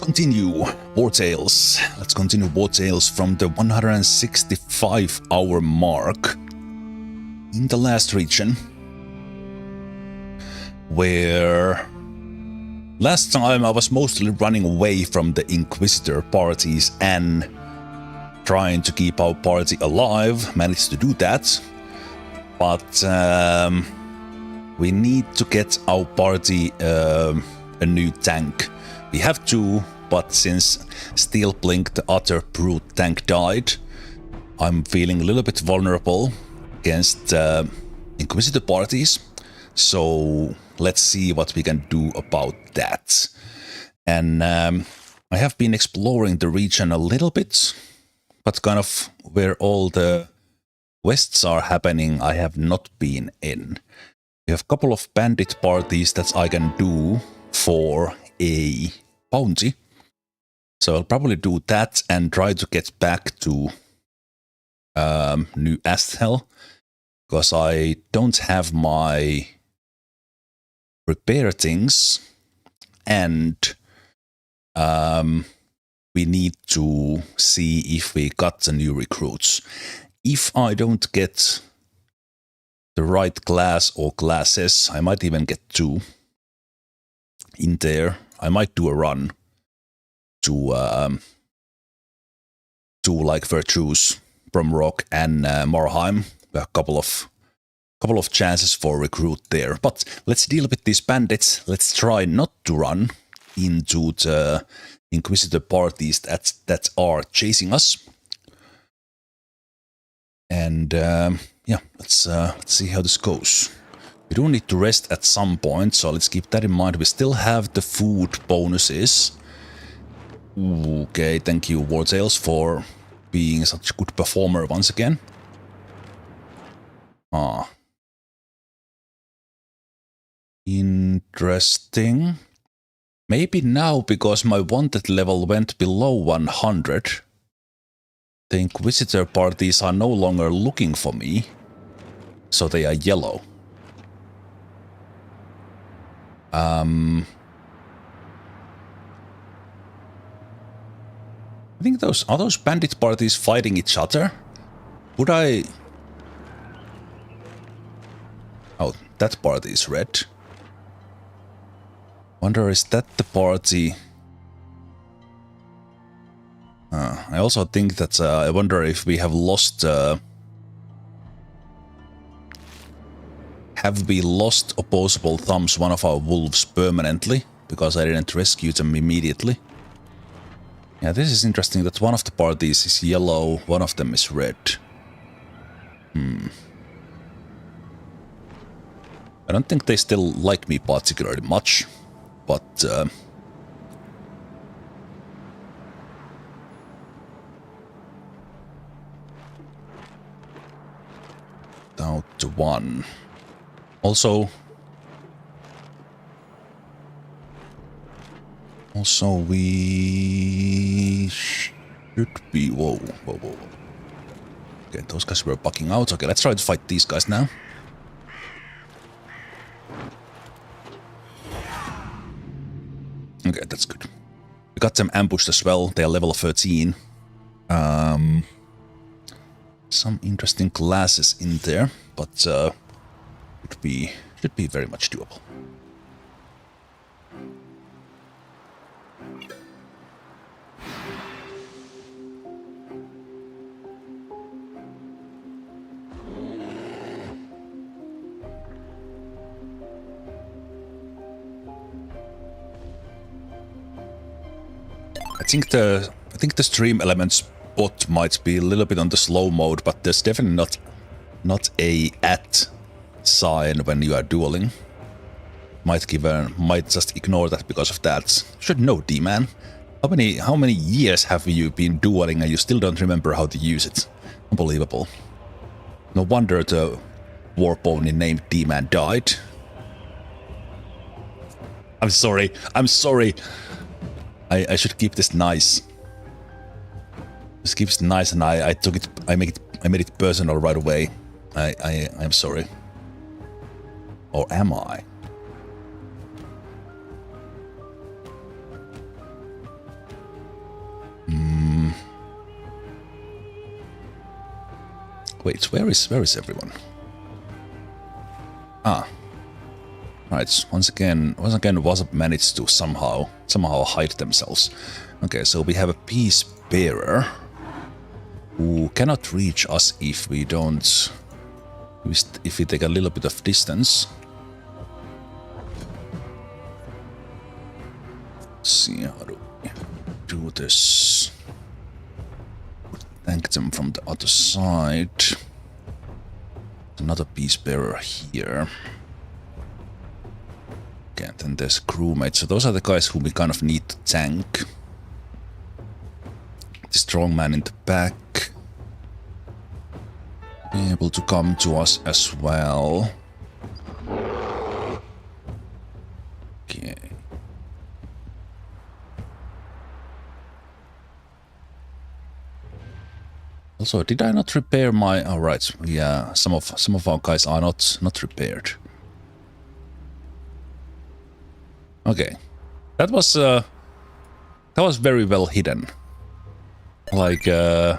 continue Wartales. Let's continue Wartales from the 165-hour mark in the last region, where last time I was mostly running away from the inquisitor parties and trying to keep our party alive. Managed to do that, but we need to get our party a new tank. We have two, but since Steel Blink, the other brute tank, died, I'm feeling a little bit vulnerable against inquisitor parties. So let's see what we can do about that. And I have been exploring the region a little bit, but kind of where all the quests are happening, I have not been in. We have a couple of bandit parties that I can do for a bounty. So I'll probably do that and try to get back to New Asthel, because I don't have my repair things, and we need to see if we got the new recruits. If I don't get the right class or classes, I might even get two in there. I might do a run to like Virtues, Bromrock and Morheim. A couple of chances for recruit there. But let's deal with these bandits. Let's try not to run into the inquisitor parties that are chasing us. And yeah, let's see how this goes. We do need to rest at some point, so let's keep that in mind. We still have the food bonuses. Okay, thank you, Wartales, for being such a good performer once again. Interesting. Maybe now, because my wanted level went below 100, the inquisitor parties are no longer looking for me, so they are yellow. I think are those bandit parties fighting each other? Would I... Oh, that party is red. Wonder, is that the party? I also think that I wonder if we have lost... Have we lost Opposable Thumbs, one of our wolves, permanently? Because I didn't rescue them immediately. Yeah, this is interesting that one of the parties is yellow, one of them is red. I don't think they still like me particularly much, but... down to one. Also, we should be... Whoa. Okay, those guys were bucking out. Okay, let's try to fight these guys now. Okay, that's good. We got them ambushed as well. They are level 13. Some interesting classes in there, but should be very much doable. I think the stream elements bot might be a little bit on the slow mode, but there's definitely not a @ sign when you are dueling. Might just ignore that because of that. Should know, D-Man. How many years have you been dueling and you still don't remember how to use it? Unbelievable. No wonder the war pony named D-Man died. I'm sorry. I should keep this nice. This keeps it nice, and I made it personal right away. I'm sorry. Or am I? Wait, where is everyone? Ah. Right, once again Wasp managed to somehow hide themselves. Okay, so we have a peace bearer who cannot reach us if we don't... if we take a little bit of distance. Let's see, how do we do this? Thank them from the other side. Another peace bearer here. Okay, and then there's crewmates. So those are the guys who we kind of need to tank. The strong man in the back. Be able to come to us as well. Okay. Also, did I not repair my... Oh, right. Yeah, some of our guys are not repaired. Okay. That was very well hidden. Like, the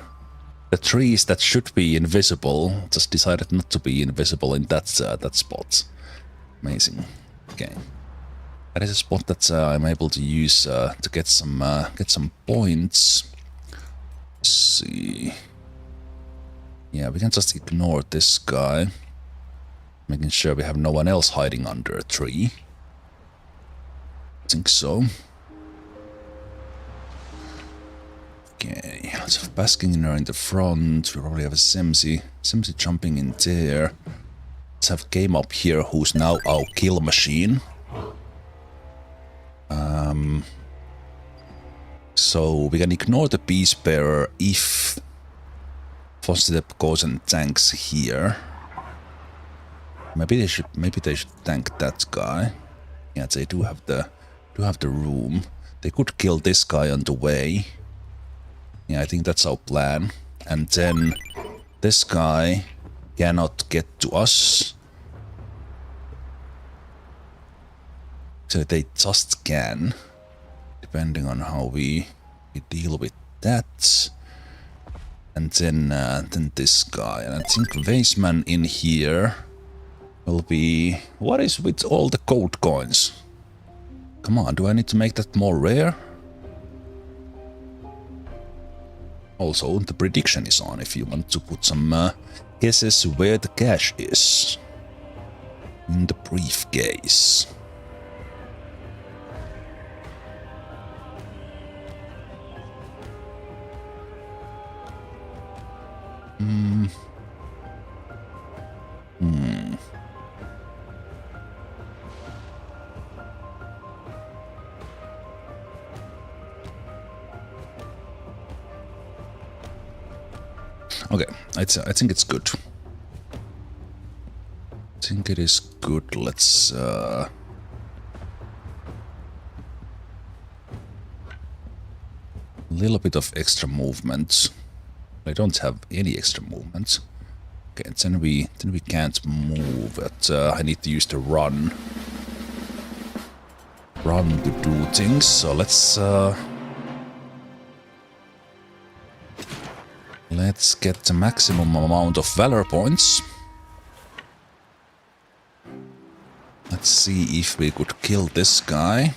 trees that should be invisible just decided not to be invisible in that spot. Amazing. Okay. That is a spot that I'm able to use to get some points. Let's see. Yeah, we can just ignore this guy. Making sure we have no one else hiding under a tree. I think so. Okay, lots of Baskingener in the front. We probably have a Semsi jumping in there. Let's have Game Up here, who's now our kill machine. So we can ignore the Peace Bearer if Fostep goes and tanks here. Maybe they should tank that guy. Yeah, they do have the room. They could kill this guy on the way. Yeah, I think that's our plan. And then this guy cannot get to us. So they just can, depending on how we deal with that. And then this guy. And I think Weisman in here will be... What is with all the gold coins? Come on, do I need to make that more rare? Also, the prediction is on if you want to put some guesses where the cash is. In the briefcase. Okay, I think it's good. I think it is good. Let's little bit of extra movement. I don't have any extra movement. Okay, then we can't move. But I need to use the run to do things. So let's get the maximum amount of valor points. Let's see if we could kill this guy.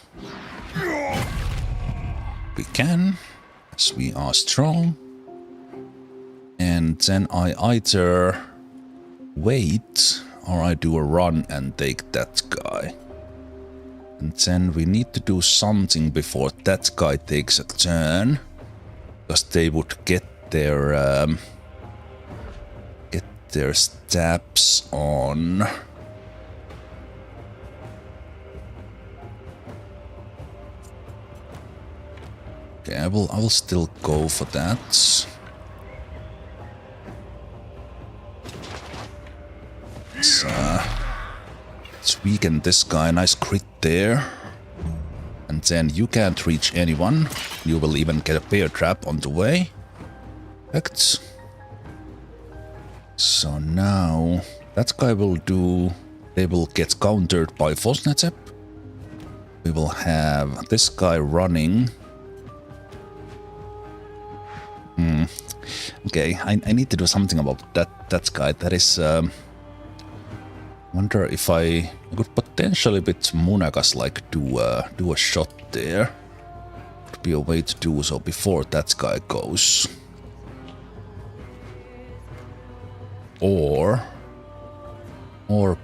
We can, as we are strong. And then I either wait or I do a run and take that guy. And then we need to do something before that guy takes a turn. Because they would get their stabs on. Okay, I will still go for that. Let's weaken this guy. Nice crit there. And then you can't reach anyone. You will even get a bear trap on the way. Perfect. So now that guy will do... They will get countered by Fosnetep. We will have this guy running. Okay, I need to do something about that guy. That is... wonder if I could potentially with Munagas like do a shot there. Could be a way to do so before that guy goes. Or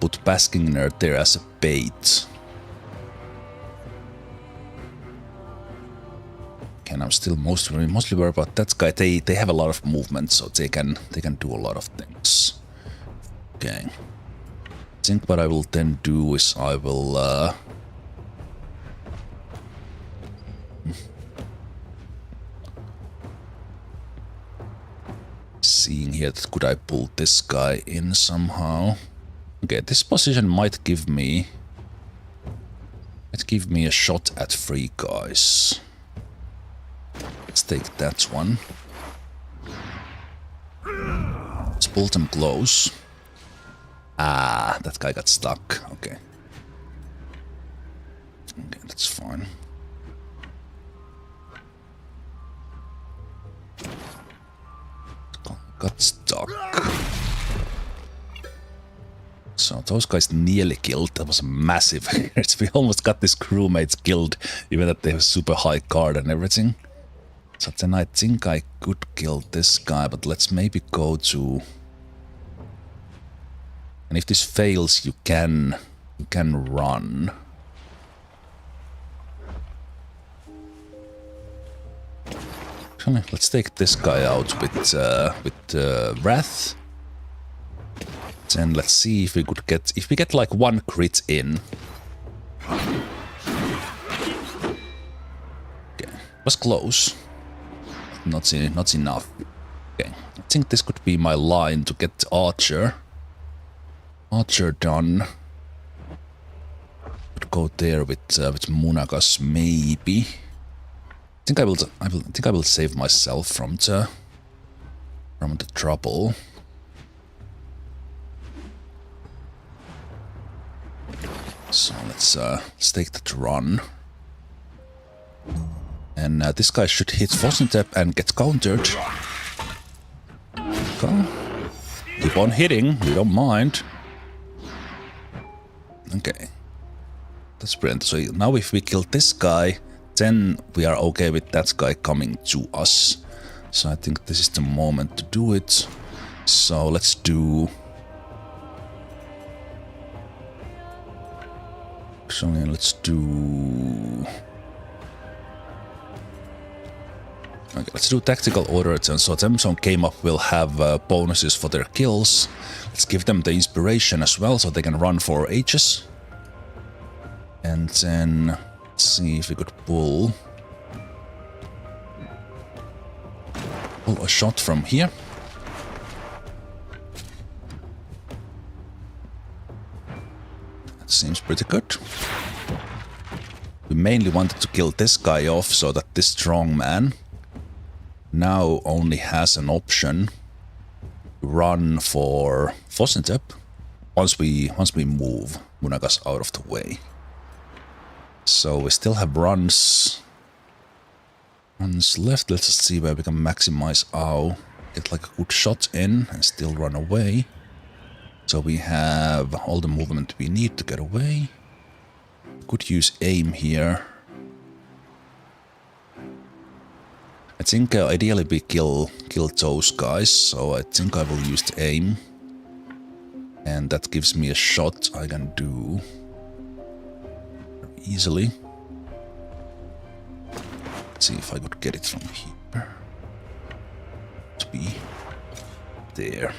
put Basking Nerd there as a bait. And I'm still mostly worried about that guy. They have a lot of movement, so they can do a lot of things. Okay. I think what I will then do is I will seeing here that could I pull this guy in somehow. Okay, this position might give me a shot at 3 guys. Let's take that one. Let's pull them close. Ah, that guy got stuck. Okay. Okay, that's fine. Got stuck. So those guys nearly killed. That was massive. We almost got these crewmates killed, even that they have super high card and everything. So then I think I could kill this guy, but let's maybe go to... And if this fails, you can run. Actually, let's take this guy out with Wrath. Then let's see if we could get... If we get like 1 crit in... Okay, was close. Not enough. Okay, I think this could be my line to get Archer. Archer done. Could go there with Munagas maybe. I think I will save myself from the trouble. So let's take that run. And this guy should hit Fosentep and get countered. Okay. Keep on hitting, we don't mind. Okay. That's brilliant. So now if we kill this guy, then we are okay with that guy coming to us. So I think this is the moment to do it. So let's do... Actually, let's do... Okay, let's do tactical order. And so Temzone came up will have bonuses for their kills. Let's give them the inspiration as well, so they can run for ages. And then let's see if we could pull a shot from here. That seems pretty good. We mainly wanted to kill this guy off so that this strong man now only has an option to run for Fosentep once we move Munagas out of the way. So we still have runs left. Let's just see where we can maximize our get like a good shot in and still run away. So we have all the movement we need to get away. Could use aim here. I think ideally we kill those guys, so I think I will use the aim. And that gives me a shot I can do easily. Let's see if I could get it from here. To be there.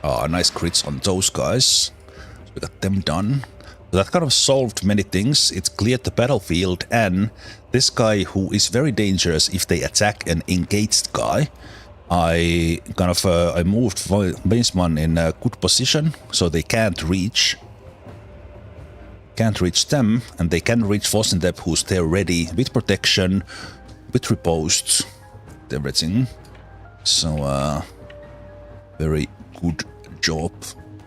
Ah, nice crits on those guys. We got them done. So that kind of solved many things. It cleared the battlefield, and this guy who is very dangerous if they attack an engaged guy. I moved Baseman in a good position, so they can't reach them, and they can reach Fosentep, who's there ready with protection, with riposte, everything. So very good job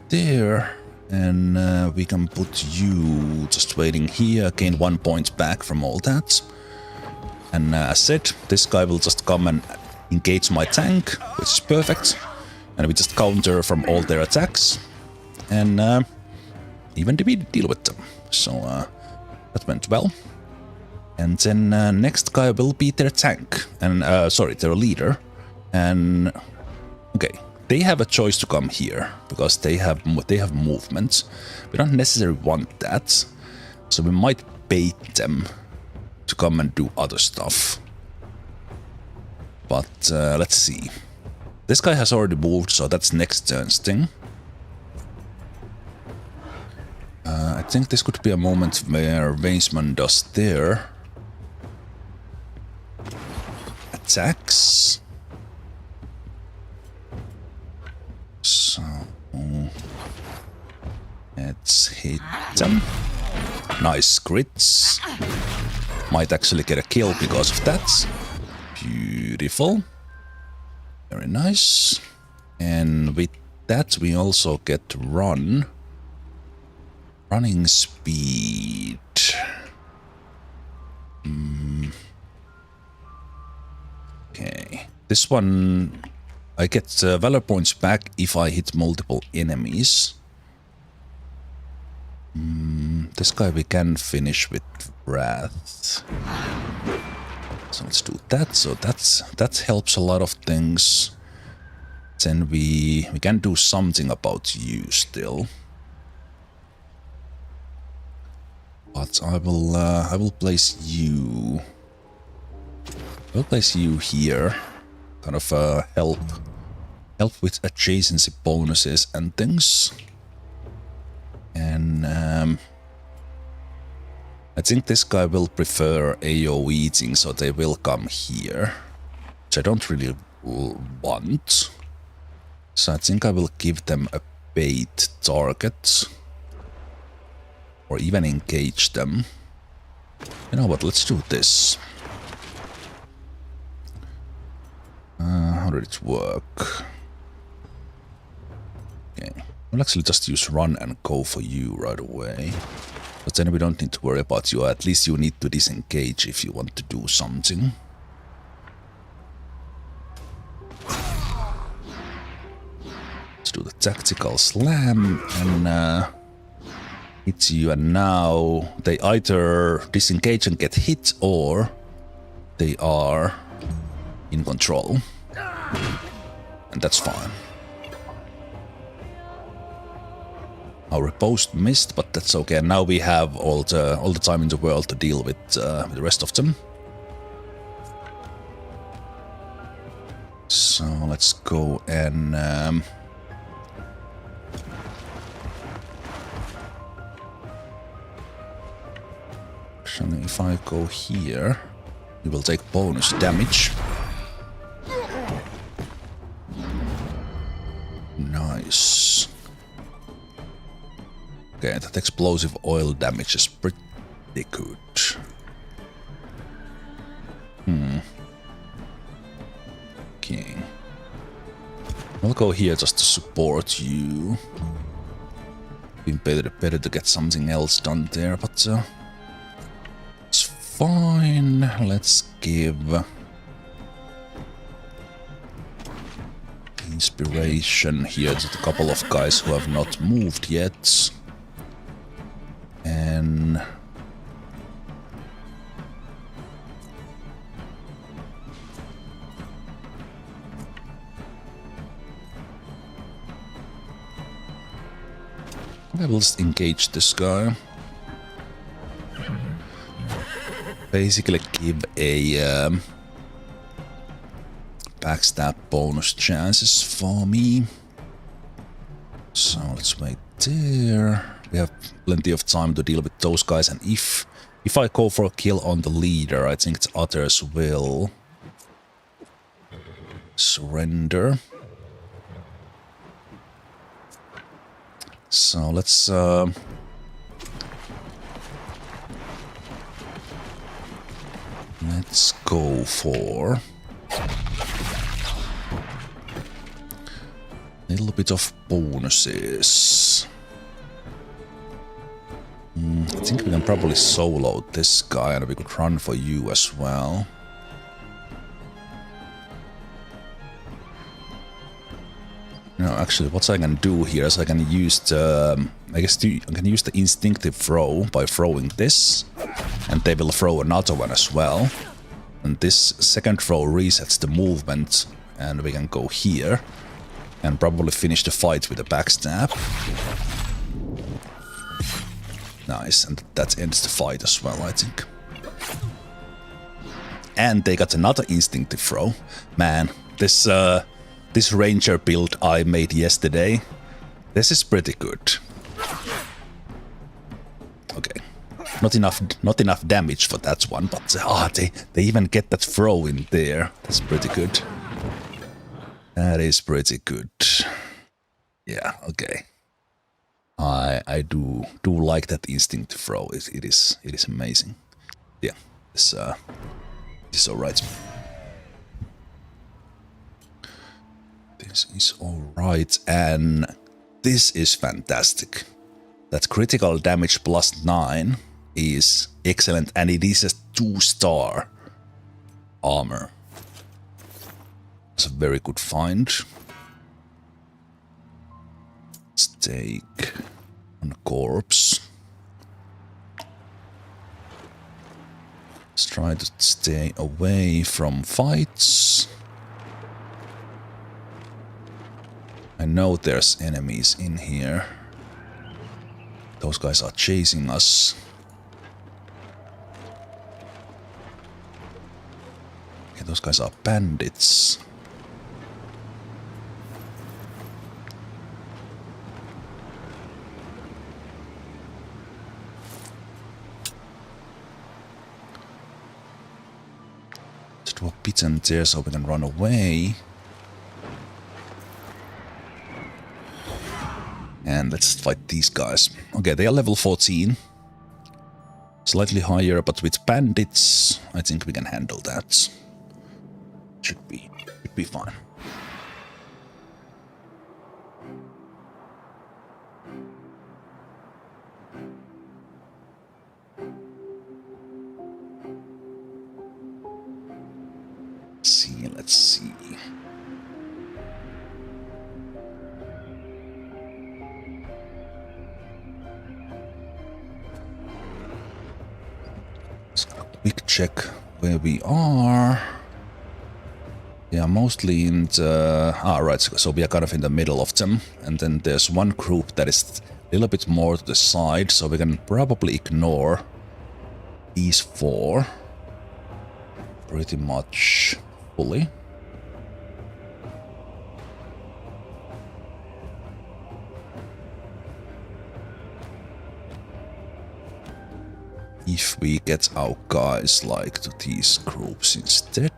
there. And we can put you just waiting here, gain 1 point back from all that. And as said, this guy will just come and engage my tank, which is perfect. And we just counter from all their attacks. And even deal with them. So that went well. And then next guy will be their tank. And sorry, their leader. And okay, they have a choice to come here because they have movement. We don't necessarily want that. So we might bait them to come and do other stuff. But let's see. This guy has already moved, so that's next turn's thing. I think this could be a moment where Weisman does their attacks. So let's hit them. Nice crits. Might actually get a kill because of that. Beautiful. Very nice. And with that we also get to run. Running speed. Okay. This one I get valor points back if I hit multiple enemies. This guy we can finish with wrath. So let's do that. So that helps a lot of things. Then we can do something about you still. But I will place you. I'll place you here. Kind of help with adjacency bonuses and things. And I think this guy will prefer AO eating, so they will come here, which I don't really want. So I think I will give them a bait target, or even engage them. You know what? Let's do this. How did it work? Okay. We'll actually just use run and go for you right away. But then we don't need to worry about you. At least you need to disengage if you want to do something. Let's do the tactical slam and hit you. And now they either disengage and get hit, or they are in control. And that's fine. Our riposte missed, but that's okay. And now we have all the time in the world to deal with the rest of them. So let's go and actually, if I go here, you will take bonus damage. Nice. Okay, that explosive oil damage is pretty good. Okay. I'll go here just to support you. Been better to get something else done there, but it's fine. Let's give inspiration here to the couple of guys who have not moved yet. And I will just engage this guy. Basically give a backstab bonus chances for me. So let's wait there. We have plenty of time to deal with those guys, and if I go for a kill on the leader, I think the others will surrender. So let's go for a little bit of bonuses. I think we can probably solo this guy, and we could run for you as well. You know, actually, what I can do here is I can use the... I can use the instinctive throw by throwing this, and they will throw another one as well. And this second throw resets the movement, and we can go here and probably finish the fight with a backstab. Nice, and that ends the fight as well, I think. And they got another instinctive throw. Man, this ranger build I made yesterday, this is pretty good. Okay, not enough damage for that one, but they even get that throw in there. That's pretty good. That is pretty good. Yeah, okay. I do like that instinct throw. It is amazing. Yeah, this is alright. This is alright, and this is fantastic. That critical damage plus 9 is excellent, and it is a 2-star armor. It's a very good find. Let's take on corpse. Let's try to stay away from fights. I know there's enemies in here. Those guys are chasing us. Okay, those guys are bandits. Let's do a bit and there so we can run away. And let's fight these guys. Okay, they are level 14. Slightly higher, but with bandits, I think we can handle that. Should be fine. Let's see. Quick check where we are. Yeah, mostly in the... right, so we are kind of in the middle of them. And then there's one group that is a little bit more to the side, so we can probably ignore these 4 pretty much fully. If we get our guys like to these groups instead.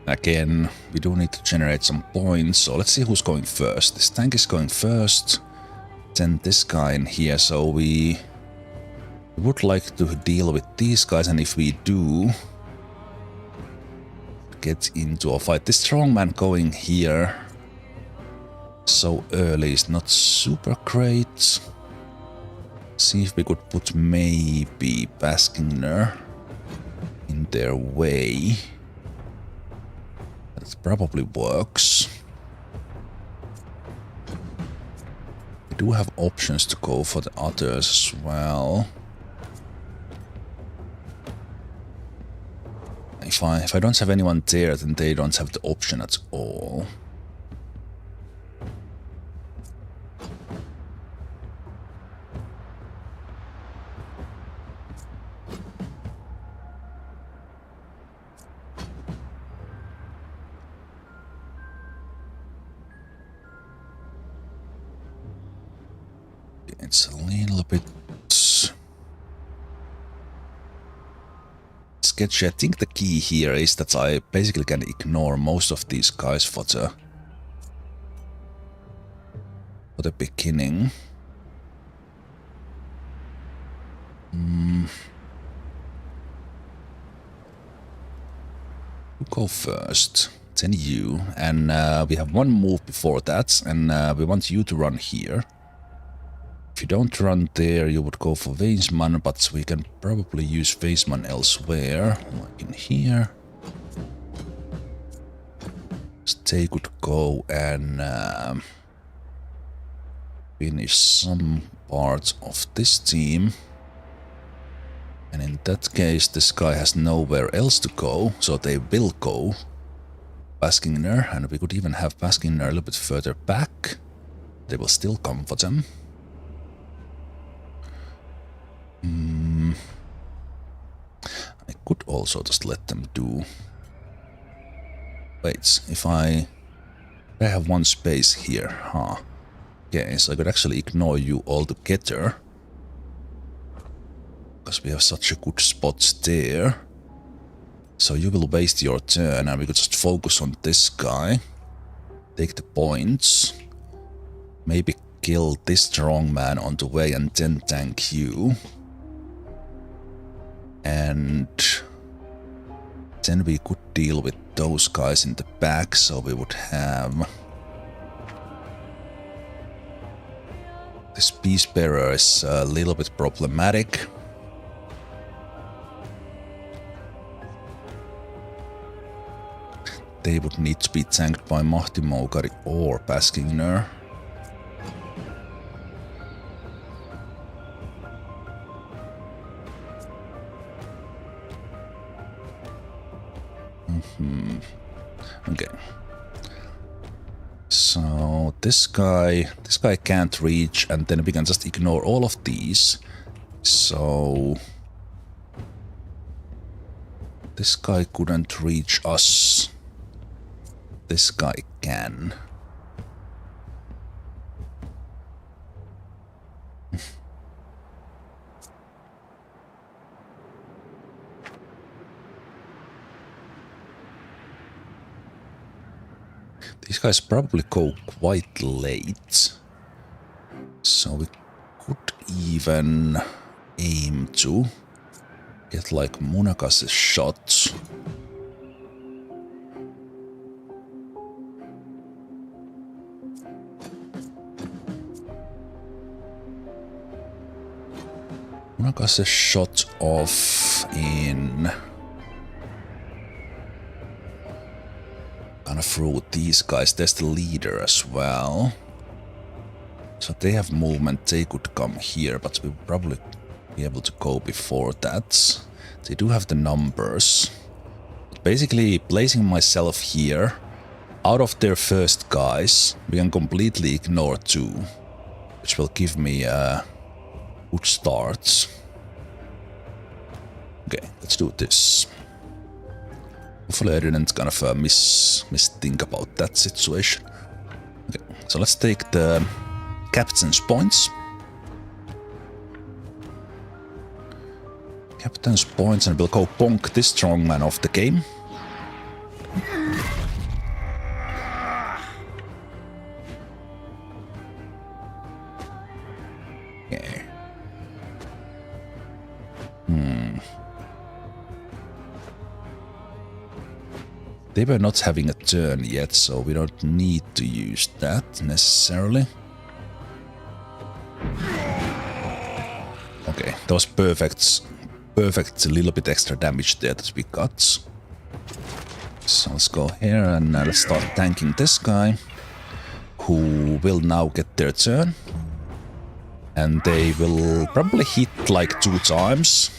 Again, we do need to generate some points, so let's see who's going first. This tank is going first, then this guy in here, so we would like to deal with these guys, and if we do get into a fight, this strongman going here so early is not super great. See if we could put maybe Baskingner in their way. That probably works. We do have options to go for the others as well. If I don't have anyone there, then they don't have the option at all. It's a little bit sketchy. I think the key here is that I basically can ignore most of these guys for the beginning. You go first, then you, and we have one move before that, and we want you to run here. If you don't run there, you would go for Weisman, but we can probably use Weisman elsewhere, like in here. So they could go and finish some parts of this team. And in that case, this guy has nowhere else to go, so they will go Baskingner, and we could even have Baskingner a little bit further back. They will still come for them. I could also just let them do... Wait, if I have one space here, huh? Okay, so I could actually ignore you altogether. Because we have such a good spot there. So you will waste your turn and we could just focus on this guy. Take the points. Maybe kill this strong man on the way and then tank you. And then we could deal with those guys in the back, so we would have... This Peace Bearer is a little bit problematic. They would need to be tanked by Mahtimogari or Baskingner. Okay. So this guy can't reach, and then we can just ignore all of these. So this guy couldn't reach us. This guy can. These guys probably go quite late. So we could even aim to get like Munaka's shot. Munaka's shot off in... Gonna through these guys. There's the leader as well. So they have movement. They could come here, but we'll probably be able to go before that. They do have the numbers. But basically, placing myself here, out of their first guys, we can completely ignore two, which will give me a good start. Okay, let's do this. Hopefully I didn't kind of misthink about that situation. Okay, so let's take the captain's points. Captain's points, and we'll go bonk this strongman off the game. Okay. They were not having a turn yet, so we don't need to use that necessarily. Okay, that was perfect. Perfect, a little bit extra damage there that we got. So let's go here and let's start tanking this guy, who will now get their turn. And they will probably hit like 2 times.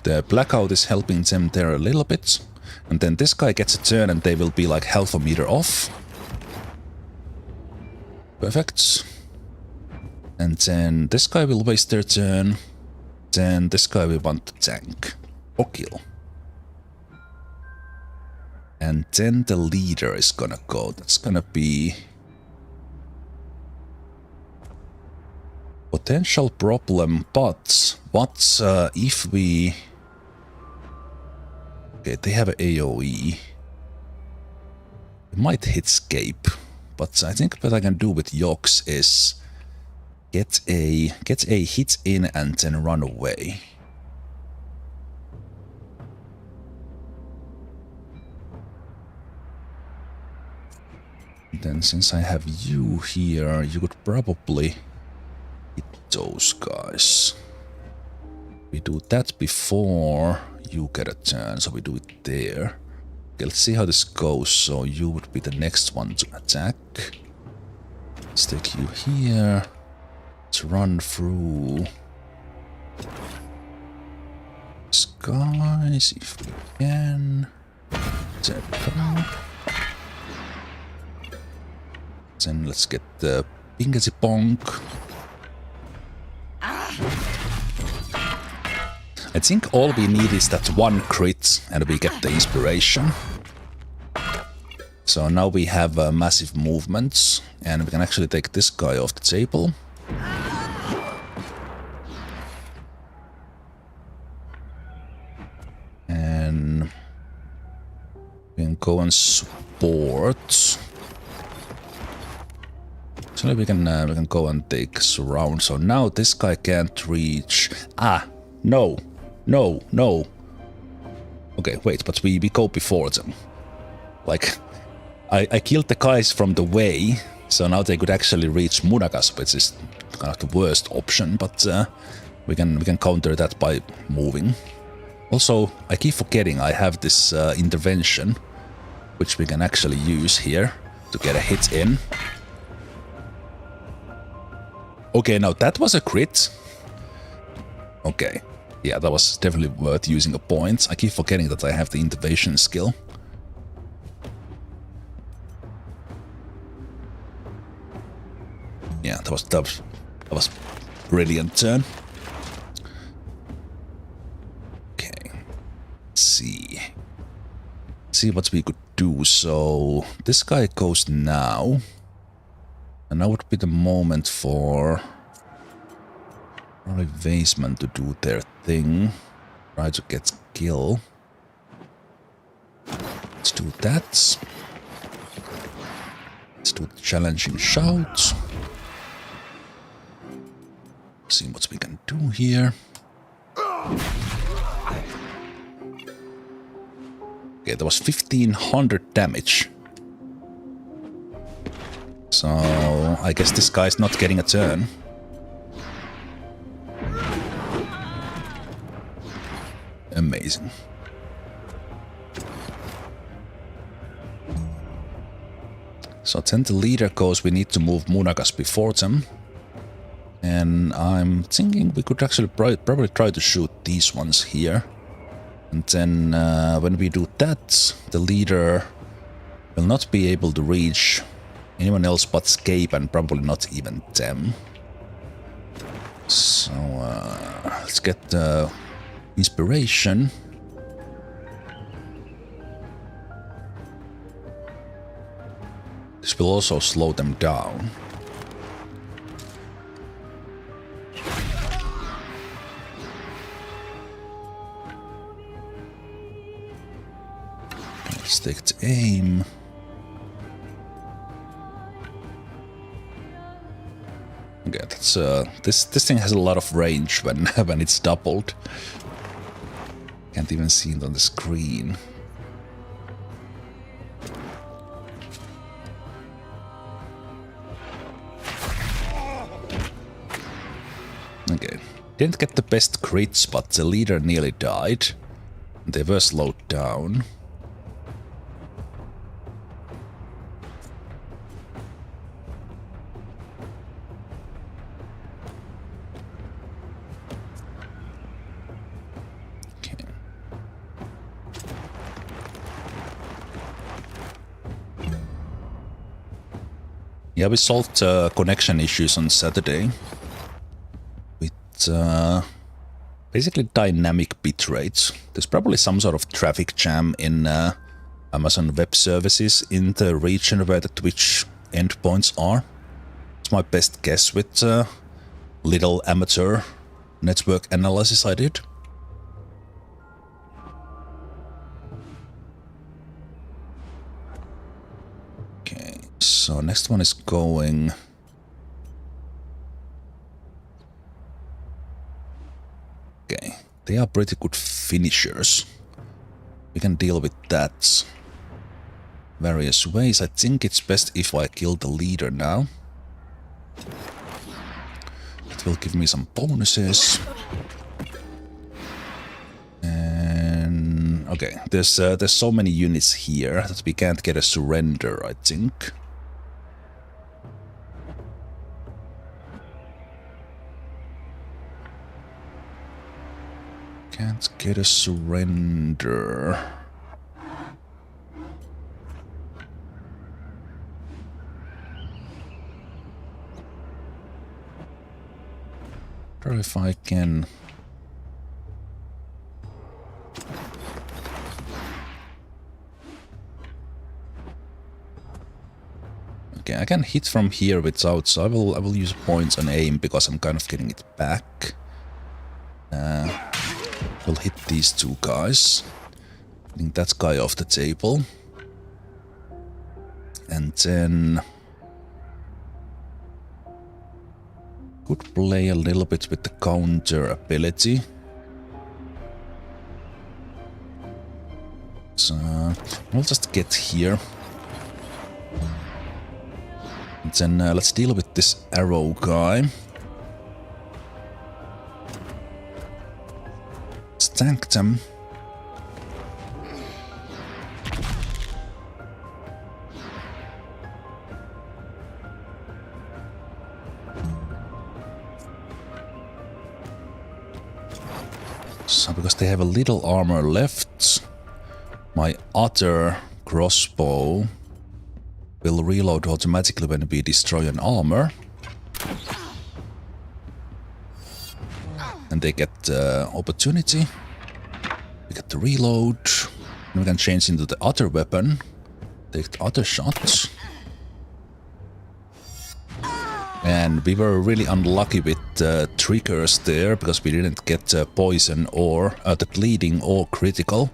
The blackout is helping them there a little bit. And then this guy gets a turn and they will be like half a meter off. Perfect. And then this guy will waste their turn. Then this guy will want to tank or kill. And then the leader is gonna go. That's gonna be... potential problem, but what if we... Okay, they have an AoE. It might hit escape, but I think what I can do with Yox is get a hit in and then run away. Then since I have you here, you could probably hit those guys. We do that before you get a turn, so we do it there. Okay, let's see how this goes. So you would be the next one to attack. Let's take you here. Let's run through these guys if we can. Then let's get the Pingasi Bonk. I think all we need is that one crit and we get the inspiration. So now we have massive movements and we can actually take this guy off the table. And we can go and support. So we can go and take surround. So now this guy can't reach. No. Okay, wait, but we go before them. Like, I killed the guys from the way, so now they could actually reach Munagas, which is kind of the worst option, but we can counter that by moving. Also, I keep forgetting I have this intervention, which we can actually use here to get a hit in. Okay, now that was a crit. Okay. Yeah, that was definitely worth using a point. I keep forgetting that I have the intervention skill. Yeah, that was brilliant turn. Okay. Let's see what we could do. So this guy goes now. And now would be the moment for probably Vaseman to do their thing. Try to get kill. Let's do that. Let's do the challenging shout. See what we can do here. Okay, that was 1500 damage. So I guess this guy's not getting a turn. Amazing. So then the leader goes, we need to move Munagas before them. And I'm thinking we could actually probably try to shoot these ones here. And then when we do that, the leader will not be able to reach anyone else but Scape and probably not even them. So let's get the inspiration. This will also slow them down. Let's take the aim. Okay, that's this thing has a lot of range when when it's doubled. Can't even see it on the screen. Okay, didn't get the best crits, but the leader nearly died. They were slowed down. Yeah, we solved connection issues on Saturday with basically dynamic bit rates. There's probably some sort of traffic jam in Amazon Web Services in the region where the Twitch endpoints are. It's my best guess with little amateur network analysis I did. So next one is going. Okay, they are pretty good finishers. We can deal with that. various ways. I think it's best if I kill the leader now. It will give me some bonuses. And okay, there's so many units here that we can't get a surrender, I think. Can't get a surrender. Or if I can. Okay, I can hit from here without, so I will use points on aim because I'm kind of getting it back. We'll hit these two guys. Getting that guy off the table. And then could play a little bit with the counter ability. So we'll just get here. And then let's deal with this arrow guy. Let's tank them. So because they have a little armor left, my other crossbow will reload automatically when we destroy an armor. And they get the opportunity. We get the reload. And we can change into the other weapon. Take the other shots. And we were really unlucky with triggers there because we didn't get poison or the bleeding or critical.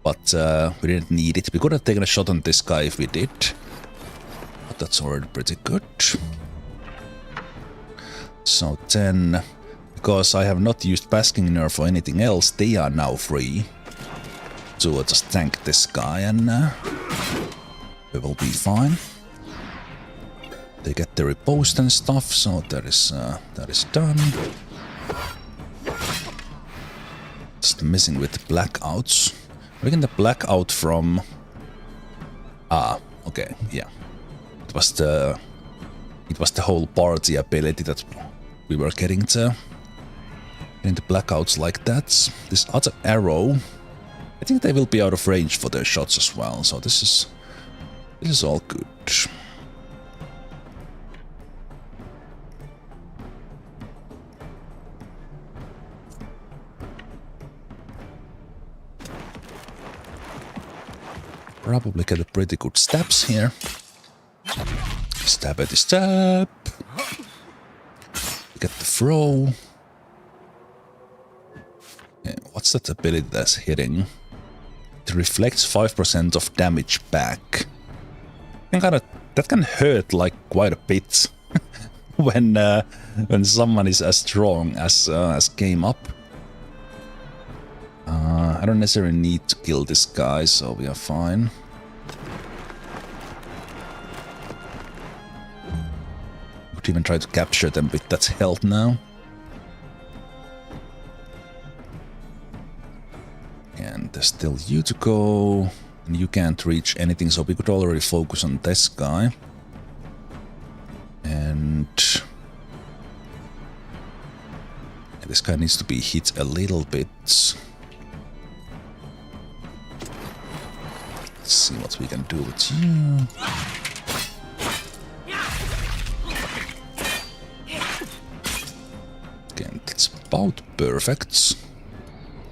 But we didn't need it. We could have taken a shot on this guy if we did. But that's already pretty good. So then, because I have not used Basking Nerve or anything else, they are now free. So just tank this guy and we will be fine. They get the riposte and stuff, so that is done. Just messing with the blackouts. We're getting the blackout from... Ah, okay, yeah. It was the whole party ability that we were getting the blackouts like that. This other arrow, I think they will be out of range for their shots as well, so this is all good. Probably get a pretty good stabs here. Stab at the stab. Get the throw. Yeah, what's that ability that's hitting? It reflects 5% of damage back. That can hurt like quite a bit when someone is as strong as came up. I don't necessarily need to kill this guy, so we are fine. Could even try to capture them with that health now. And there's still you to go. And you can't reach anything, so we could already focus on this guy. And this guy needs to be hit a little bit. Let's see what we can do with you. Again, that's about perfect.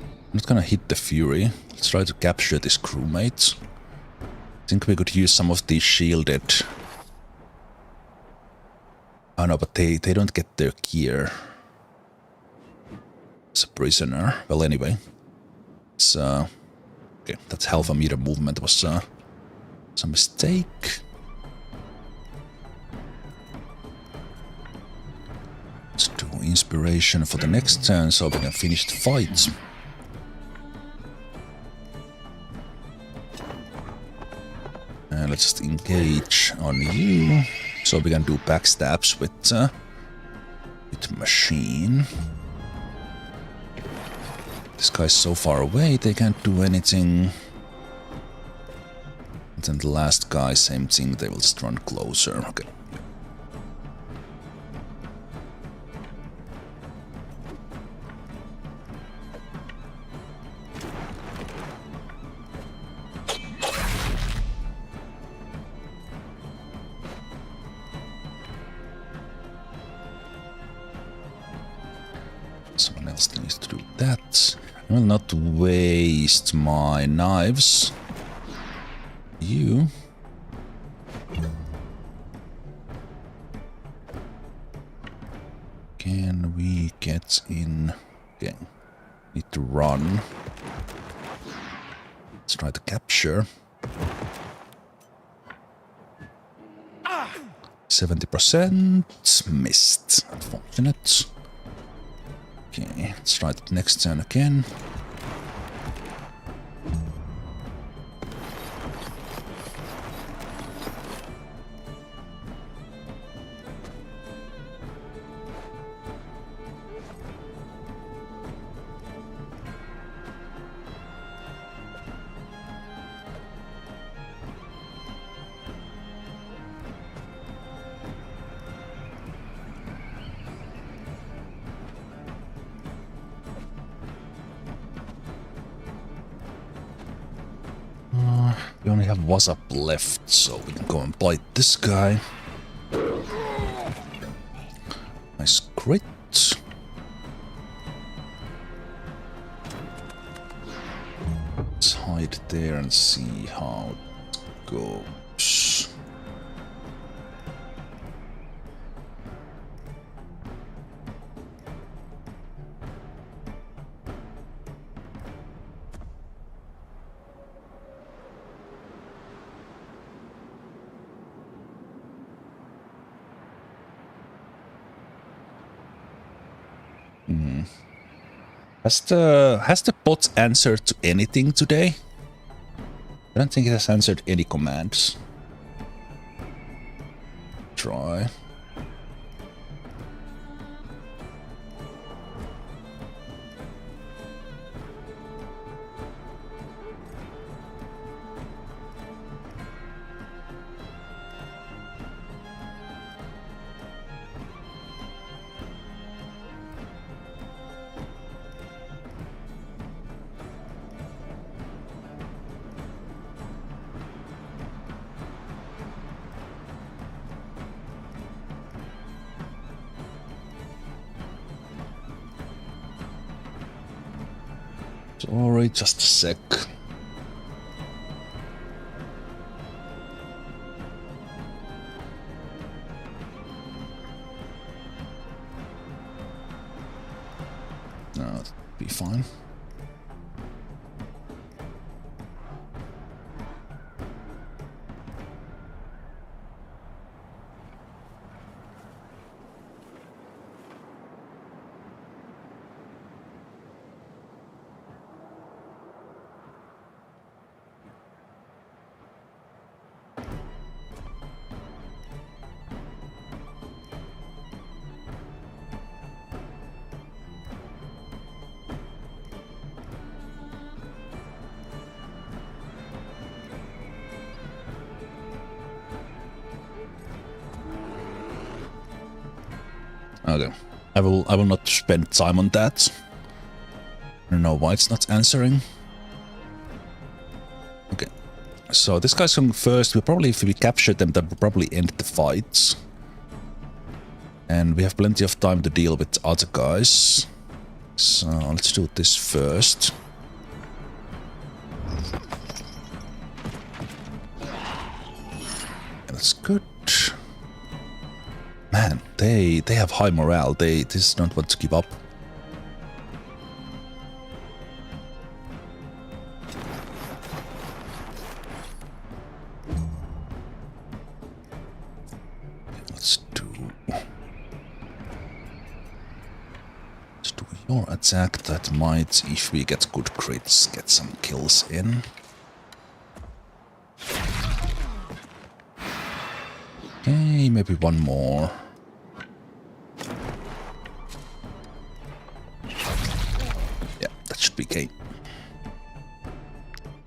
I'm not gonna hit the Fury. Let's try to capture this crewmate. I think we could use some of these shielded. Oh no, but they don't get their gear. It's a prisoner. Well, anyway. So okay, that's half a meter movement. It was a mistake. Let's do inspiration for the next turn so we can finish the fight. And let's just engage on you. So we can do backstabs with machine. This guy's so far away, they can't do anything. And then the last guy, same thing, they will just run closer. Okay. Someone else needs to do that. I will not waste my knives. You. Can we get in? Okay. Need to run. Let's try to capture. 70% missed. Unfortunate. Okay, let's try the next turn again. We only have WhatsApp left, so we can go and bite this guy. Nice crit. Let's hide there and see how it goes. Has the bot answered to anything today? I don't think it has answered any commands. Try. Sorry, just a sec. No, it'll be fine. Okay. I will not spend time on that. I don't know why it's not answering. Okay. So this guy's going first. We probably, if we capture them, that will probably end the fights. And we have plenty of time to deal with other guys. So let's do this first. That's good. Man, they have high morale. They just don't want to give up. Let's do your attack. That might, if we get good crits, get some kills in. Okay, maybe one more. Yeah, that should be okay.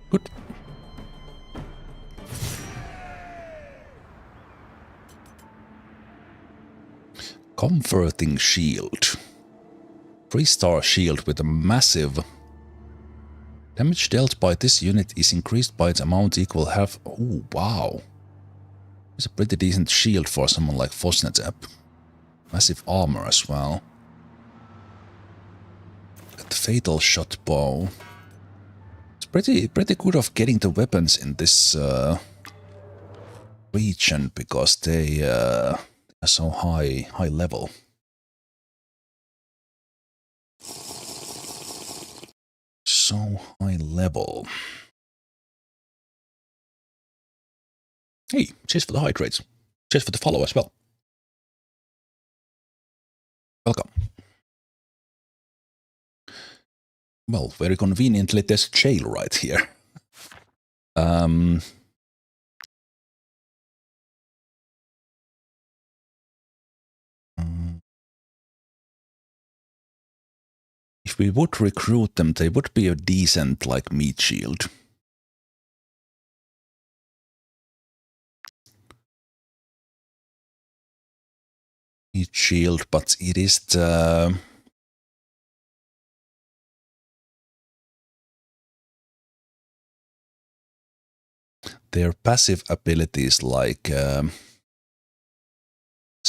Good. Comforting shield. 3-star shield with a massive damage dealt by this unit is increased by its amount equal half. Oh, wow. It's a pretty decent shield for someone like Fosnetep. Massive armor as well. Got the fatal shot bow. It's pretty good of getting the weapons in this region because they are so high level. So high level. Hey, cheers for the hydrates. Cheers for the follow as well. Welcome. Well, very conveniently there's a jail right here. If we would recruit them, they would be a decent, like, meat shield. Meat shield, but it is the... Their passive abilities, like... some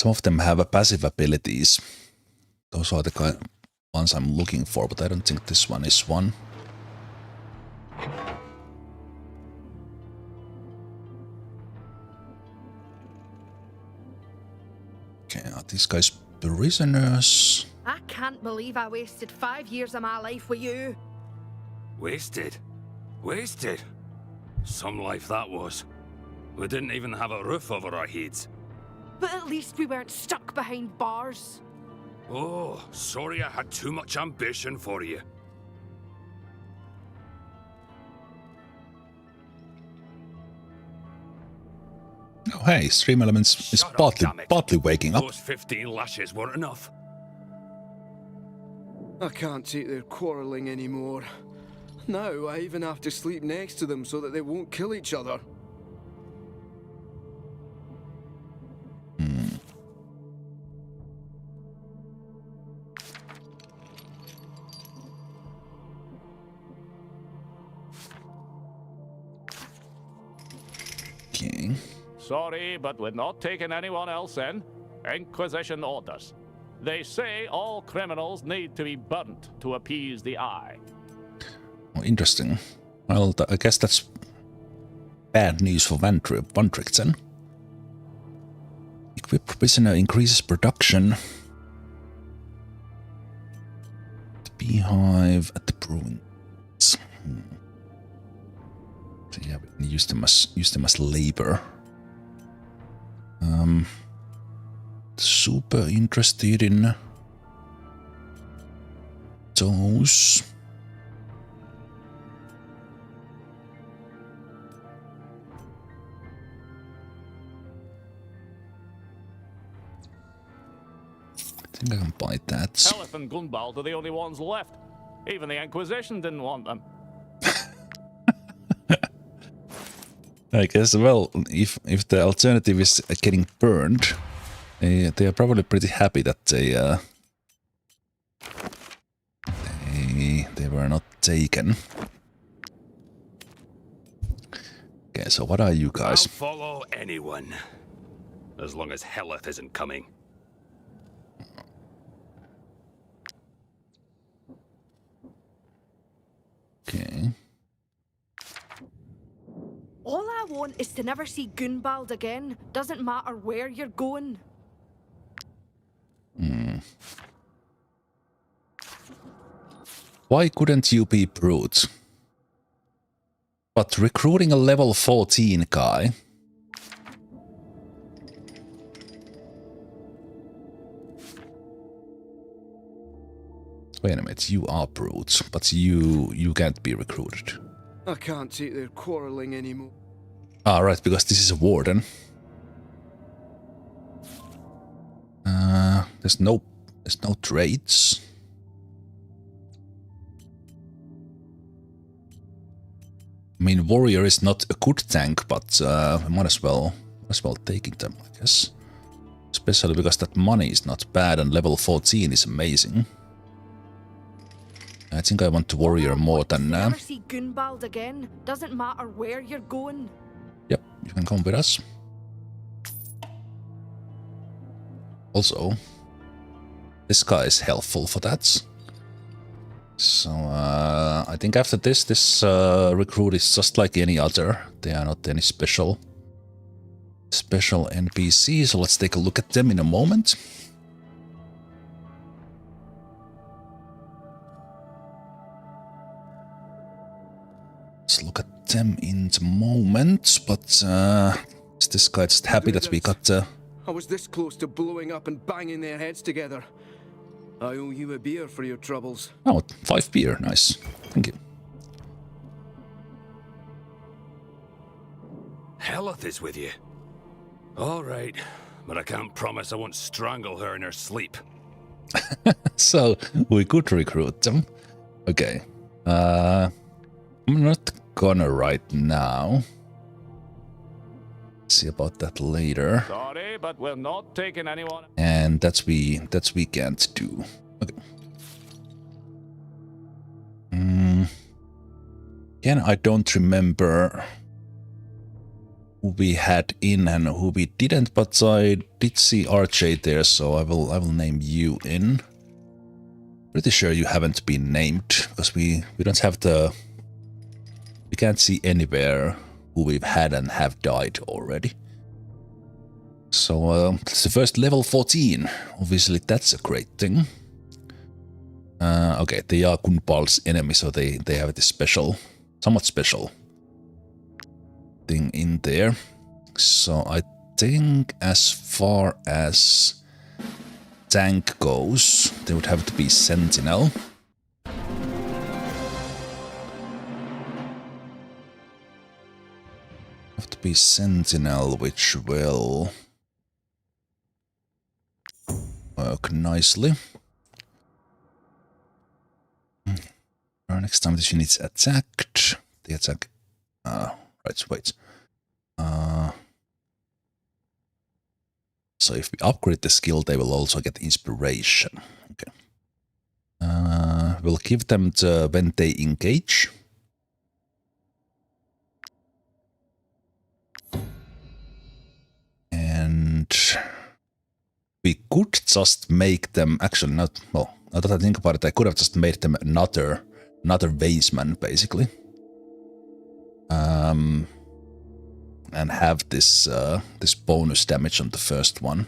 of them have a passive abilities. Those are the kind ones I'm looking for, but I don't think this one is one. Okay, are these guys prisoners? I can't believe I wasted 5 years of my life with you. Wasted? Wasted? Some life that was. We didn't even have a roof over our heads. But at least we weren't stuck behind bars. Oh, sorry I had too much ambition for you. Oh hey, Stream Elements is partly waking up. Those 15 lashes weren't enough. I can't take their quarrelling anymore. Now I even have to sleep next to them so that they won't kill each other. Okay. Sorry, but we're not taking anyone else in. Inquisition orders. They say all criminals need to be burnt to appease the eye. Oh, interesting. Well, I guess that's bad news for Vantrix then. Equip prisoner increases production. The beehive at the brewing. So yeah, we can use them as labor. Super interested in those. I think I can buy that. Helith and Gunbald are the only ones left. Even the Inquisition didn't want them. I guess, well, if the alternative is getting burned, they are probably pretty happy that they were not taken. Okay, so what are you guys? I'll follow anyone, as long as Helith isn't coming. Okay. All I want is to never see Gunbald again. Doesn't matter where you're going. Why couldn't you be brute? But recruiting a level 14 guy. Wait a minute, you are brute, but you can't be recruited. I can't take their quarrelling anymore. Ah, right, because this is a warden. There's no traits. I mean, warrior is not a good tank, but we might as well taking them, I guess. Especially because that money is not bad and level 14 is amazing. I think I want to warrior more than Never see Gunbald again. Doesn't matter where you're going. Yep, you can come with us. Also, this guy is helpful for that. So I think after this recruit is just like any other. They are not any special NPC, so let's take a look at them in a moment. Let's look at them in the moment, but is this guy just happy that we got... I was this close to blowing up and banging their heads together. I owe you a beer for your troubles. Oh, 5 beer, nice. Thank you. Heleth is with you. All right, but I can't promise I won't strangle her in her sleep. So, we could recruit them. Okay. I'm not gonna right now. See about that later. Sorry, but we're not taking anyone. And that's we can't do. Okay. Again, I don't remember who we had in and who we didn't, but I did see RJ there, so I will name you in. Pretty sure you haven't been named because we don't have the. We can't see anywhere who we've had and have died already. So it's the first level 14. Obviously, that's a great thing. Okay, they are Gunbald's enemy, so they have this special, somewhat special thing in there. So I think as far as tank goes, they would have to be Sentinel. Have to be Sentinel, which will work nicely. Next time this unit's attacked, they attack. Right, wait. So if we upgrade the skill, they will also get inspiration. Okay. We'll give them the when they engage. And we could just make them actually not well. Now that I think about it, I could have just made them another Vaseman, basically. And have this this bonus damage on the first one.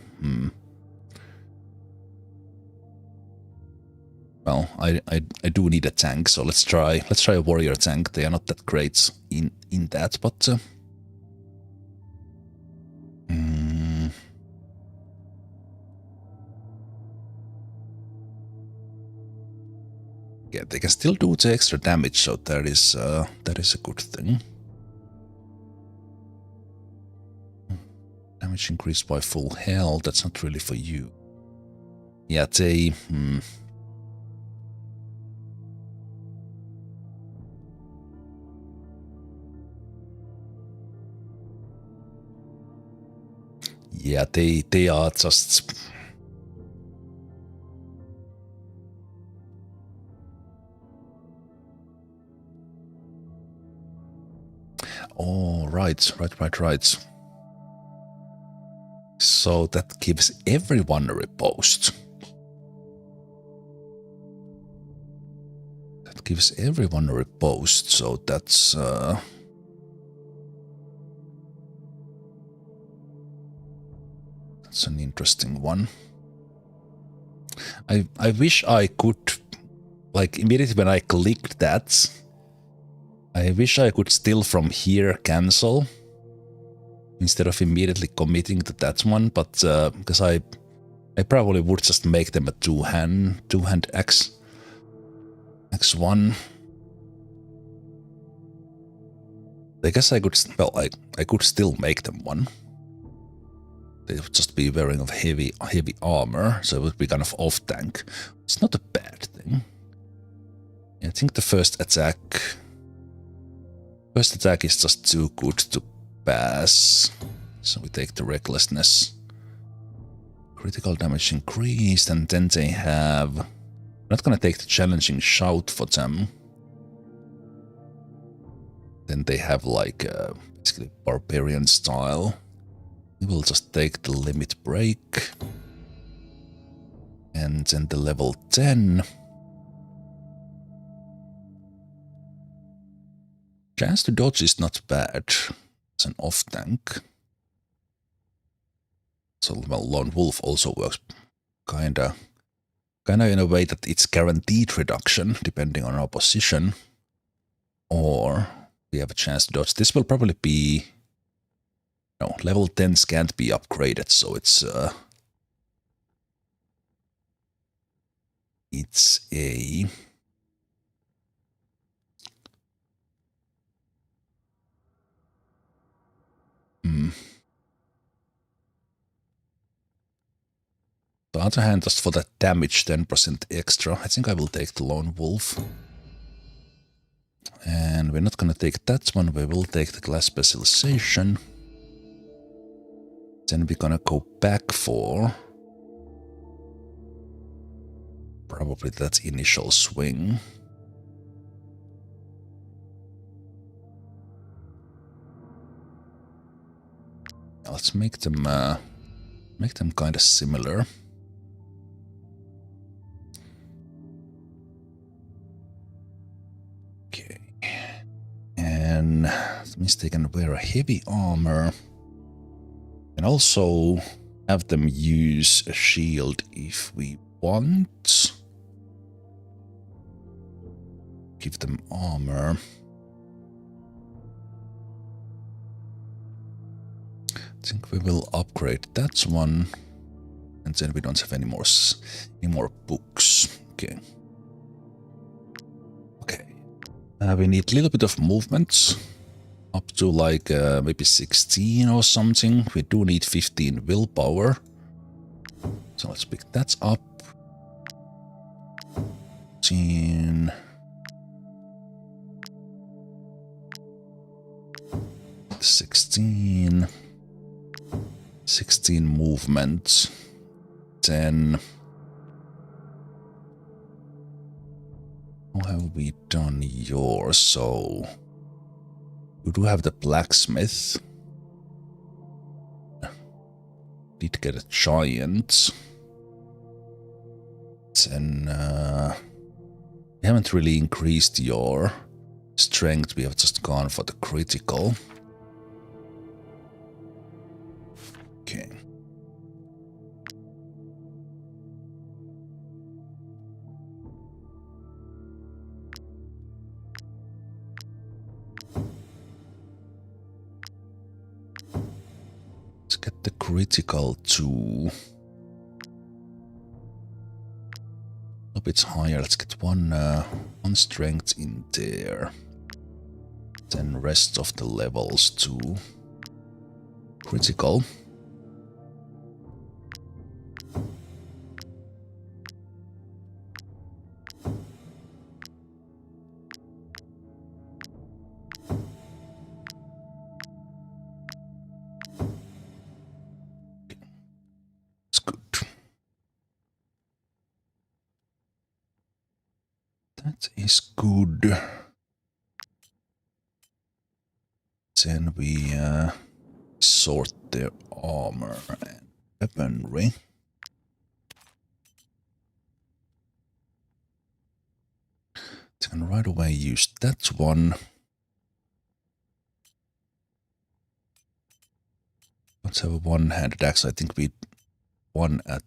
Well, I do need a tank, so let's try a warrior tank. They are not that great in that, but yeah, they can still do the extra damage, so that is a good thing. Damage increased by full health. That's not really for you. Yeah, they. Yeah, they are just. Oh, right. So that gives everyone a riposte. That gives everyone a riposte, so that's an interesting one. I wish I could, like, immediately when I clicked that, I wish I could still from here cancel instead of immediately committing to that one, but because I probably would just make them a two-hand X1. I guess I could, well, I could still make them one. They would just be wearing of heavy armor, so it would be kind of off tank. It's not a bad thing. I think the first attack is just too good to pass. So we take the recklessness. Critical damage increased, and then they have... I'm not gonna take the challenging shout for them. Then they have like basically barbarian style. We will just take the limit break. And then the level 10. Chance to dodge is not bad. It's an off tank. So well, Lone Wolf also works kinda in a way that it's guaranteed reduction depending on our position. Or we have a chance to dodge. This will probably be... No, level 10s can't be upgraded, so it's a... On the other hand, just for that damage, 10% extra, I think I will take the Lone Wolf. And we're not gonna take that one, we will take the Glass Specialization. Then we're gonna go back for... probably that initial swing. Let's make them kind of similar. Okay, and the mistaken wear a heavy armor, and also have them use a shield if we want. Give them armor. I think we will upgrade that one, and then we don't have any more books. Okay. Okay. We need a little bit of movement, up to like maybe 16 or something. We do need 15 willpower, so let's pick that up. 15. 16 movement. Then how have we done yours? So we do have the blacksmith. Did get a giant. Then we haven't really increased your strength. We have just gone for the critical. Okay. Let's get the critical to a bit higher. Let's get one strength in there. Then rest of the levels to critical. That is good. Then we sort their armor and weaponry. Then right away use that one. Let's have a one-handed axe. I think we won at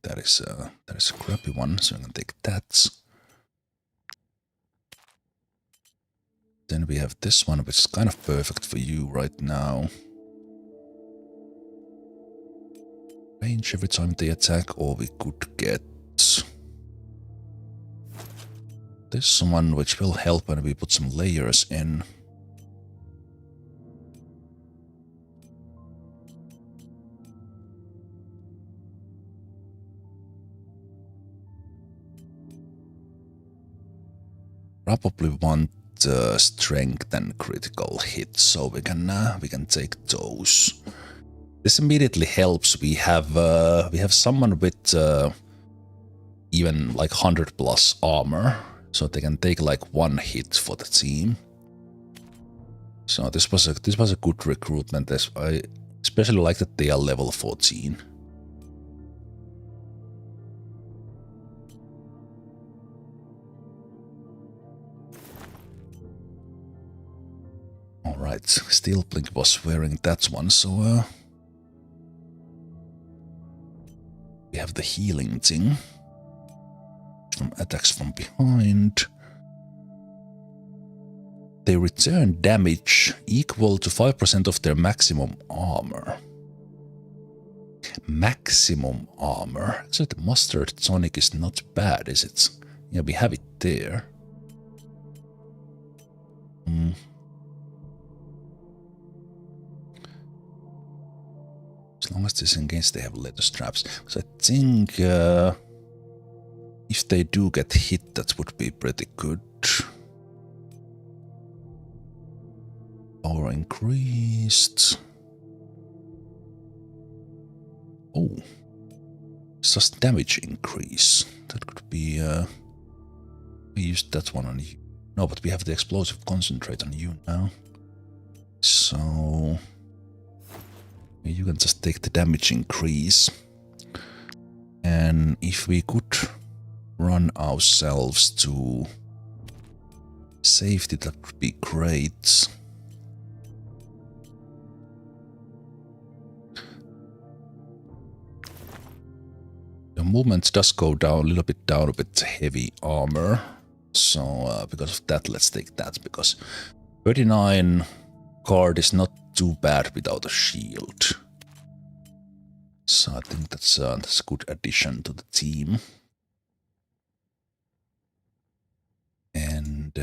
that is a crappy one, so I'm gonna take that. Then we have this one, which is kind of perfect for you right now. Range every time they attack, or we could get This one which will help when we put some layers in. Probably want strength and critical hit, so we can take those. This immediately helps. We have someone with even like 100+ armor, so they can take like 1 hit for the team. So this was a good recruitment. I especially like that they are level 14. Alright, Steelblink was wearing that one, so we have the healing thing from attacks from behind. They return damage equal to 5% of their maximum armor. Maximum armor? So the mustard tonic is not bad, is it? Yeah, we have it there. As long as this engaged, they have leather straps. So I think if they do get hit, that would be pretty good. Power increased. Oh, it's just damage increase. That could be. We used that one on you. No, but we have the explosive concentrate on you now. So you can just take the damage increase. And if we could run ourselves to safety, that would be great. The movement does go down a little bit down with heavy armor. So because of that, let's take that, because 39 card is not too bad without a shield. So I think that's a good addition to the team. And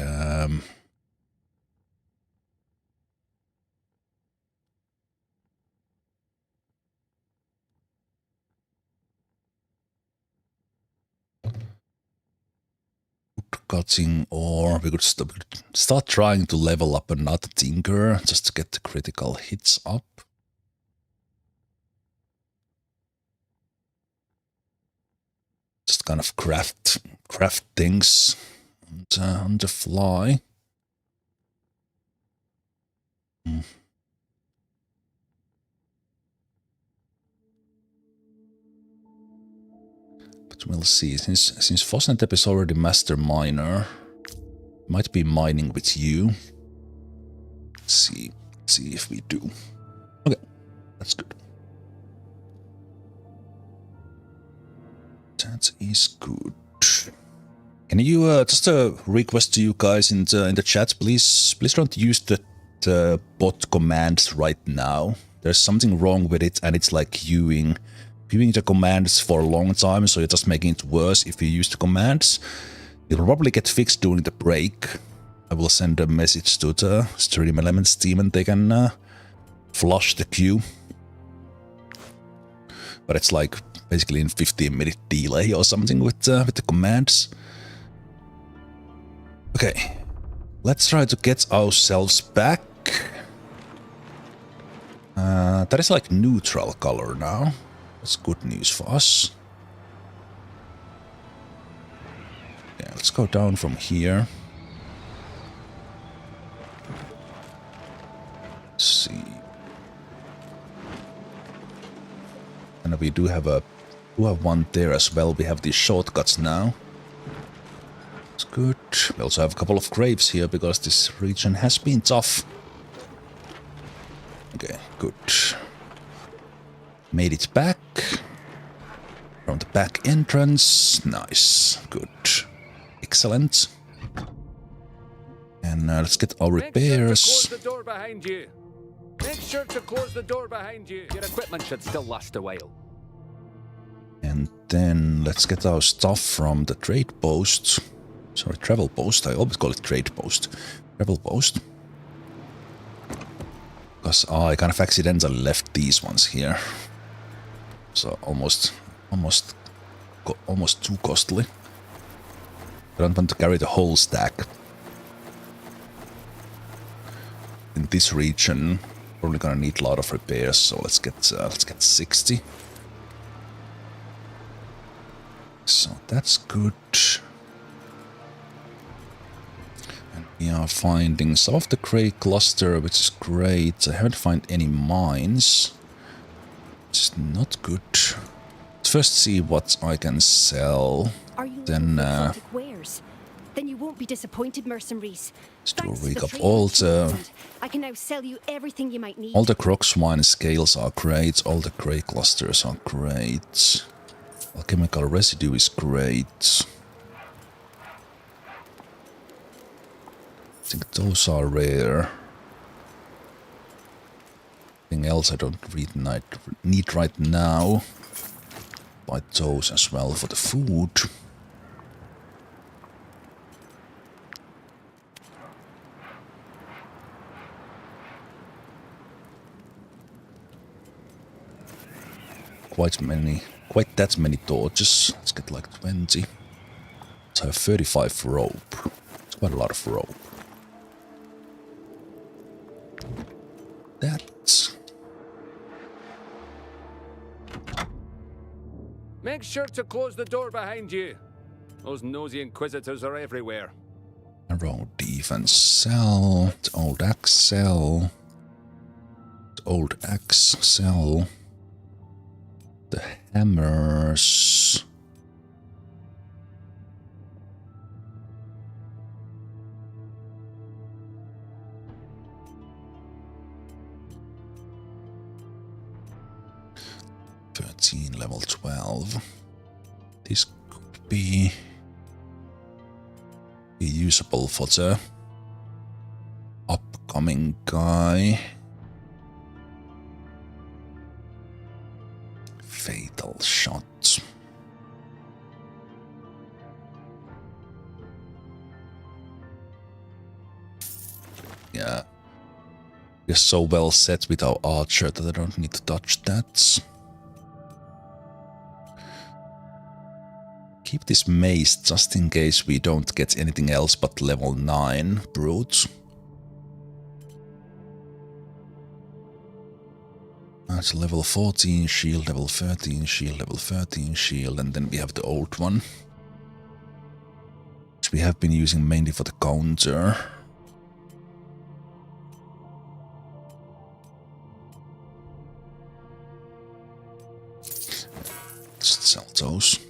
cutting, or we could start trying to level up another tinker just to get the critical hits up. Just kind of craft things on the fly. But we'll see. Since Fosnetep is already master miner, might be mining with you. Let's see if we do. Okay, that's good. That is good. Can you just a request to you guys in the chat, please don't use the bot commands right now. There's something wrong with it, and it's like queuing the commands for a long time, so you're just making it worse if you use the commands. It'll probably get fixed during the break. I will send a message to the Stream Elements team and they can flush the queue. But it's like basically in 15-minute delay or something with the commands. Okay, let's try to get ourselves back. That is like neutral color now. That's good news for us. Yeah, let's go down from here. Let's see. And we do have one there as well. We have these shortcuts now. It's good. We also have a couple of graves here because this region has been tough. Okay, good. Made it back. From the back entrance. Nice. Good. Excellent. And let's get our repairs. Make sure to close the door behind you. Make sure to close the door behind you. Your equipment should still last a while. And then let's get our stuff from the trade post. Sorry, travel post. I always call it trade post. Travel post. Because I kind of accidentally left these ones here. So almost too costly. I don't want to carry the whole stack. In this region, probably gonna need a lot of repairs, so let's get 60. So that's good. And we are finding some of the grey cluster, which is great. I haven't found any mines. It's not good. Let's first see what I can sell. Are you Then exotic wares? Then you won't be disappointed, mercenaries. let's do a Thanks to the recap. trading All achievement, I can now sell you everything you might need. the crocs wine scales are great. All the grey clusters are great. Alchemical residue is great. I think those are rare. Anything else I don't really need right now. Buy those as well for the food. Quite that many torches. Let's get like 20. Let's have 35 rope. It's quite a lot of rope. That's... Make sure to close the door behind you. Those nosy inquisitors are everywhere. Arrow defense sell. The old axe sell. The old axe sell. The hammers. Level 12. This could be usable for the upcoming guy. Fatal shot. Yeah. We're so well set with our archer that I don't need to touch that. Keep this mace just in case we don't get anything else but level 9 brute. That's level 14 shield, level 13 shield, level 13 shield, and then we have the old one, which we have been using mainly for the counter. Just sell those.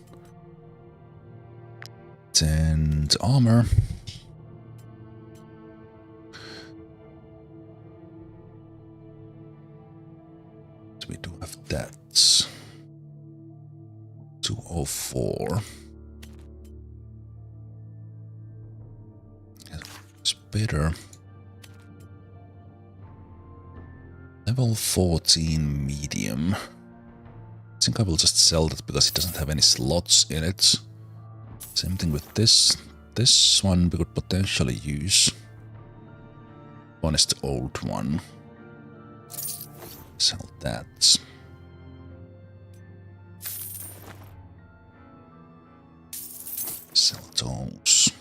And armor. So we do have that. 204. It's better. Level 14 medium. I think I will just sell that because it doesn't have any slots in it. Same thing with this. This one we could potentially use. One is the old one. Sell that. Sell those.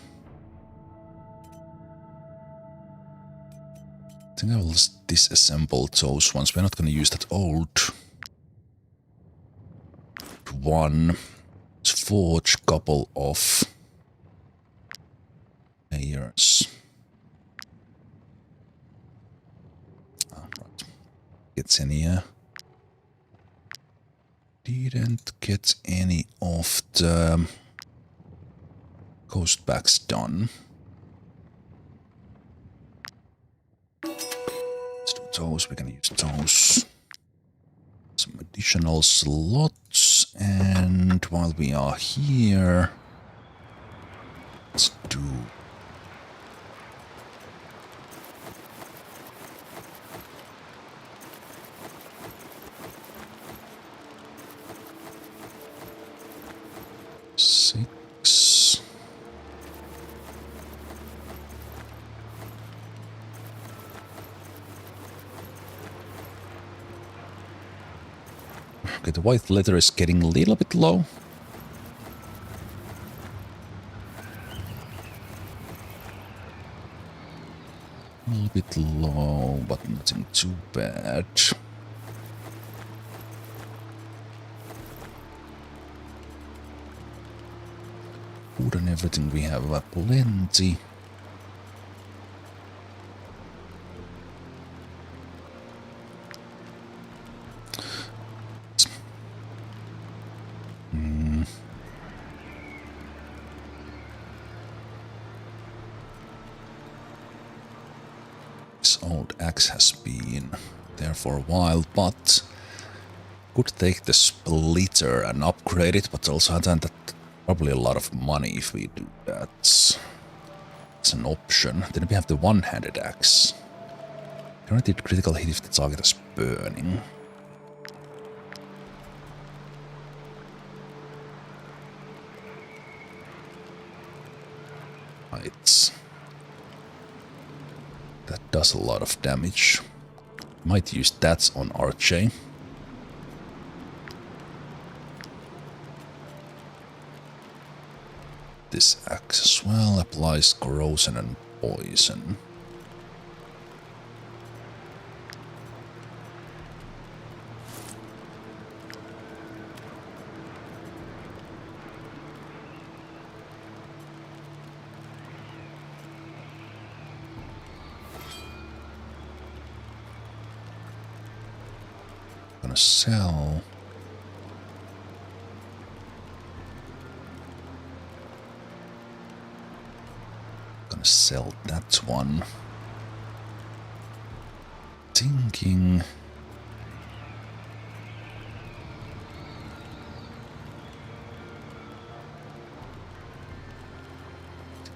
I think I will just disassemble those ones. We're not going to use that old one. Let's forge a couple of layers. Right. Gets any didn't get any of the ghost backs done. Let's do those. We're gonna use those. Some additional slots, and while we are here, let's do six. the white leather is getting a little bit low. A little bit low, but nothing too bad. Food and everything we have plenty. This old axe has been there for a while, but could take the splitter and upgrade it, but also that probably a lot of money if we do that. It's an option. Then we have the one-handed axe. Guaranteed critical hit if the target is burning. Right. That does a lot of damage. Might use that on Archie. This axe as well applies corrosion and poison. Gonna sell. Gonna sell that one. Thinking.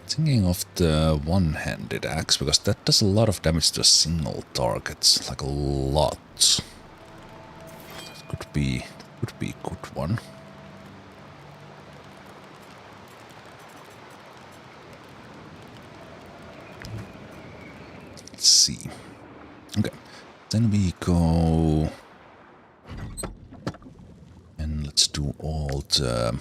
Thinking of the one-handed axe, because that does a lot of damage to a single target, like a lot. That could be a good one. Let's see. Okay, then we go and let's do all the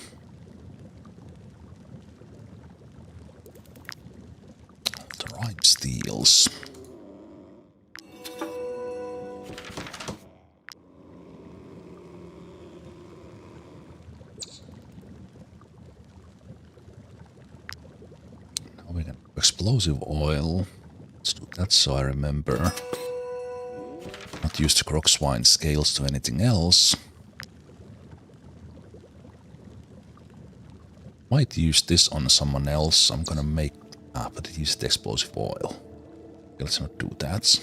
rhyme steals. Now we can explosive oil. Let's do that so I remember. Not use the crocswine scales to anything else. Might use this on someone else. I'm gonna make... but it uses the explosive oil. Okay, let's not do that.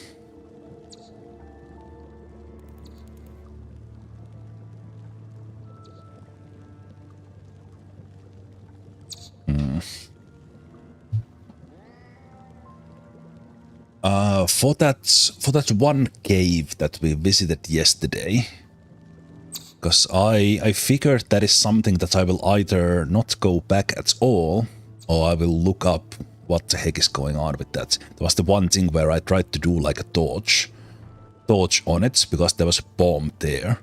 For that one cave that we visited yesterday, because I figured that is something that I will either not go back at all, or I will look up what the heck is going on with that. There was the one thing where I tried to do like a torch on it, because there was a bomb there.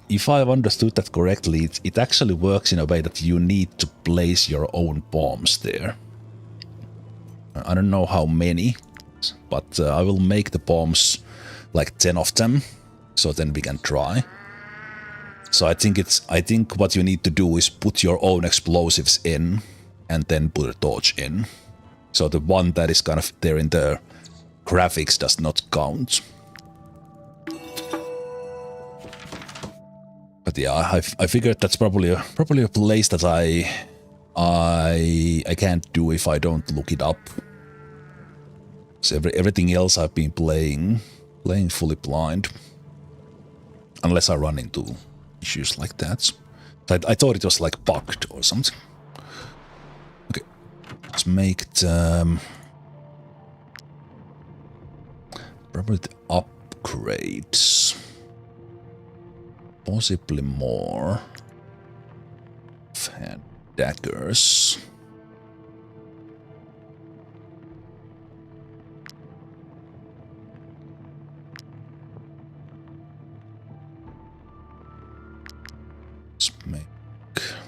If I've understood that correctly, it actually works in a way that you need to place your own bombs there. I don't know how many, but I will make the bombs like 10 of them, so then we can try. So I think what you need to do is put your own explosives in and then put a torch in. So the one that is kind of there in the graphics does not count. But yeah, I figured that's probably a place that I can't do if I don't look it up. So everything else I've been playing fully blind, unless I run into issues like that. I thought it was like bugged or something. Okay, let's make the probably the upgrades. Possibly more hand daggers.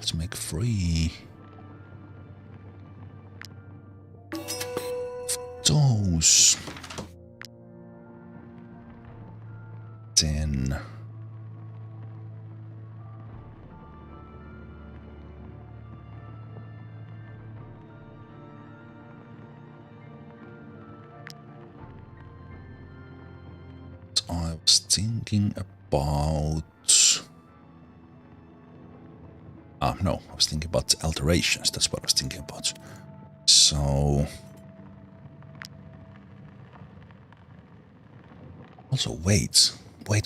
let's make 3 those. 10. I was thinking about... no, I was thinking about alterations. That's what I was thinking about. So... Also, wait. We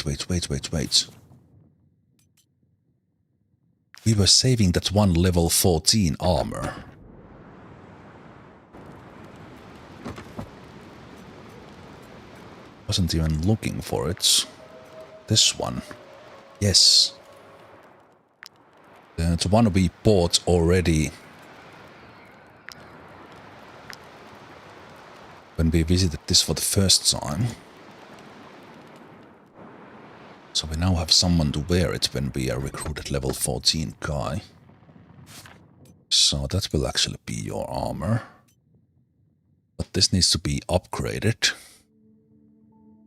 were saving that one level 14 armor. Wasn't even looking for it. This one. Yes. The one we bought already when we visited this for the first time. So we now have someone to wear it when we are recruited level 14 guy. So that will actually be your armor. But this needs to be upgraded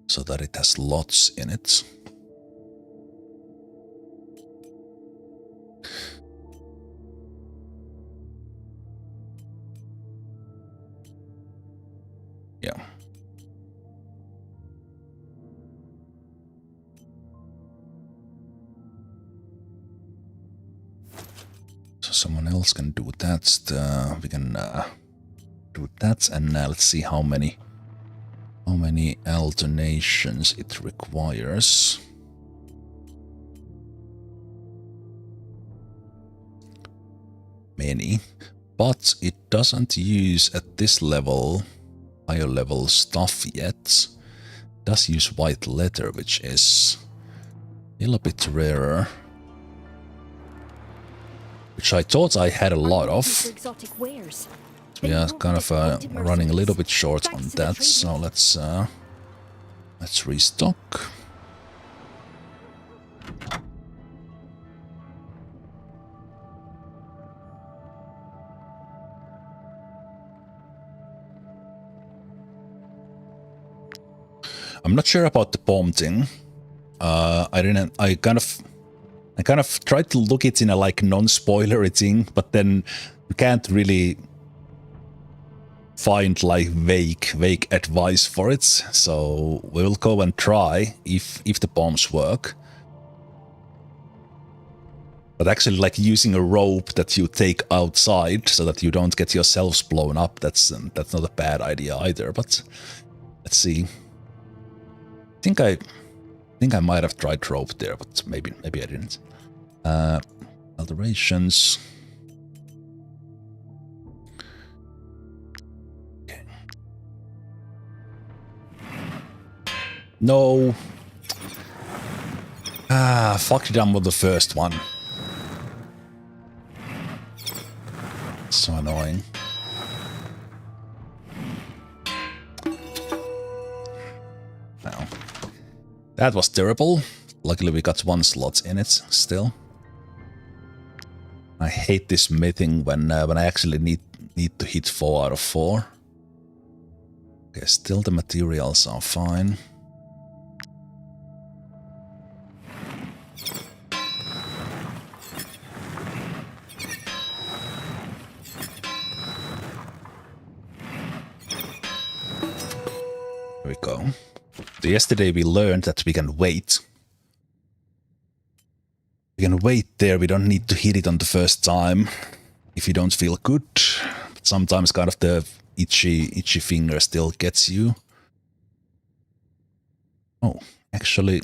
so that it has slots in it. Yeah. So someone else can do that. We can do that, and let's see how many alternations it requires. Many, but it doesn't use at this level, higher level stuff yet. It does use white leather, which is a little bit rarer. Which I thought I had a lot of. Exotic wares. We are kind of running a little bit short on that, so let's restock. I'm not sure about the bomb thing. I kind of tried to look it in a like non-spoilery thing, but then you can't really find like vague advice for it. So we will go and try if the bombs work. But actually, like using a rope that you take outside so that you don't get yourselves blown up, that's not a bad idea either. But let's see. I think I might have tried rope there, but maybe I didn't. Alterations. Okay. No. Fucked it up with the first one. So annoying. Wow. That was terrible. Luckily we got one slot in it still. I hate this mything when I actually need to hit 4 out of 4. Okay, still the materials are fine. There we go. So yesterday we learned that we can wait. We can wait there, we don't need to hit it on the first time if you don't feel good. But sometimes kind of the itchy finger still gets you. Oh, actually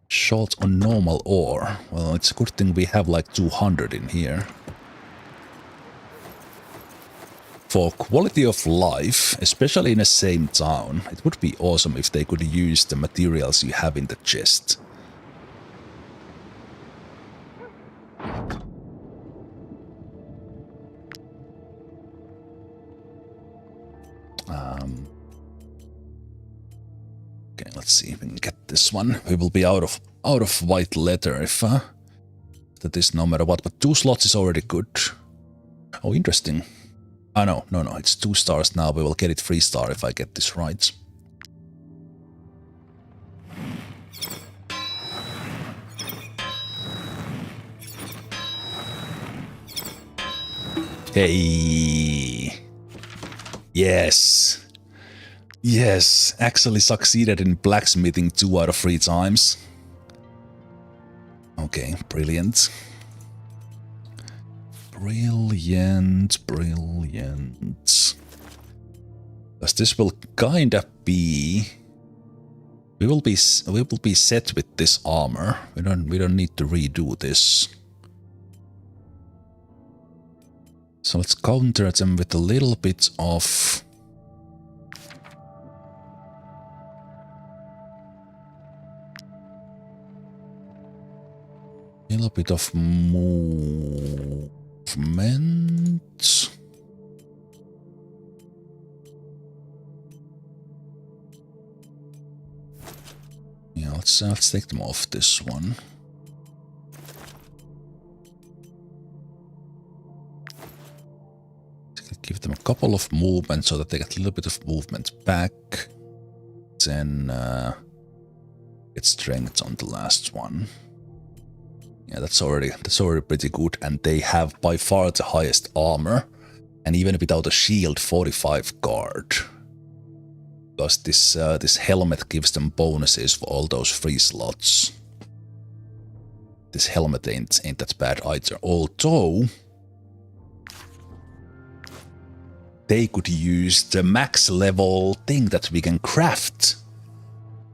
short on normal ore. Well, it's a good thing we have like 200 in here. For quality of life, especially in the same town, it would be awesome if they could use the materials you have in the chest. Okay, let's see if we can get this one. We will be out of white leather if That is no matter what, but 2 slots is already good. Oh, interesting. Oh, no, it's 2 stars now. We will get it 3 star if I get this right. Hey. Yes. Yes, actually succeeded in blacksmithing 2 out of 3 times. Okay, brilliant. Brilliant. Because this will kinda be... We will be set with this armor. We don't need to redo this. So let's counter them with a little bit of... little bit of movement. Yeah, let's take them off this one. Give them a couple of movements so that they get a little bit of movement back. Then get strength on the last one. Yeah, that's already pretty good, and they have by far the highest armor, and even without a shield, 45 guard. Because this helmet gives them bonuses for all those 3 slots. This helmet ain't that bad either, although they could use the max level thing that we can craft.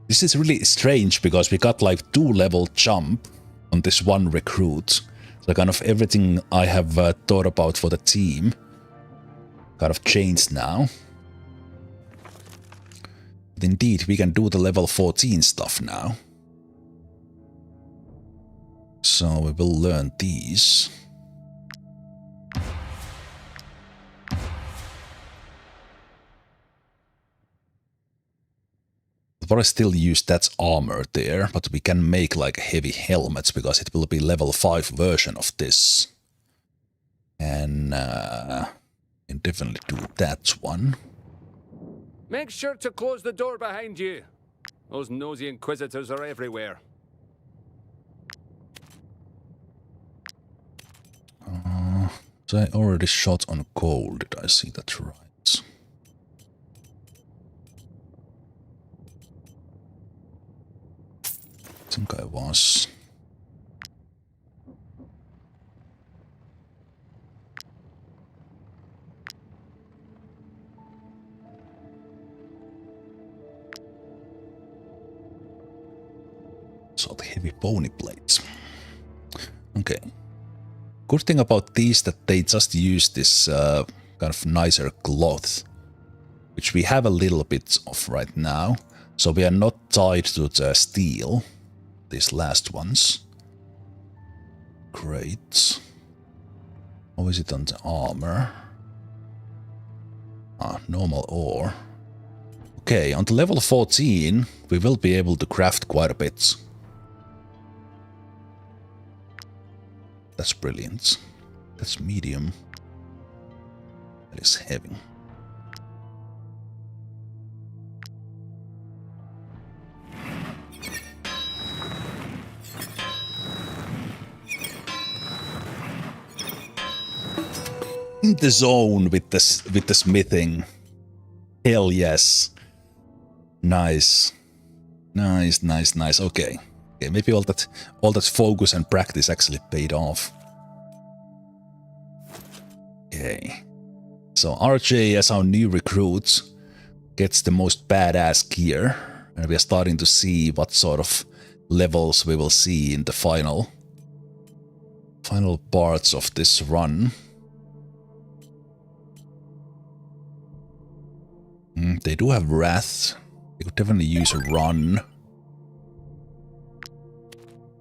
This is really strange because we got like 2 level jump on this one recruit. So kind of everything I have thought about for the team kind of changed now. But indeed, we can do the level 14 stuff now. So we will learn these. I'll probably still use that armor there, but we can make like heavy helmets because it will be level 5 version of this. And can definitely do that one. Make sure to close the door behind you. Those nosy inquisitors are everywhere. So I already shot on gold, did I see that right? I think I was. So the heavy bony plates. Okay. Good thing about these that they just use this kind of nicer cloth, which we have a little bit of right now. So we are not tied to the steel. These last ones. Great. How is it on the armor? Normal ore. Okay, on the level 14, we will be able to craft quite a bit. That's brilliant. That's medium. That is heavy. In the zone with the smithing. Hell yes. Nice. Nice. Okay. Okay, maybe all that focus and practice actually paid off. Okay. So RJ, as our new recruit, gets the most badass gear, and we are starting to see what sort of levels we will see in the final parts of this run. They do have Wrath. They could definitely use a Run.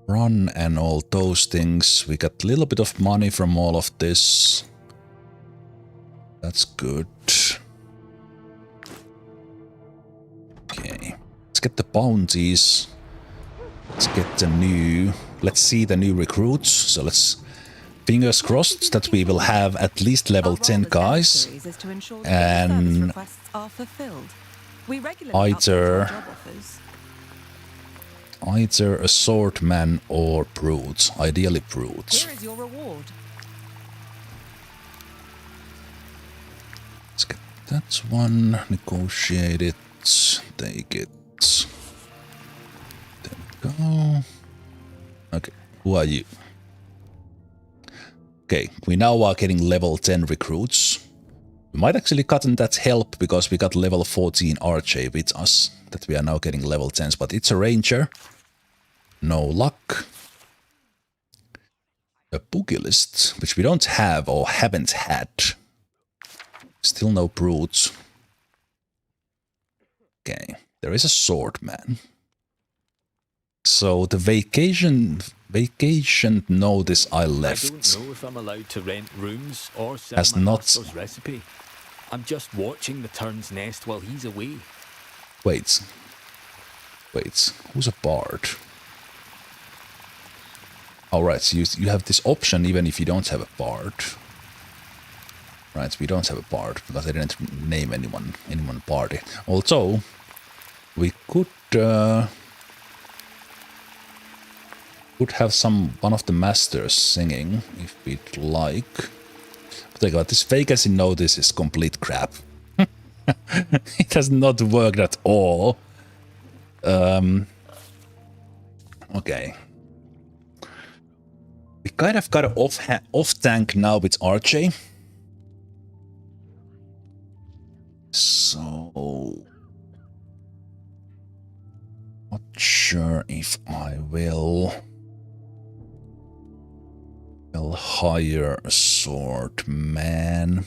Run and all those things. We got a little bit of money from all of this. That's good. Okay. Let's get the bounties. Let's get the new let's see the new recruits. So let's fingers crossed that we will have at least level 10 guys. And either a swordman or brutes, ideally brutes. Here is your reward. Let's get that one, negotiate it, take it. There we go. Okay, who are you? Okay, we now are getting level 10 recruits. We might actually gotten that help because we got level 14 archer with us. That we are now getting level 10s, but it's a ranger. No luck. A pugilist, which we don't have or haven't had. Still no brutes. Okay, there is a swordman. So the vacation notice I left. I don't know if I'm allowed to rent rooms or sell has my not master's recipe. I'm just watching the turn's nest while he's away. Wait, who's a bard? Alright, so you have this option even if you don't have a bard. Right, we don't have a bard because I didn't name anyone bardy. Although we could have one of the masters singing if we'd like. But this vacancy notice is complete crap. It has not worked at all. Okay. We kind of got an off tank now with Archie. So not sure if I will hire a swordman.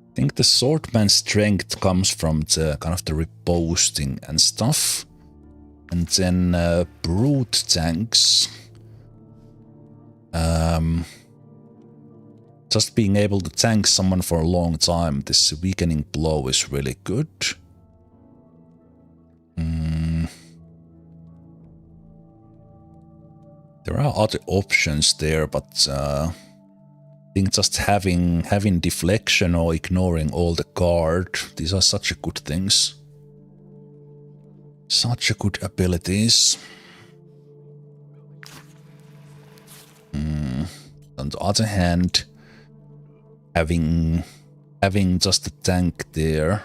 I think the swordman's strength comes from the kind of the riposting and stuff. And then brute tanks. Just being able to tank someone for a long time, this weakening blow is really good. There are other options there, but I think just having deflection or ignoring all the guard, these are such a good things. Such a good abilities. On the other hand, having just a tank there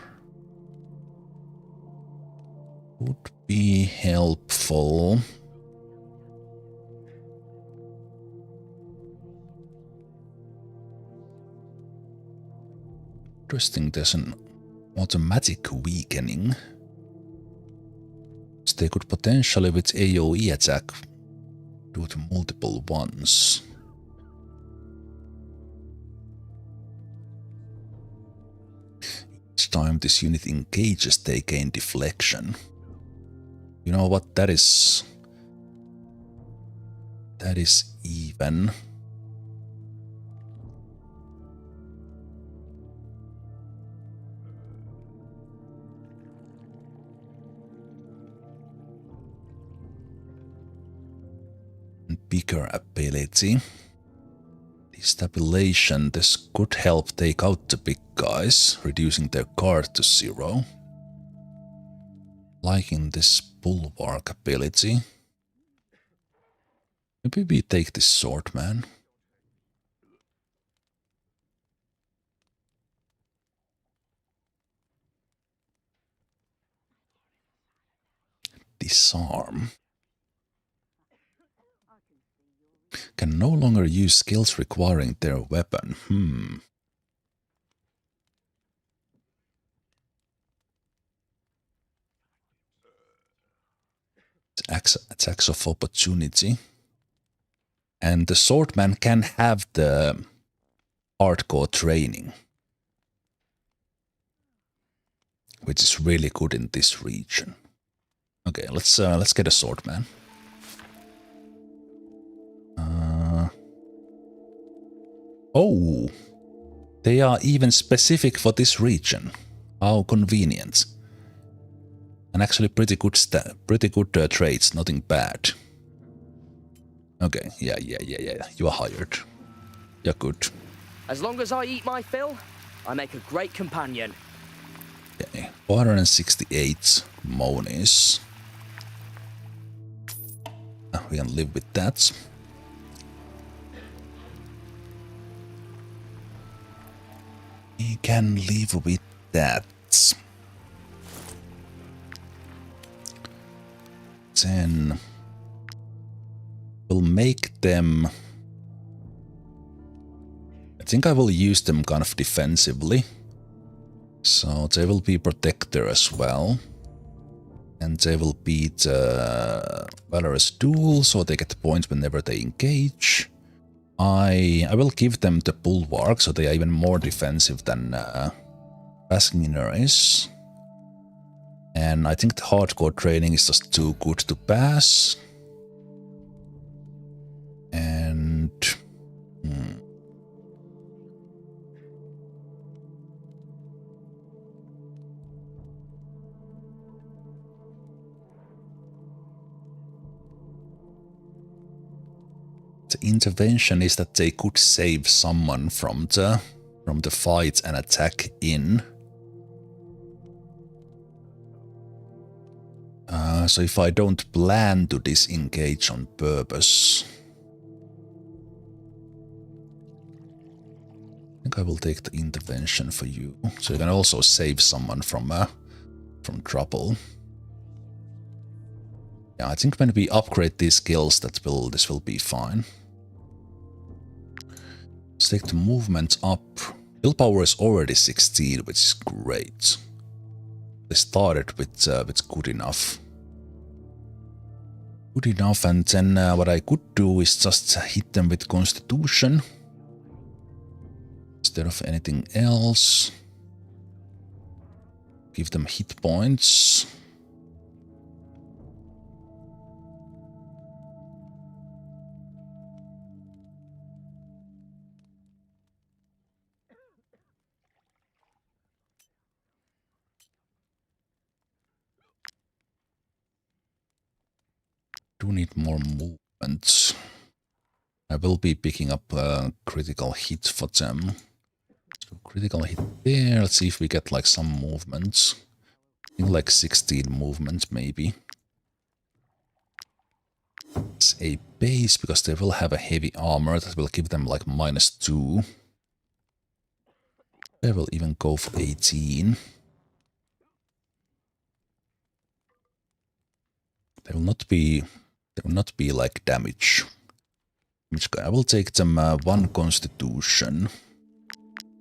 would be helpful. Interesting, there's an automatic weakening. So they could potentially with AoE attack do it multiple ones. Each time this unit engages, they gain deflection. You know what? That is even. Bigger ability. Destabilization. This could help take out the big guys, reducing their guard to 0. Liking this bulwark ability. Maybe we take this swordman. Disarm. Can no longer use skills requiring their weapon. Attacks of opportunity. And the swordman can have the hardcore training, which is really good in this region. Okay, let's get a swordman. Oh, they are even specific for this region. How convenient. And actually pretty good trades, nothing bad. Okay, yeah. You are hired. You're good. As long as I eat my fill, I make a great companion. Okay, 468 monies. We can live with that. We can live with that. Then we'll make them. I think I will use them kind of defensively. So they will be protector as well. And they will beat valorous duel, so they get points whenever they engage. I will give them the bulwark, so they are even more defensive than mercenaries. And I think the hardcore training is just too good to pass. And the intervention is that they could save someone from the fight and attack in. So if I don't plan to disengage on purpose, I think I will take the intervention for you. So you can also save someone from trouble. Yeah, I think when we upgrade these skills, this will be fine. Let's take the movement up. Willpower is already 16, which is great. They started with good enough. Good enough, and then what I could do is just hit them with Constitution instead of anything else. Give them hit points. Do need more movement. I will be picking up a critical hit for them. So critical hit there. Let's see if we get like some movements. I think like 16 movement maybe. It's a base because they will have a heavy armor that will give them like -2. They will even go for 18. They will not be like damage. I will take them 1 Constitution,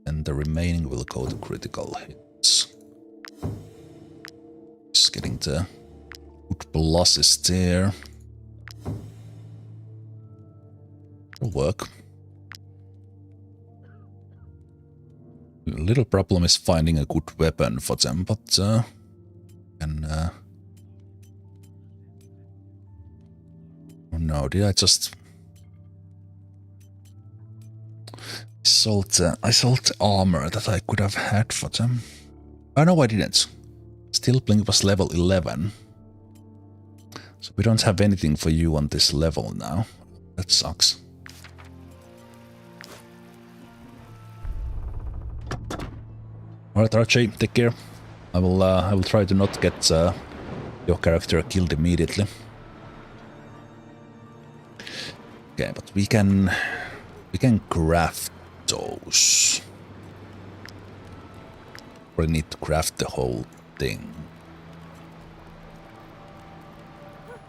and the remaining will go to critical hits. Just getting the good pluses there. It'll work. The little problem is finding a good weapon for them, but oh no, did I just... I sold the armor that I could have had for them. Oh no, I didn't. Still Blink was level 11. So we don't have anything for you on this level now. That sucks. Alright, Archie, take care. I will try to not get your character killed immediately. Okay, but we can craft those. We need to craft the whole thing.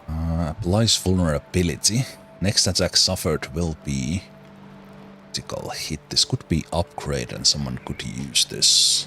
Applies vulnerability. Next attack suffered will be critical hit. This could be upgrade and someone could use this.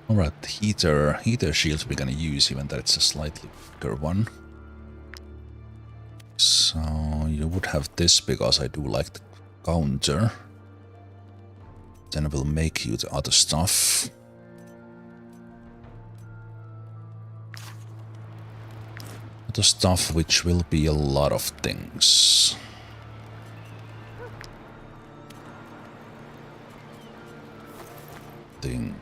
Alright, heater shield we're gonna use, even though it's a slightly bigger one. So you would have this because I do like the counter. Then I will make you the other stuff. Other stuff which will be a lot of things. Things.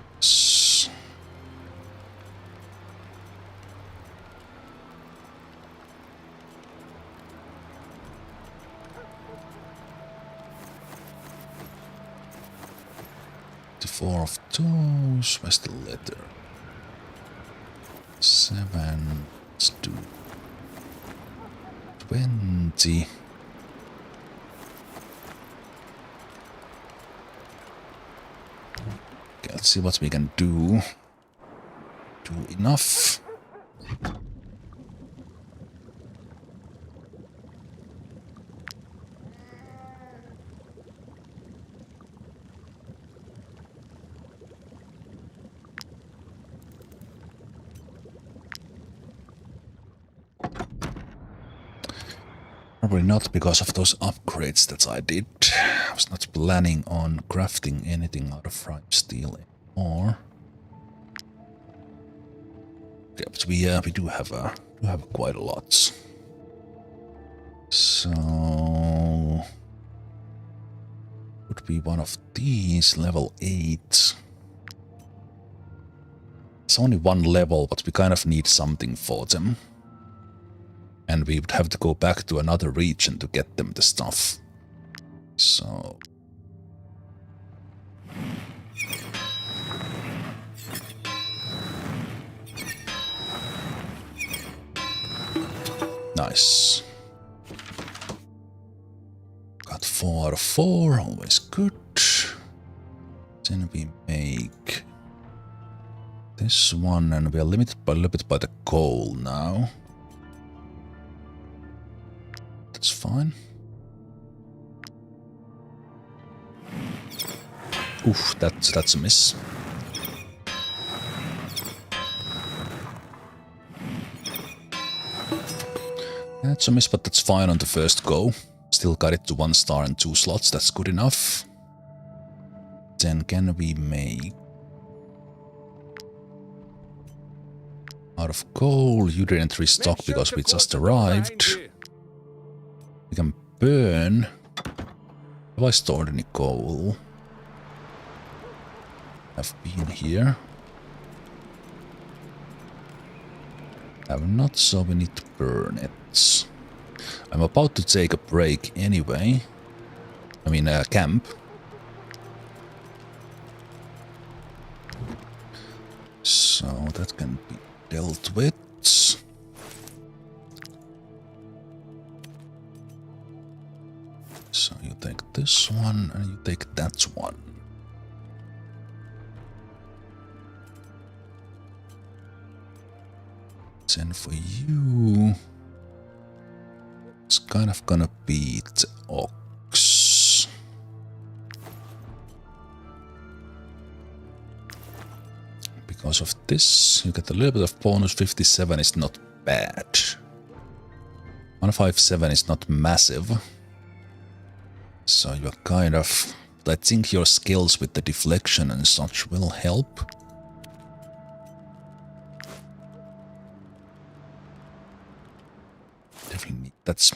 The 4 of those. Where's the letter? 7. Let's do 20. Okay, let's see what we can do. Do enough. Probably not because of those upgrades that I did. I was not planning on crafting anything out of rime steel anymore. Yeah, but we do have quite a lot. So would be one of these, level 8. It's only one level, but we kind of need something for them. And we would have to go back to another region to get them the stuff. So nice. Got 4 out of 4, always good. Then we make this one, and we are limited by a little bit by the coal now. That's fine. Oof, that's a miss. That's a miss, but that's fine on the first go. Still got it to 1 star and 2 slots, that's good enough. Then can we make... Out of coal, you didn't restock because we just arrived. We can burn. Have I stored any coal? I've been here. Have not, so we need to burn it. I'm about to take a break anyway. I mean, camp. So that can be dealt with. So you take this one and you take that one. Then for you, it's kind of gonna be the ox. Because of this, you get a little bit of bonus. 57 is not bad. 157 is not massive. So you're kind of... I think your skills with the deflection and such will help. Definitely, that's...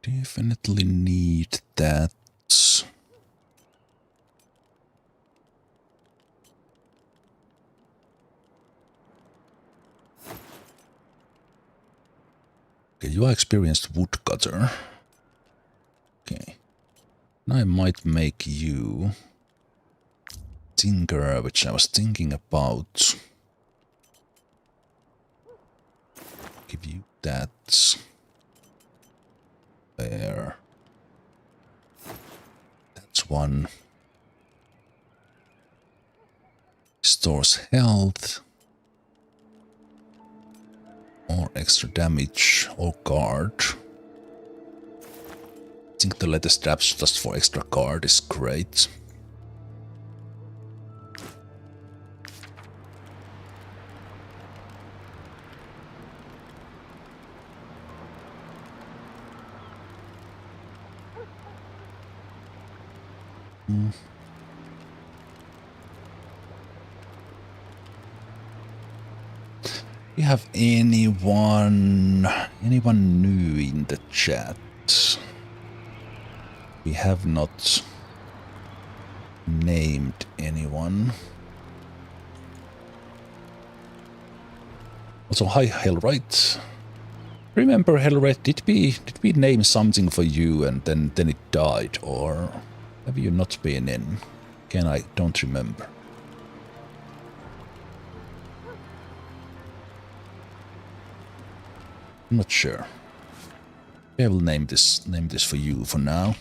Definitely need that. Okay, you are experienced woodcutter. Okay. Now I might make you tinkerer, which I was thinking about. Give you that. There. That's one. Restores health. Or extra damage or guard. I think the latest straps just for extra guard is great. Do you have anyone new in the chat? We have not named anyone. Also, hi Hellright. Remember Hellright, did we name something for you and then it died, or have you not been in? Again, I don't remember. I'm not sure. I will name this for you for now.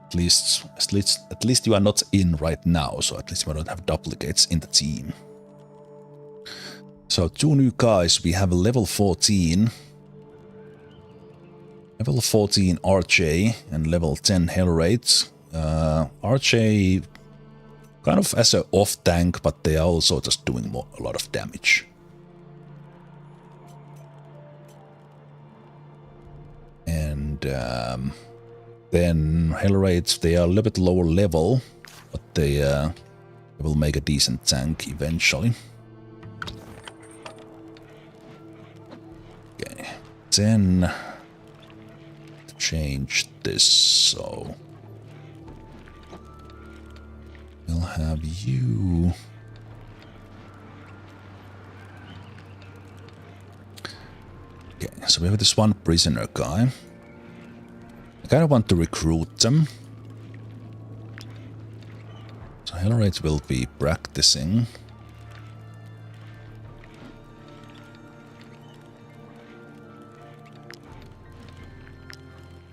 At least you are not in right now, so at least we don't have duplicates in the team. So 2 new guys. We have a level 14. Level 14 RJ and level 10 Hellrate. RJ kind of as an off tank, but they are also just doing a lot of damage. And then Hellrates, they are a little bit lower level, but they will make a decent tank eventually. Okay, then change this, so we'll have you. Okay, so we have this one prisoner guy. I kind of want to recruit them. So Hellrate will be practicing.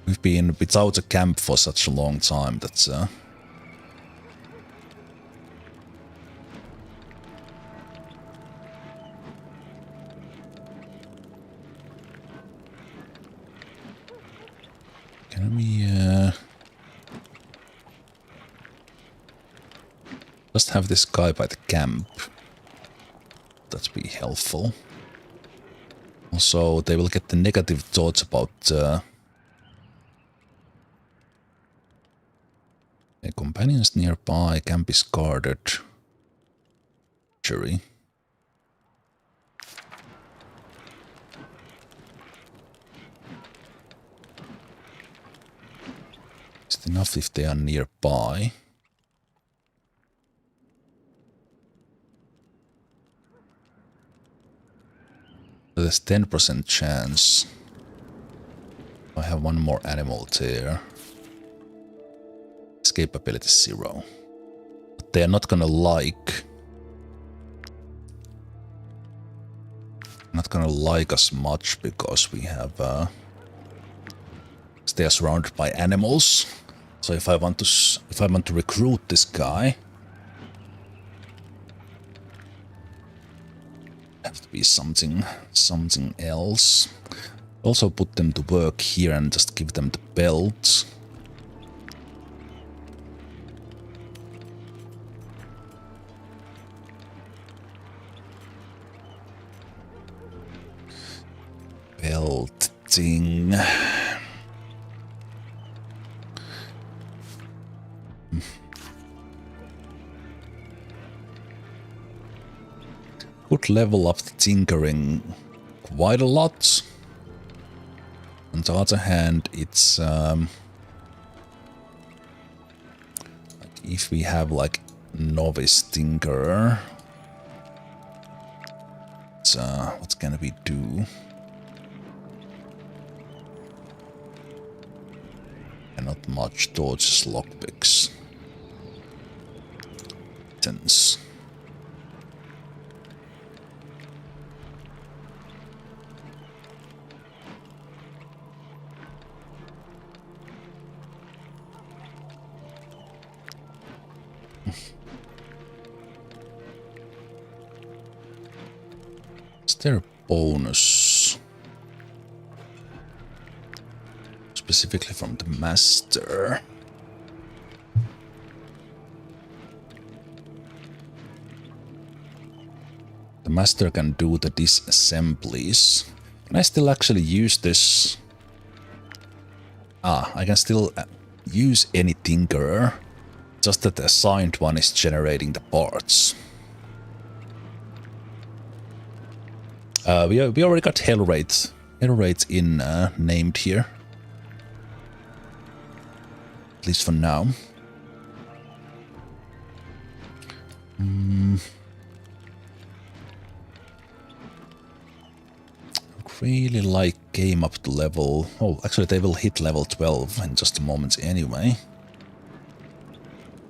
We've been without a camp for such a long time, that's can we just have this guy by the camp? That'd be helpful. Also, they will get the negative thoughts about companions nearby, camp is guarded. Jury. Is it enough if they are nearby? There's 10% chance. I have one more animal there. Escapability 0. But they are not gonna like us much because we have they are surrounded by animals. So if I want to recruit this guy, have to be something else. Also put them to work here and just give them the belt. Belting. Could level up the tinkering quite a lot. On the other hand, it's like if we have like novice tinkerer, it's, what can we do? And not much towards lockpicks. Tense. Is there a bonus? Specifically from the master. The master can do the disassemblies. Can I still actually use this? Ah, I can still use any tinkerer, just that the assigned one is generating the parts. We already got hell rates in named here, at least for now. Really like game up to level. Oh, actually they will hit level 12 in just a moment anyway.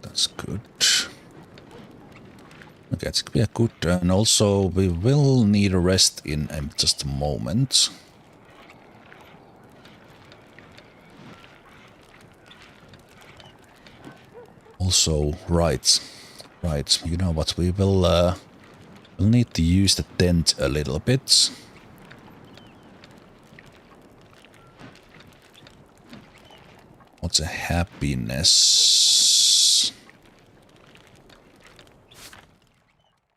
That's good. Okay, it's gonna be a good turn. Also, we will need a rest in just a moment. Also, right. You know what? We will we'll need to use the tent a little bit. What's a happiness?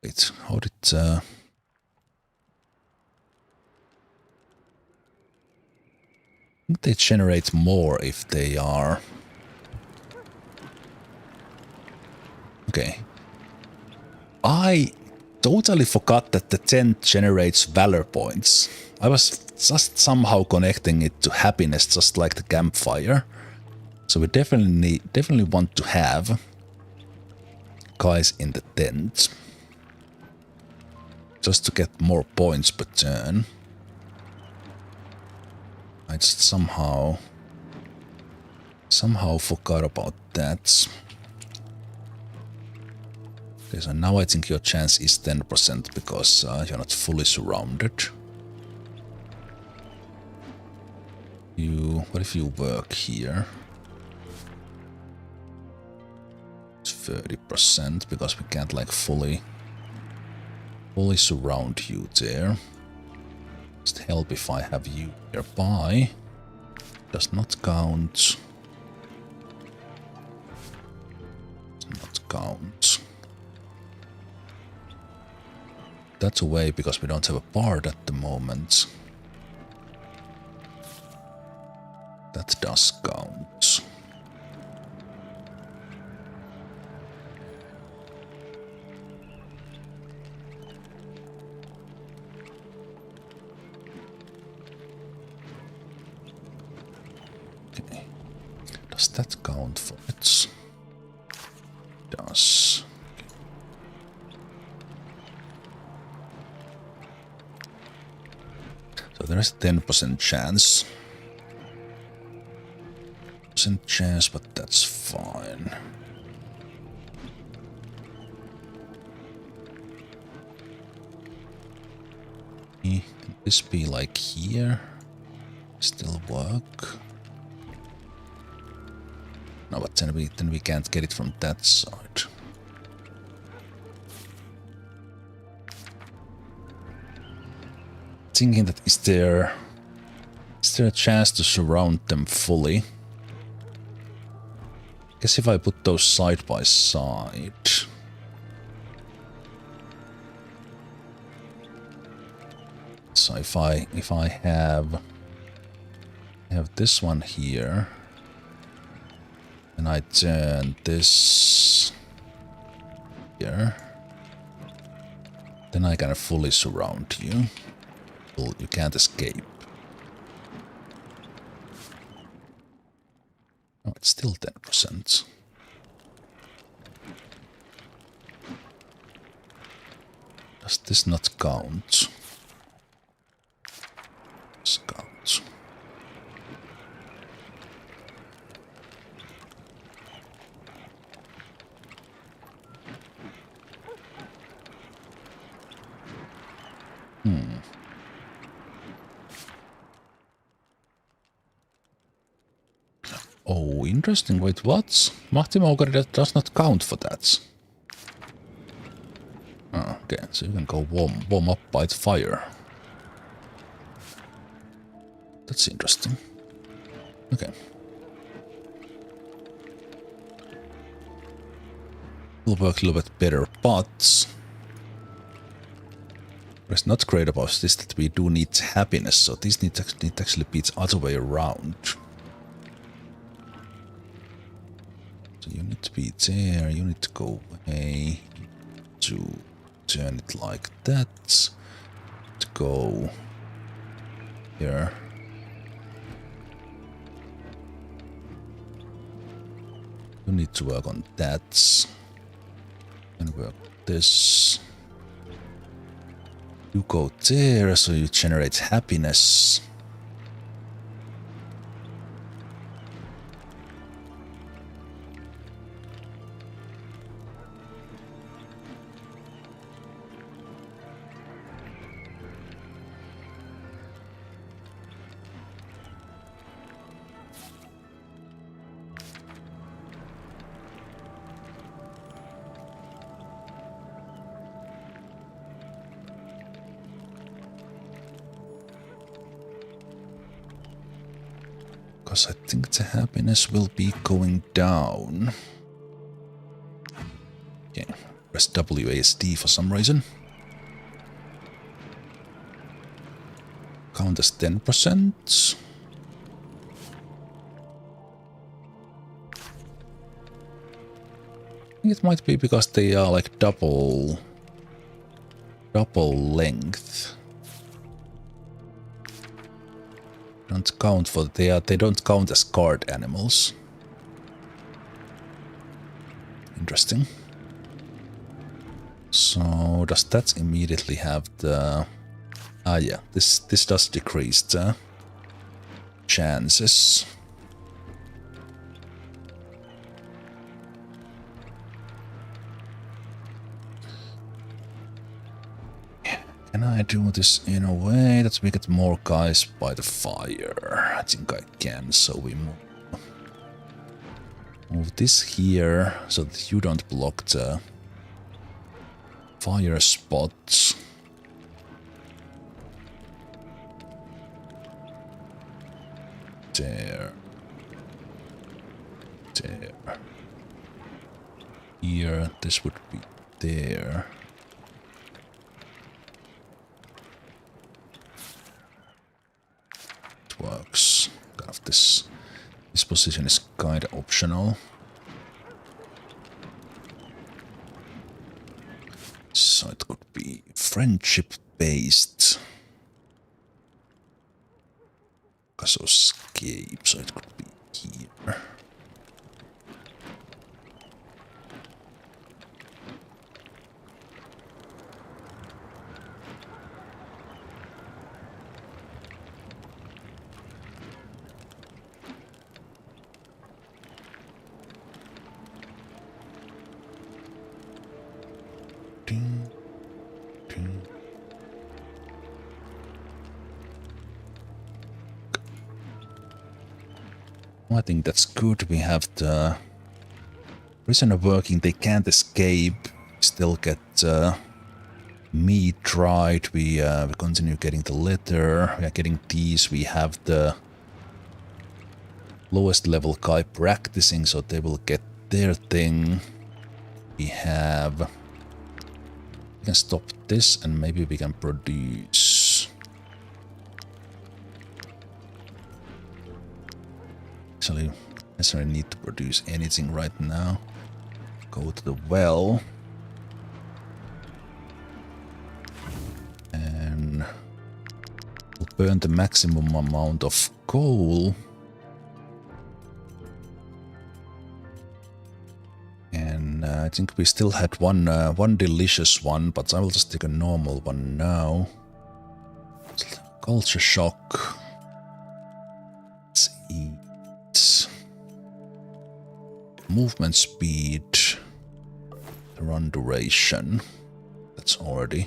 Wait, how did I think they generate more if they are... Okay. I totally forgot that the tent generates valor points. I was just somehow connecting it to happiness, just like the campfire. So we definitely want to have guys in the tent, just to get more points per turn. I just somehow forgot about that. Okay, so now I think your chance is 10% because you're not fully surrounded. What if you work here? 30% because we can't like fully surround you there. Just help if I have you nearby. Does not count. Does not count. That's away because we don't have a bard at the moment. That does count. Okay. Does that count for it? Does. So there is a 10% chance. Chance, but that's fine. Can this be like here? Still work? No, but then we can't get it from that side. Thinking that is there a chance to surround them fully? Guess if I put those side by side. So if I have this one here, and I turn this here, then I can fully surround you. Well, you can't escape. Oh, it's still 10%. Does this not count? This counts. Oh, interesting. Wait, what? Mahtimogari does not count for that. Oh, okay, so you can go warm up by the fire. That's interesting. Okay. Will work a little bit better, but what's not great about this that we do need happiness, so this need actually be the other way around. be there. You need to go away. To turn it like that. To go here. You need to work on that. And work this. You go there, so you generate happiness. Because I think the happiness will be going down. Okay, press WASD for some reason. Count as 10%. It might be because they are like double length. Don't count for they don't count as guard animals. Interesting. So does that immediately have the yeah, this does decrease the chances. Can I do this in a way that we get more guys by the fire? I think I can, so we move this here so that you don't block the fire spots. There. There. Here, this would be there. Works. Kind of this position is kind of optional. So it could be friendship based. Because of escape, so it could be here. I think that's good. We have the prisoner working. They can't escape. Still get meat right. We continue getting the letter. We are getting these. We have the lowest level guy practicing, so they will get their thing. We have... We can stop this and maybe we can produce... Actually, I necessarily need to produce anything right now. Go to the well. And we'll burn the maximum amount of coal. And I think we still had one delicious one, but I will just take a normal one now. Culture shock. Let's eat. Movement speed. Run duration. That's already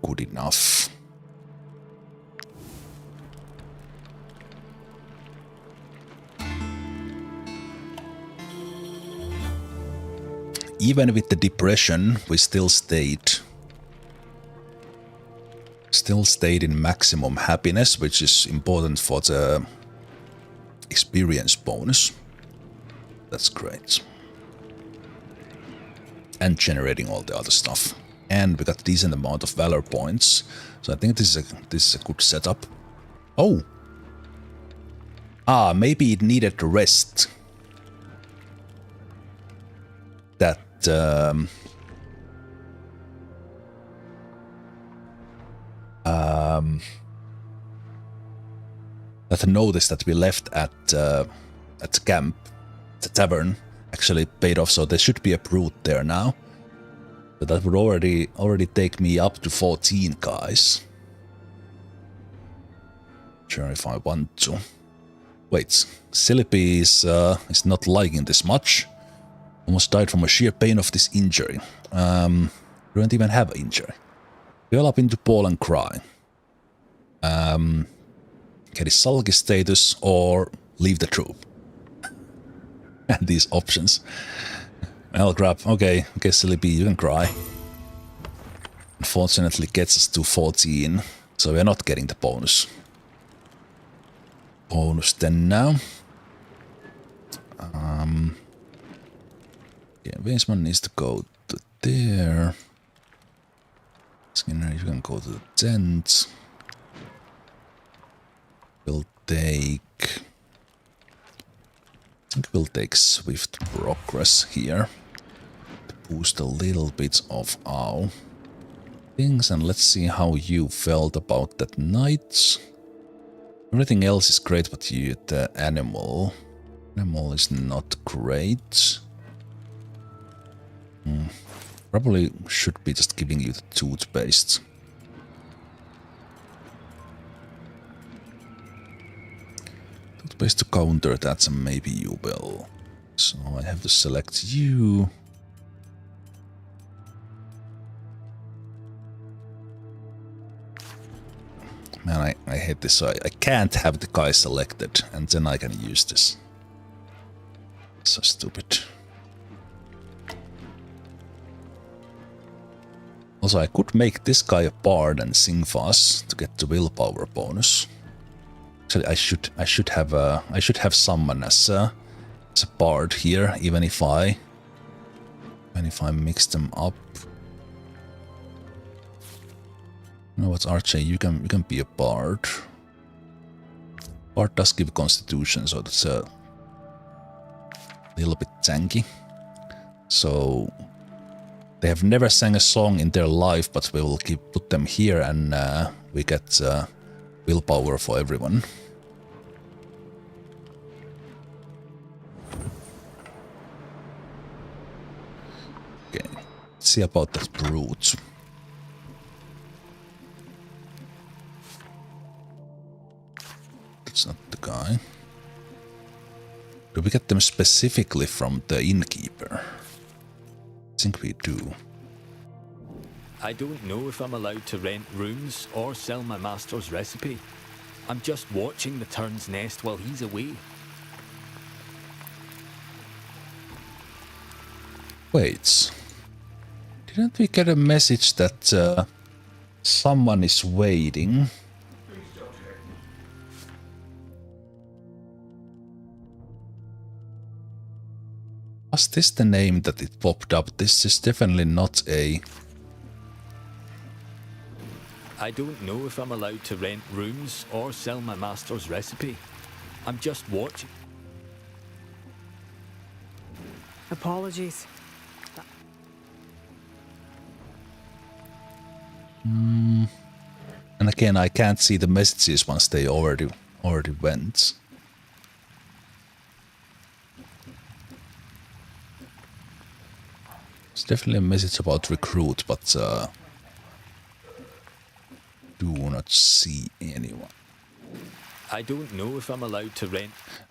good enough. Even with the depression, we still stayed in maximum happiness, which is important for the experience bonus. That's great. And generating all the other stuff. And we got a decent amount of valor points. So I think this is a good setup. Oh! Ah, maybe it needed to rest. that notice that we left at camp, the tavern, actually paid off. So there should be a brute there now. But that would already take me up to 14 guys. Sure, if I want to. Wait, Silipy is not liking this much. Almost died from a sheer pain of this injury. We don't even have an injury. Develop into Paul and cry. Get his sulky status or leave the troop. And these options. I'll grab. Okay, Silipy, you can cry. Unfortunately, gets us to 14, so we're not getting the bonus. Bonus then now. Yeah, Weisman needs to go to there. Skinner, you can go to the tent. We'll take... I think we'll take swift progress here. To boost a little bit of our things, and let's see how you felt about that night. Everything else is great, but the animal is not great. Probably should be just giving you the toothpaste. Toothpaste to counter that, and maybe you will. So I have to select you. Man, I hate this. So I can't have the guy selected, and then I can use this. So stupid. Also, I could make this guy a bard and sing for us to get the willpower bonus. Actually, I should have someone as a bard here, even if I mix them up. You know what, Archie, you can be a bard. Bard does give constitution, so that's a little bit tanky. So they have never sang a song in their life, but we will put them here, and we get willpower for everyone. Okay, let's see about that brute. That's not the guy. Do we get them specifically from the innkeeper? I think we do. I don't know if I'm allowed to rent rooms or sell my master's recipe. I'm just watching the turn's nest while he's away. Wait. Didn't we get a message that someone is waiting? Was this the name that it popped up? This is definitely not a... I don't know if I'm allowed to rent rooms or sell my master's recipe. I'm just watching. Apologies. And again, I can't see the messages once they already went. It's definitely a message about recruit, but do not see anyone. I don't know if I'm allowed to rent.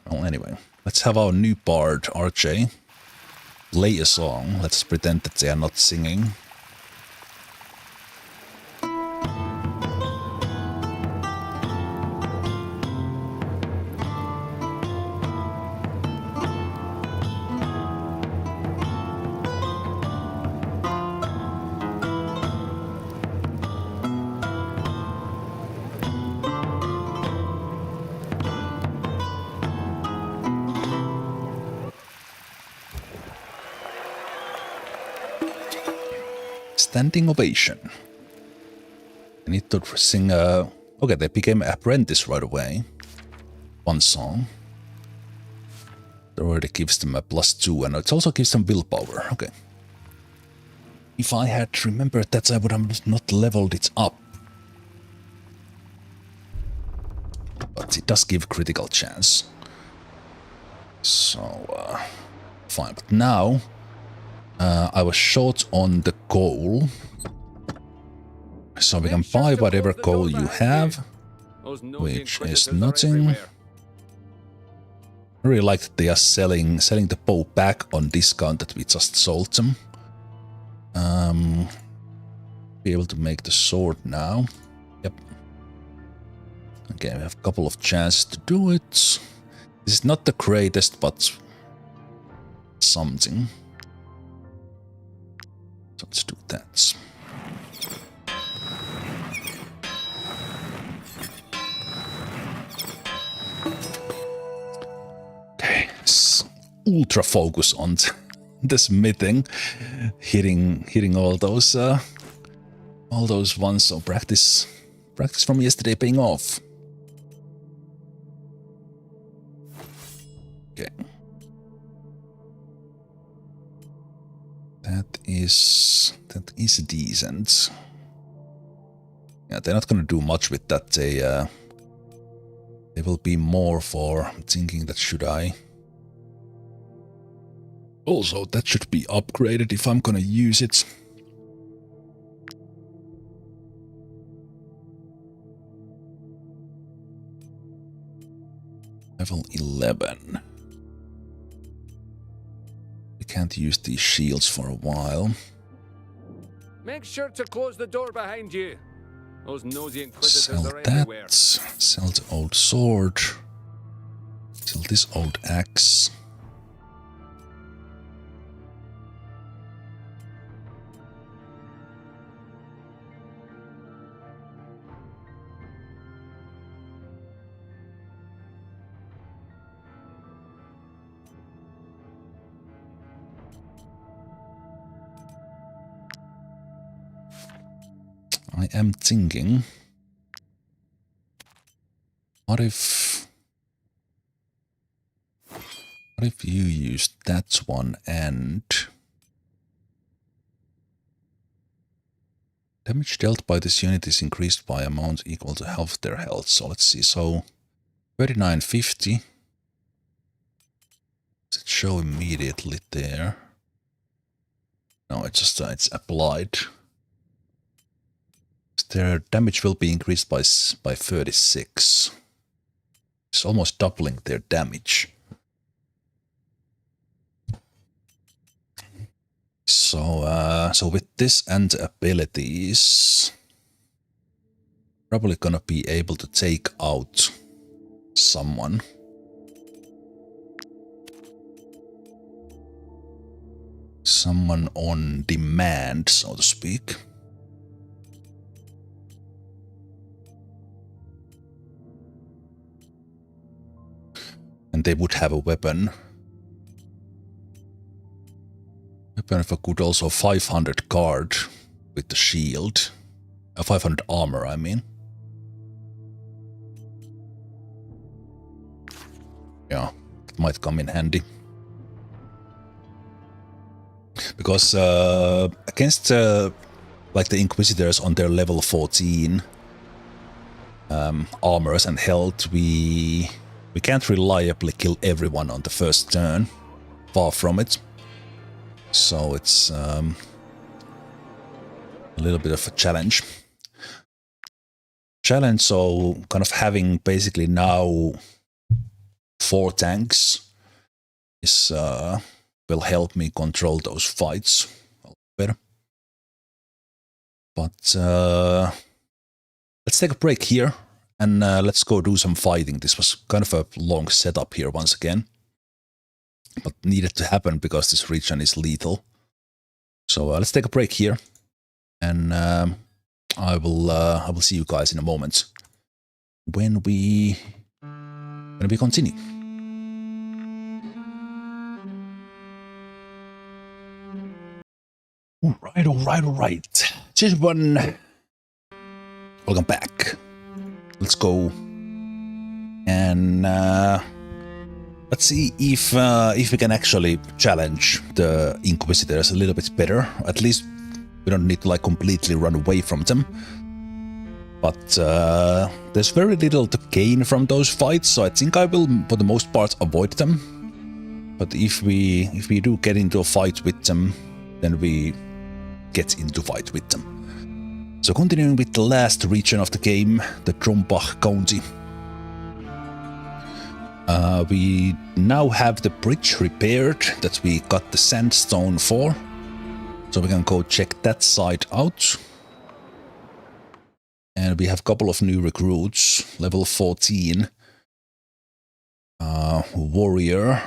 Well, anyway, let's have our new bard, RJ, play a song. Let's pretend that they are not singing. Standing ovation. I need to sing okay, they became apprentice right away. One song. It already gives them a +2, and it also gives them willpower. Okay. If I had remembered that, I would have not leveled it up. But it does give critical chance. So, fine. But now, I was short on the coal. So we can buy whatever coal you have, which is nothing. I really like that they are selling the bow back on discount that we just sold them. Be able to make the sword now. Yep. Okay, we have a couple of chances to do it. This is not the greatest, but something. So let's do that. Okay, ultra focus on the smithing, hitting all those ones. So practice from yesterday paying off. Okay, that is decent. Yeah, they're not gonna do much with that. They will be more for thinking that should I. Also, that should be upgraded if I'm gonna use it. Level 11. We can't use these shields for a while. Make sure to close the door behind you. Those nosy inquisitors Sell are everywhere. that. Sell the old sword. Sell this old axe. I am thinking, what if you used that one and damage dealt by this unit is increased by amount equal to half their health. So let's see, so 3950. Does it show immediately there? No, it's just it's applied. Their damage will be increased by 36. It's almost doubling their damage. So with this and the abilities, probably gonna be able to take out someone. Someone on demand, so to speak. And they would have a weapon. Weapon if I could also 500 guard with the shield. 500 armor, I mean. Yeah, it might come in handy. Because against like the Inquisitors on their level 14 armors and health, we can't reliably kill everyone on the first turn. Far from it. So it's a little bit of a challenge. So kind of having basically now 4 tanks is will help me control those fights a lot better. But let's take a break here. And let's go do some fighting. This was kind of a long setup here once again. But needed to happen because this region is lethal. So let's take a break here. And I will see you guys in a moment. When we continue. All right. Just one. Welcome back. Let's go and let's see if we can actually challenge the Inquisitors a little bit better. At least We don't need to like completely run away from them. But there's very little to gain from those fights, so I think I will, for the most part, avoid them. But if we do get into a fight with them, then we get into fight with them. So continuing with the last region of the game, the Drombach County. We now have the bridge repaired that we got the sandstone for. So we can go check that side out. And we have a couple of new recruits. Level 14. Warrior.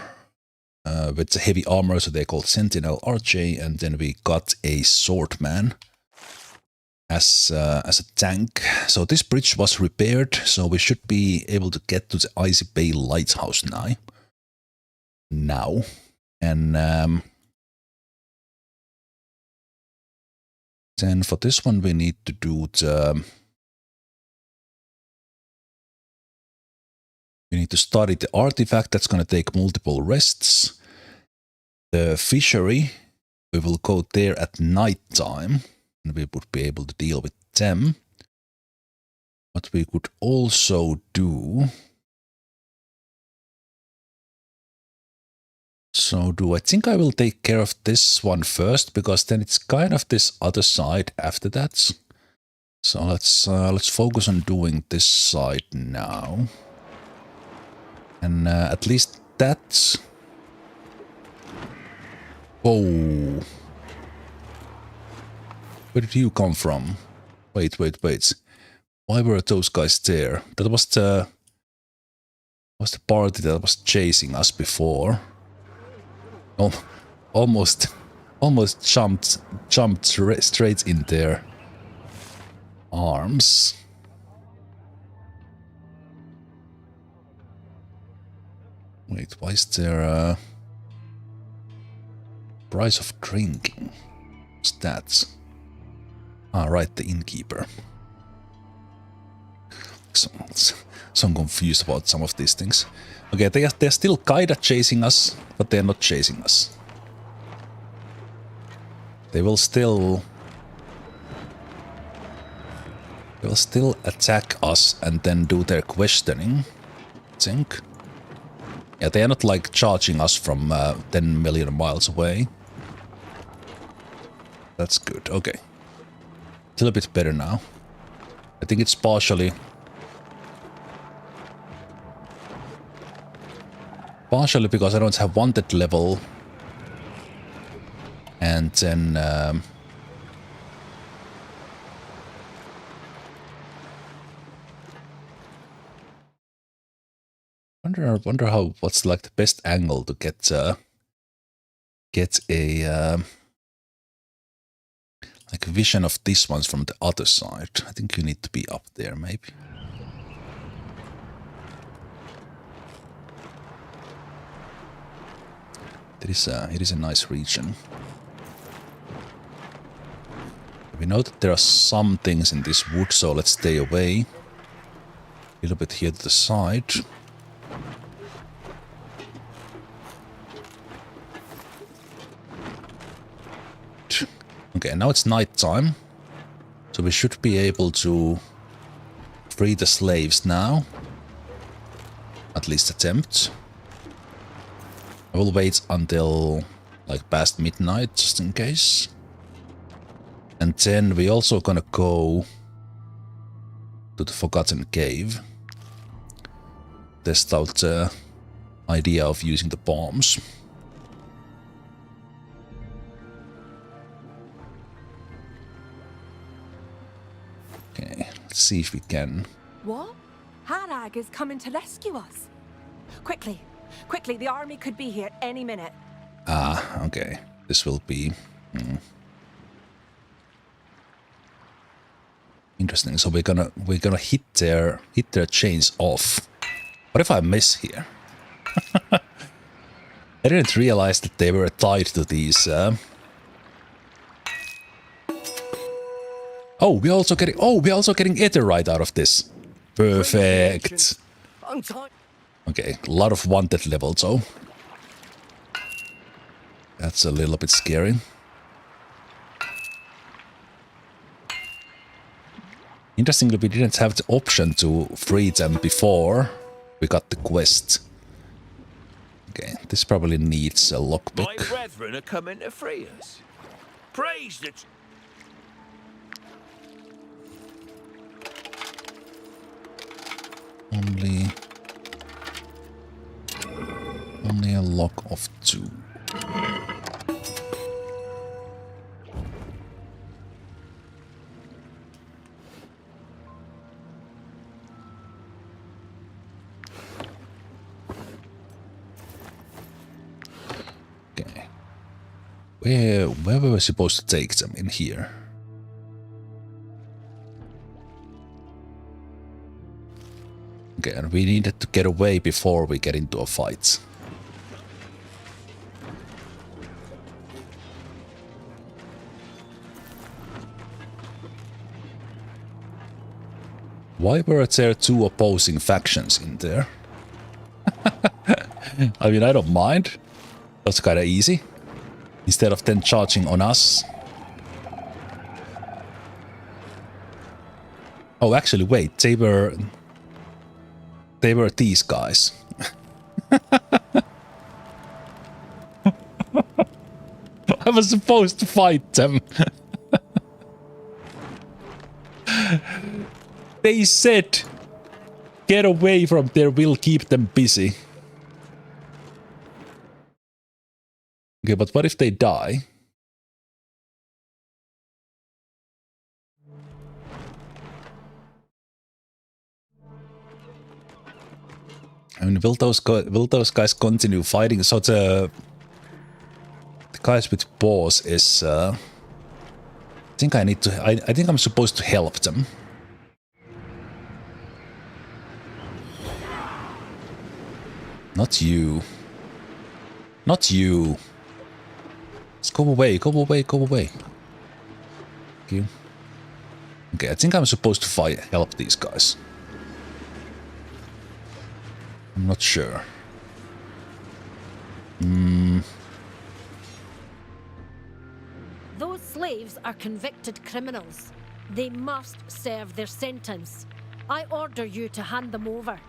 With the heavy armor, so they're called Sentinel RJ. And then we got a swordman as a tank. So this bridge was repaired, so we should be able to get to the Icy Bay Lighthouse now. And then for this one we need to do we need to study the artifact. That's going to take multiple rests. The fishery, we will go there at night time. And we would be able to deal with them. What we could also do... So I think I will take care of this one first, because then it's kind of this other side after that. So let's focus on doing this side now. And at least that... Oh... Where did you come from? Wait. Why were those guys there? That was the party that was chasing us before. Oh, almost jumped straight in their arms. Wait, why is there price of drinking? Stats. Ah, right, the innkeeper. So I'm confused about some of these things. Okay, they're still kinda chasing us, but they're not chasing us. They will still attack us and then do their questioning, I think. Yeah, they are not like charging us from 10 million miles away. That's good, okay. It's a little bit better now. I think it's partially because I don't have wanted level. And then wonder what's like the best angle to get a like vision of these ones from the other side. I think you need to be up there, maybe. It is a nice region. We know that there are some things in this wood, so let's stay away. A little bit here to the side. Okay, now it's night time, so we should be able to free the slaves now. At least attempt. I will wait until like past midnight, just in case. And then we also gonna go to the Forgotten Cave. Test out the idea of using the bombs. Okay, let's see if we can. What? Harag is coming to rescue us. Quickly, the army could be here any minute. Ah, okay. This will be interesting. So we're gonna hit their chains off. What if I miss here? I didn't realize that they were tied to these. Oh, we're also getting Etherite out of this. Perfect. Okay, a lot of wanted levels, though. That's a little bit scary. Interestingly, we didn't have the option to free them before we got the quest. Okay, this probably needs a lockpick. My brethren are coming to free us. Praise the... Only a lock of 2. Okay. Where were we supposed to take them? In here? Okay, and we needed to get away before we get into a fight. Why were there 2 opposing factions in there? I mean, I don't mind. That's kind of easy. Instead of them charging on us. Oh, actually, wait. They were these guys. I was supposed to fight them. They said, get away from there, we'll keep them busy. Okay, but what if they die? I mean, will those guys continue fighting? So the guys with bows is I think I think I'm supposed to help them. Not you. Not you. Let's go away, go away, go away. Thank you. Okay, I think I'm supposed to help these guys. I'm not sure. Those slaves are convicted criminals. They must serve their sentence. I order you to hand them over.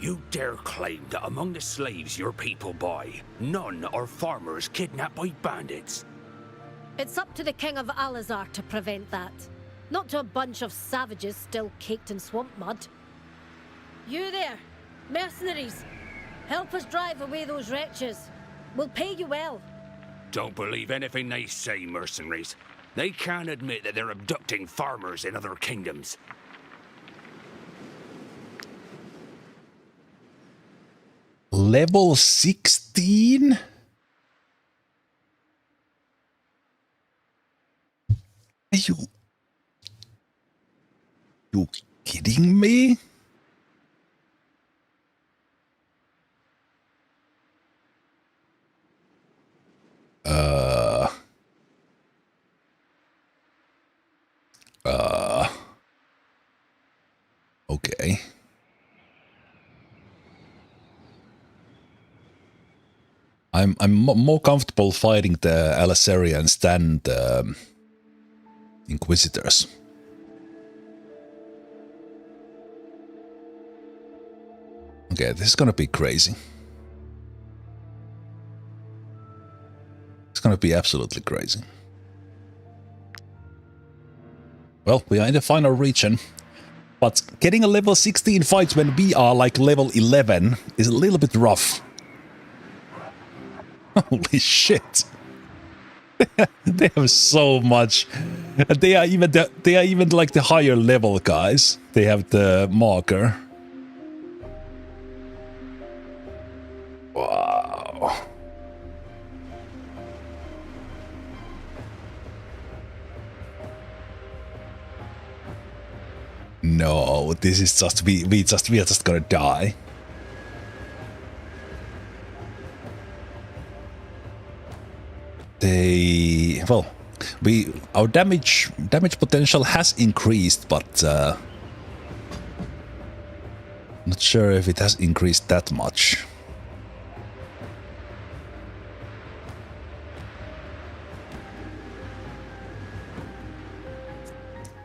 You dare claim that among the slaves your people buy, none are farmers kidnapped by bandits? It's up to the King of Alizar to prevent that. Not to a bunch of savages still caked in swamp mud. You there, mercenaries, help us drive away those wretches. We'll pay you well. Don't believe anything they say, mercenaries. They can't admit that they're abducting farmers in other kingdoms. Level 16? Are you kidding me? Okay. I'm more comfortable fighting the Alasarians than the Inquisitors. Okay, this is gonna be crazy. It's gonna be absolutely crazy. Well, we are in the final region, but getting a level 16 fight when we are like level 11 is a little bit rough. Holy shit! They have so much. They are even like the higher level guys. They have the marker. Wow. No, this is just we are just gonna die. Our damage potential has increased, but not sure if it has increased that much.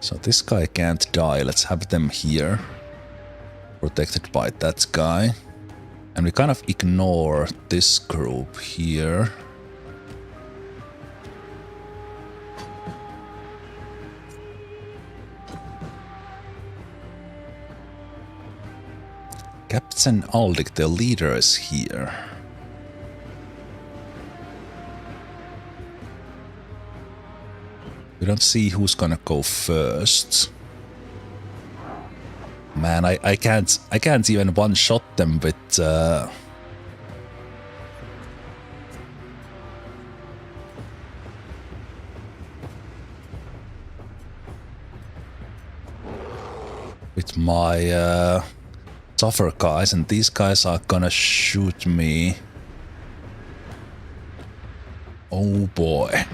So this guy can't die. Let's have them here. Protected by that guy. And we kind of ignore this group here. Captain Aldic, the leader, is here. We don't see who's gonna go first. Man, I can't even one-shot them with my tougher guys, and these guys are gonna shoot me. Oh boy.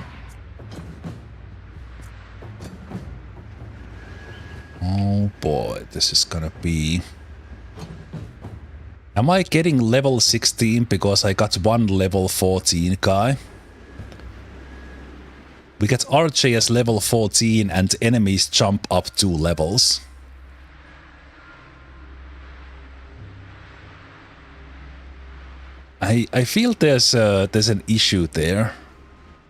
Oh boy, this is gonna be... Am I getting level 16 because I got one level 14 guy? We get RJ as level 14 and enemies jump up 2 levels. I feel there's an issue there.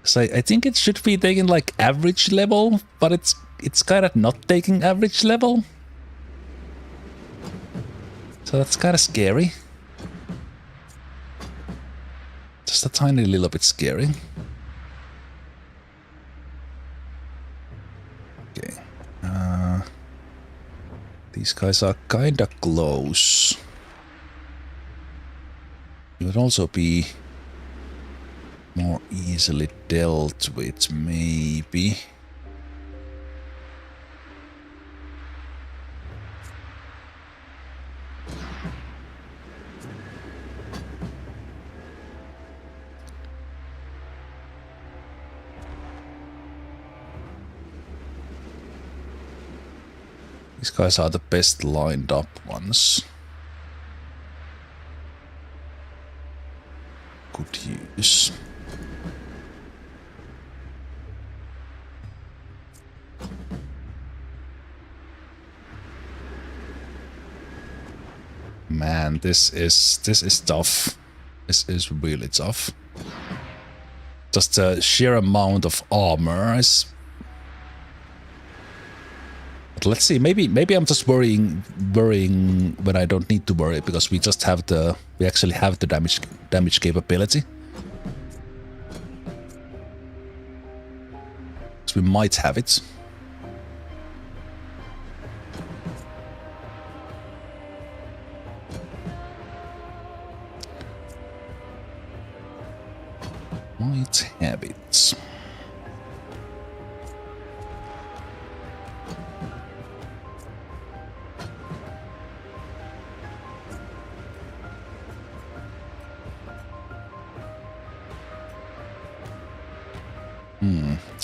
So I think it should be taking like average level, but it's kind of not taking average level. So that's kind of scary. Just a tiny little bit scary. Okay. These guys are kind of close. It would also be more easily dealt with, maybe. These guys are the best lined up ones. Good use. Man, this is tough. This is really tough. Just the sheer amount of armor is... But let's see, maybe I'm just worrying when I don't need to worry, because we just have we actually have the damage capability. So we might have it. Might have it.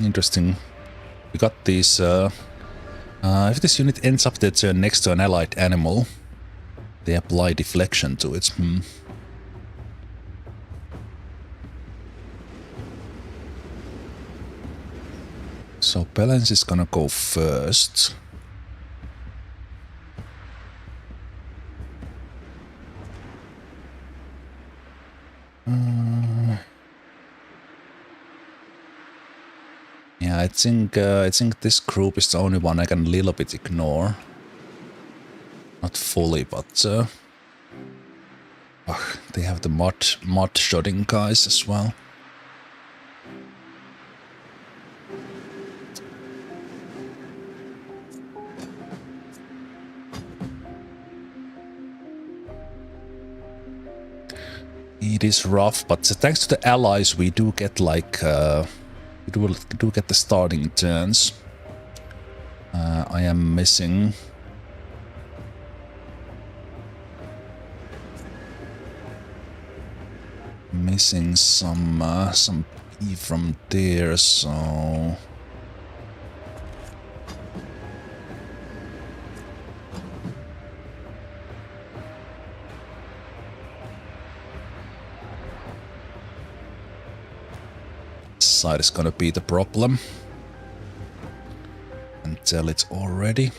Interesting. We got these... if this unit ends up their turn next to an allied animal, they apply deflection to it. So Balance is gonna go first. Yeah, I think this group is the only one I can a little bit ignore. Not fully, but they have the mud shotting guys as well. It is rough, but thanks to the allies, we do get like we do get the starting turns. I am missing some E from there, so. Side is gonna be the problem, and tell it already.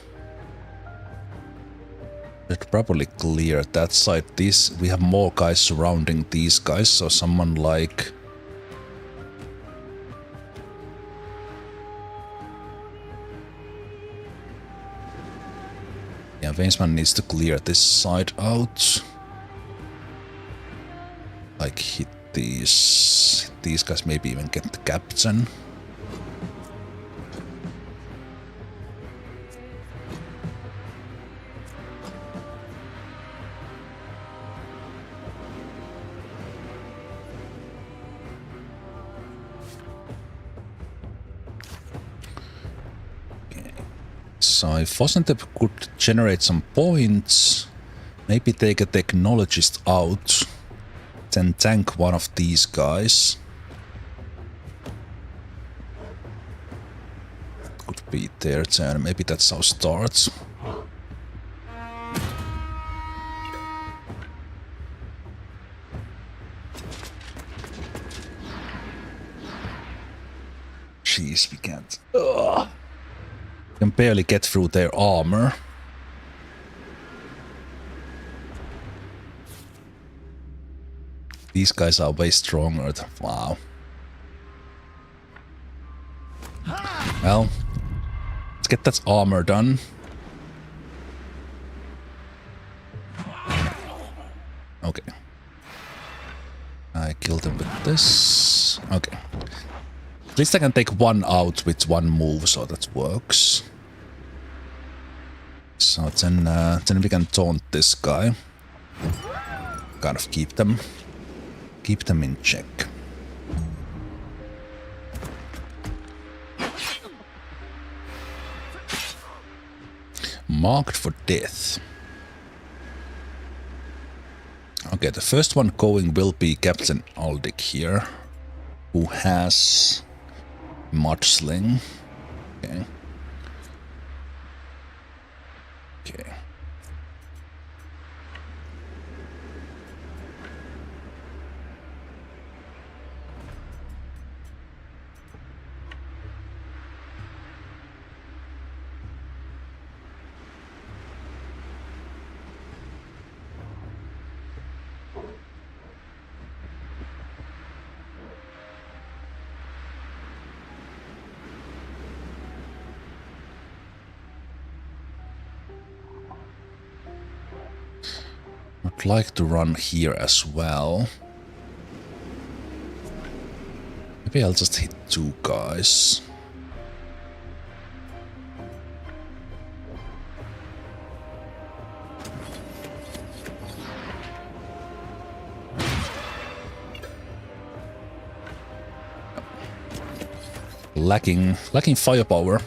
Should probably clear that side. We have more guys surrounding these guys, so someone like... Yeah, Vainsman needs to clear this side out. Like hit these guys, maybe even get the captain. So if Fosentep could generate some points, maybe take a technologist out, then tank one of these guys. Could be their turn, maybe that's how it starts. Jeez, we can't. Ugh. Can barely get through their armor. These guys are way stronger. Wow. Well, let's get that armor done. Okay. I killed him with this. Okay. At least I can take one out with one move, so that works. So then we can taunt this guy. Kind of keep them in check. Marked for death. Okay, the first one going will be Captain Aldic here, who has Mudsling. Okay. Okay. I'd like to run here as well. Maybe I'll just hit two guys. Lacking firepower.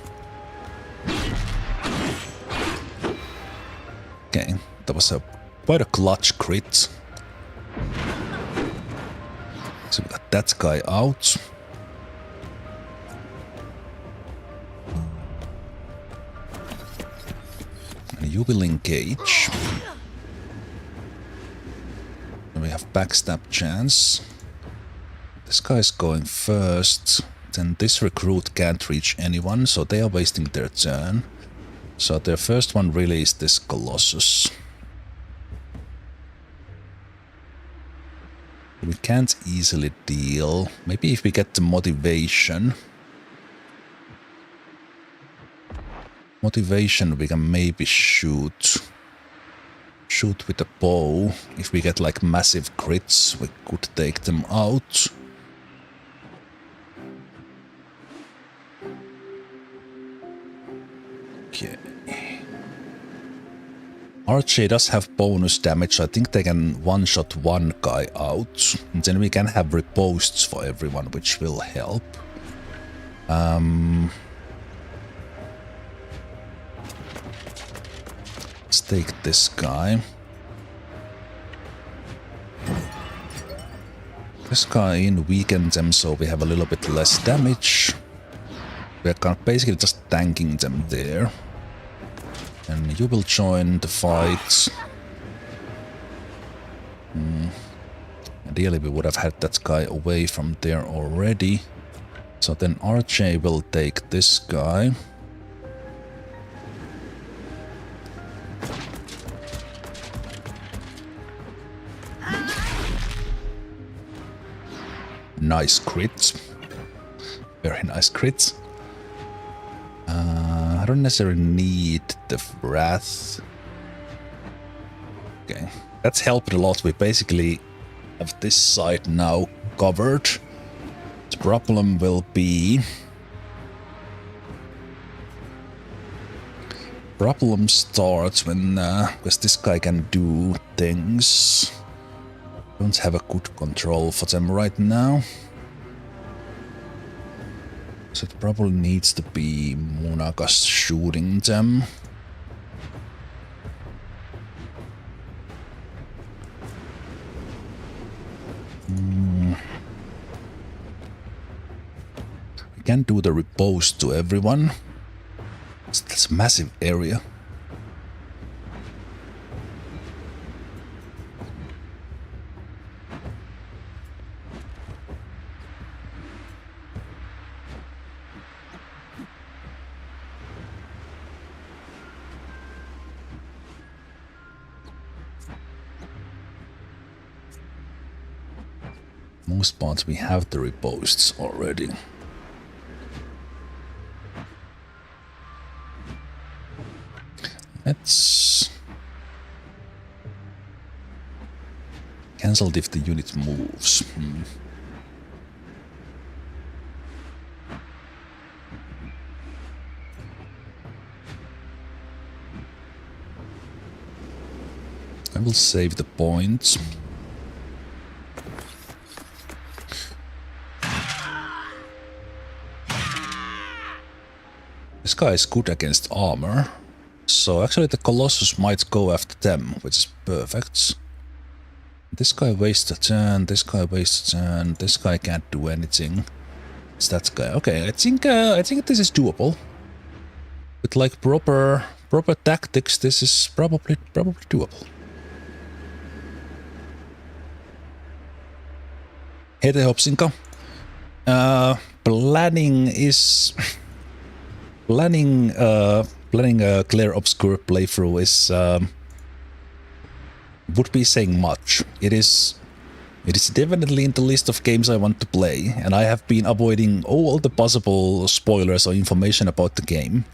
Okay, that was quite a clutch crit. So we got that guy out. And you will engage. And we have backstab chance. This guy's going first. Then this recruit can't reach anyone, so they are wasting their turn. So their first one really is this Colossus. We can't easily deal. Maybe if we get the motivation. Motivation we can maybe shoot. Shoot with a bow. If we get like massive crits, we could take them out. Okay. RJ does have bonus damage, so I think they can one-shot one guy out. And then we can have ripostes for everyone, which will help. Let's take this guy. This guy in weaken them, so we have a little bit less damage. We're basically just tanking them there. And you will join the fight. Ideally we would have had that guy away from there already. So then RJ will take this guy. nice crits. Very nice crits. I don't necessarily need the wrath. Okay, that's helped a lot. We basically have this side now covered. The problem will be... Problem starts when, because this guy can do things. Don't have a good control for them right now. So it probably needs to be Munakas shooting them. We can do the repose to everyone. That's a massive area. Most parts we have the reposts already. Let's cancel if the unit moves. I will save the points. This guy is good against armor. So actually the Colossus might go after them, which is perfect. This guy wastes a turn, this guy wastes a turn, this guy can't do anything. It's that guy. Okay, I think this is doable. With like proper tactics, this is probably doable. Hete Hopsinka. Planning a Clear Obscure playthrough is would be saying much. It is definitely in the list of games I want to play, and I have been avoiding all the possible spoilers or information about the game.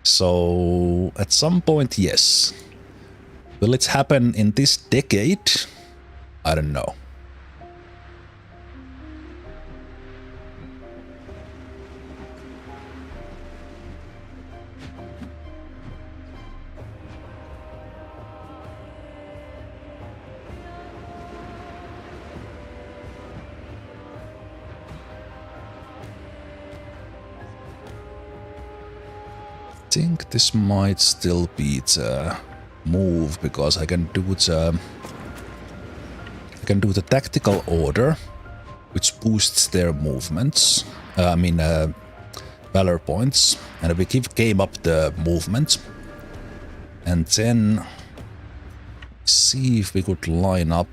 So at some point, yes. Will it happen in this decade? I don't know. I think this might still be the move, because I can do the tactical order, which boosts their movements. Valor points, and we give game up the movement, and then see if we could line up.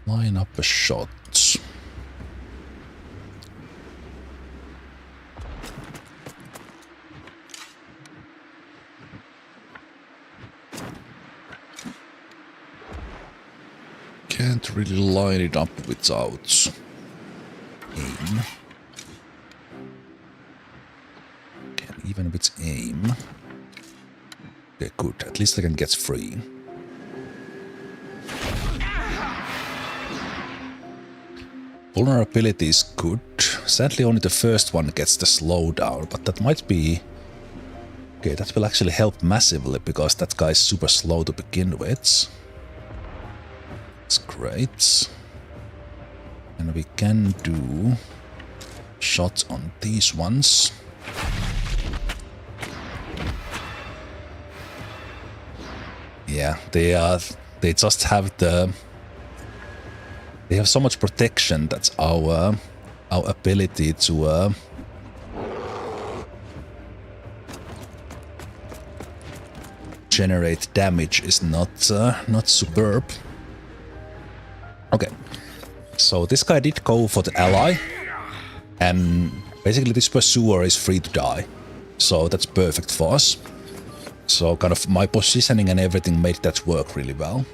Line up a shot. Can't really line it up without aim. Can even with aim. Okay, good. At least I can get free. Vulnerability is good. Sadly, only the first one gets the slowdown, but that might be... Okay, that will actually help massively, because that guy is super slow to begin with. That's great. And we can do shots on these ones. Yeah, they just have the... They have so much protection that our ability to generate damage is not superb. Okay, so this guy did go for the ally, and basically this pursuer is free to die. So that's perfect for us. So kind of my positioning and everything made that work really well.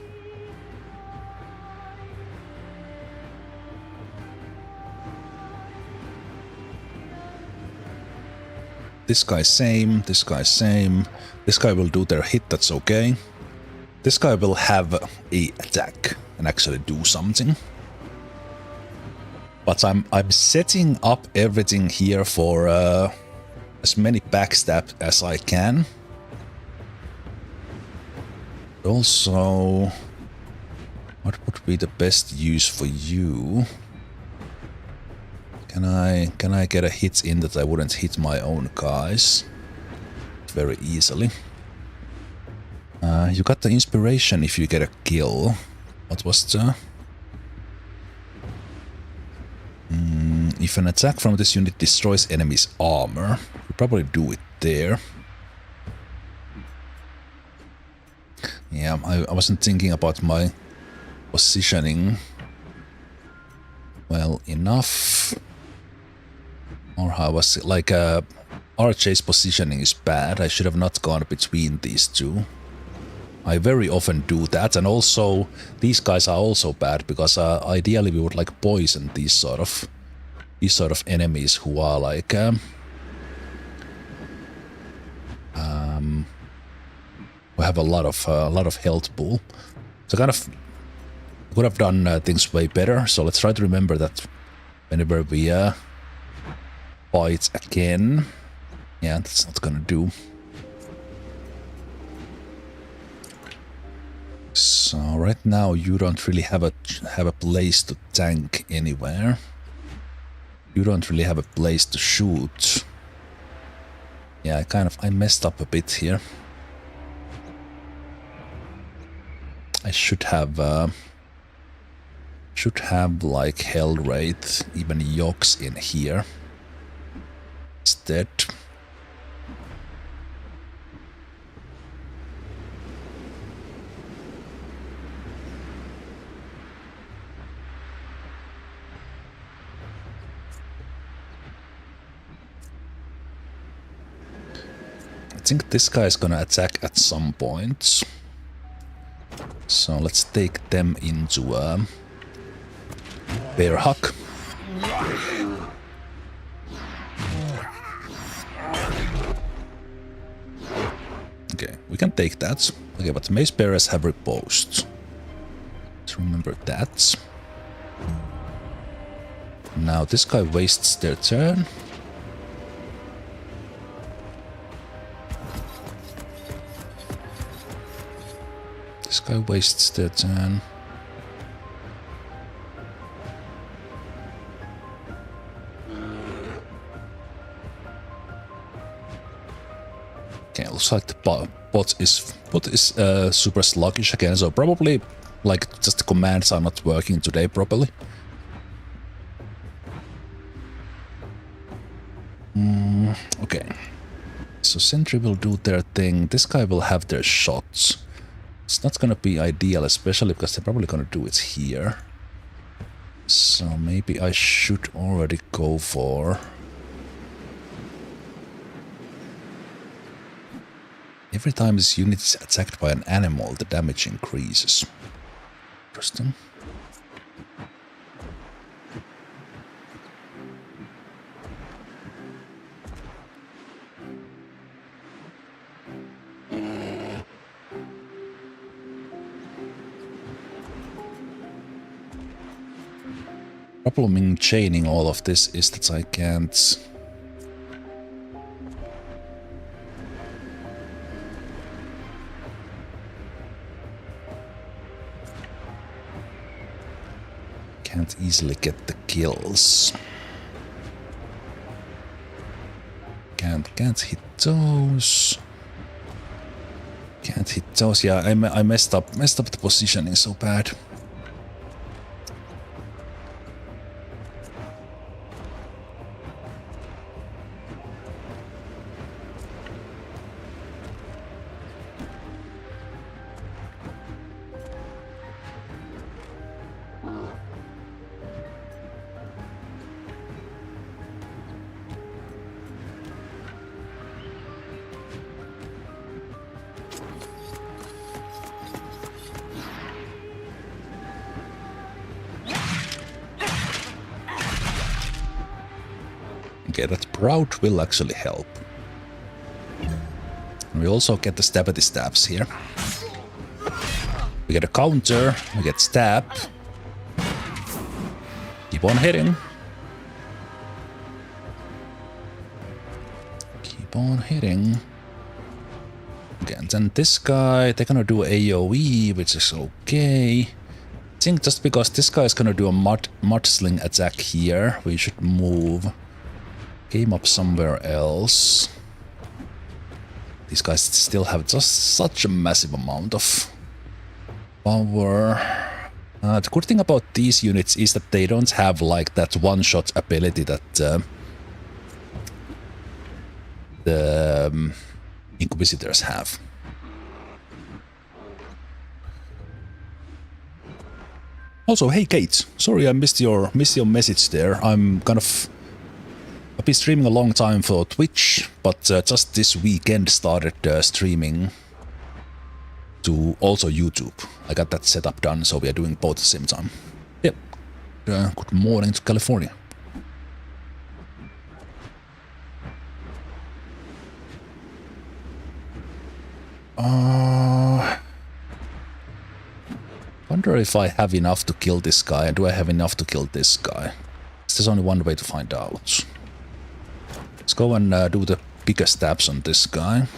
This guy same, this guy same. This guy will do their hit, that's okay. This guy will have a attack and actually do something. But I'm setting up everything here for as many backstab as I can. Also, what would be the best use for you? Can I get a hit in that I wouldn't hit my own guys very easily? You got the inspiration if you get a kill. What was the... if an attack from this unit destroys enemy's armor, you probably do it there. Yeah, I wasn't thinking about my positioning well enough. Or how was it? Like, RJ's positioning is bad. I should have not gone between these two. I very often do that, and also these guys are also bad because ideally we would like poison these sort of enemies who are like who have a lot of health pool. So kind of could have done things way better. So let's try to remember that whenever we fight again. Yeah, that's not gonna do. So right now you don't really have a place to tank anywhere. You don't really have a place to shoot. Yeah, I messed up a bit here. I should have like Hellwraith, even Yoks in here instead. I think this guy is gonna attack at some point. So let's take them into bear hug. Okay, we can take that. Okay, but mace bearers have riposte. Let's remember that. Now this guy wastes their turn. This guy wastes their turn. Okay, looks like the bot is super sluggish again, so probably like just the commands are not working today properly. Okay, so sentry will do their thing. This guy will have their shots. It's not gonna be ideal, especially because they're probably gonna do it here. So maybe I should already go for... Every time this unit is attacked by an animal, the damage increases. Interesting. Problem in chaining all of this is that I can't easily get the kills. Can't hit those. Can't hit those. Yeah, I messed up the positioning so bad. Okay, that proud will actually help. We also get the stabby stabs here. We get a counter, we get stab. Keep on hitting. Keep on hitting. Okay, and then this guy, they're gonna do AoE, which is okay. I think just because this guy is gonna do a mudsling attack here, we should move game up somewhere else. These guys still have just such a massive amount of power. The good thing about these units is that they don't have like that one-shot ability that the inquisitors have. Also, hey Kate, sorry I missed your message there. I've been streaming a long time for Twitch, but just this weekend started streaming to also YouTube. I got that setup done, so we are doing both at the same time. Yep. Good morning to California. Wonder if I have enough to kill this guy, and do I have enough to kill this guy? There's only one way to find out. Let's go and do the bigger stabs on this guy.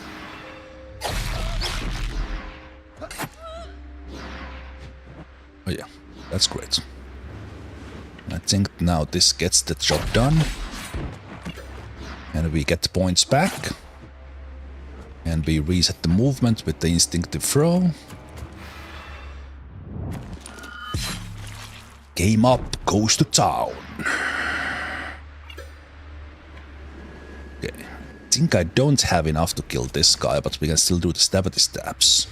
Oh yeah, that's great. I think now this gets the job done. And we get points back. And we reset the movement with the instinctive throw. Game up goes to town. Okay, I think I don't have enough to kill this guy, but we can still do the stabby stabs.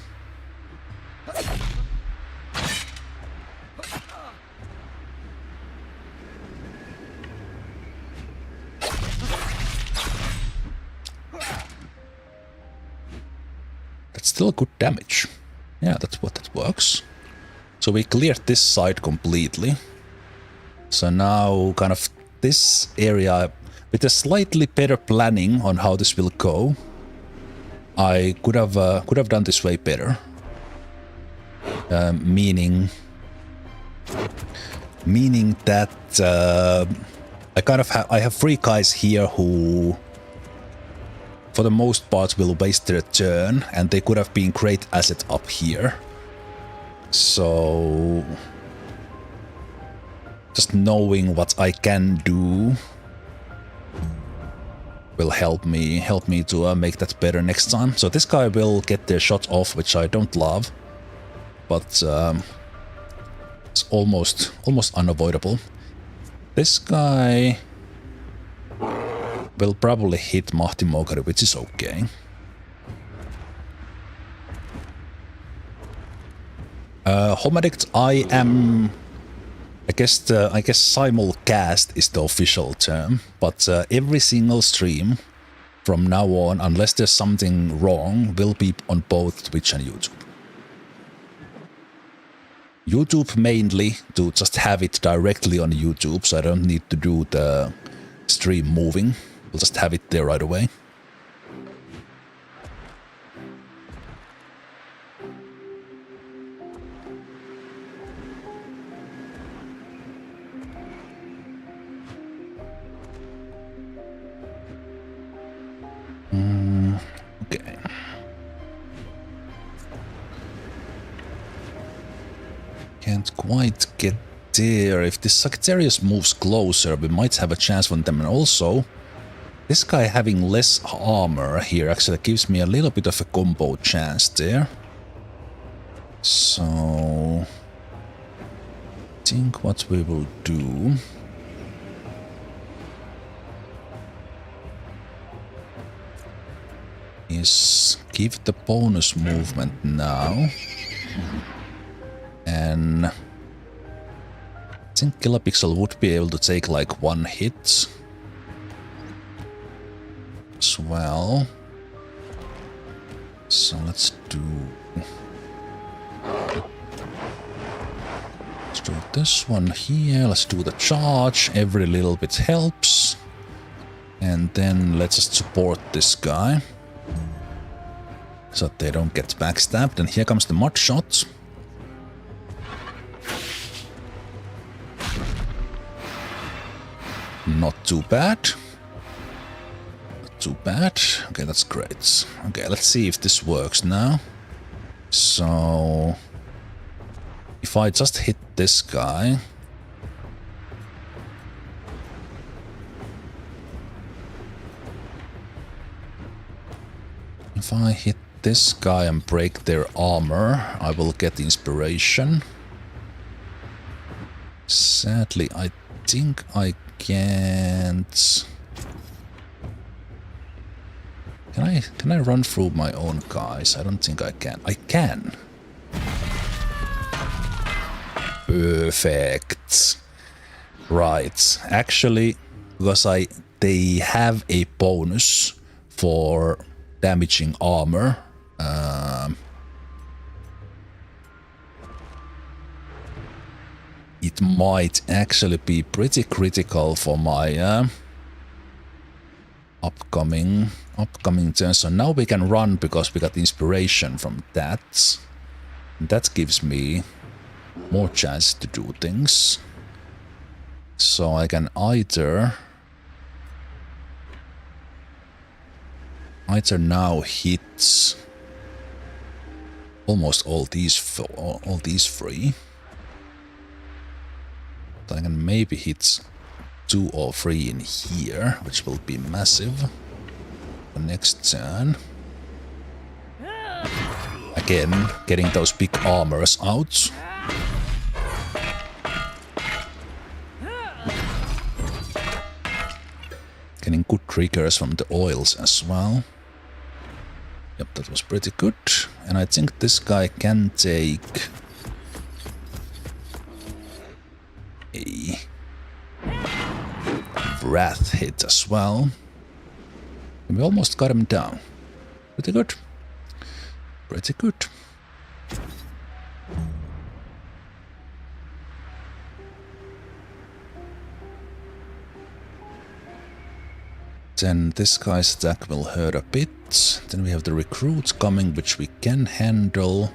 That's still good damage. Yeah, that's what that works. So we cleared this side completely. So now kind of this area, with a slightly better planning on how this will go, I could have done this way better. Meaning that I have 3 guys here who, for the most part, will waste their turn, and they could have been great asset up here. So just knowing what I can do will help me to make that better next time. So this guy will get their shot off, which I don't love, but it's almost unavoidable. This guy will probably hit Mahti Mokari, which is okay. Homadict, I guess simulcast is the official term, but every single stream from now on, unless there's something wrong, will be on both Twitch and YouTube. YouTube mainly to just have it directly on YouTube, so I don't need to do the stream moving. We'll just have it there right away. Okay. Can't quite get there. If this Sagittarius moves closer, we might have a chance on them. And also, this guy having less armor here actually gives me a little bit of a combo chance there. So I think what we will do is give the bonus movement now. And I think Kilopixel would be able to take like 1 hit as well. So let's do this one here. Let's do the charge. Every little bit helps. And then let's just support this guy. So that they don't get backstabbed. And here comes the mud shot. Not too bad. Not too bad. Okay, that's great. Okay, let's see if this works now. So... if I just hit this guy... if I hit this guy and break their armor, I will get inspiration. Sadly, I think I can't... Can I run through my own guys? I don't think I can. I can! Perfect. Right. Actually, because they have a bonus for damaging armor. It might actually be pretty critical for my upcoming turn. So now we can run because we got inspiration from that. That gives me more chance to do things. So I can either now hit almost all these three. I can maybe hit 2 or 3 in here, which will be massive. The next turn. Again, getting those big armors out. Getting good triggers from the oils as well. Yep, that was pretty good. And I think this guy can take a wrath hit as well. And we almost got him down. Pretty good. Pretty good. Then this guy's attack will hurt a bit. Then we have the recruits coming, which we can handle.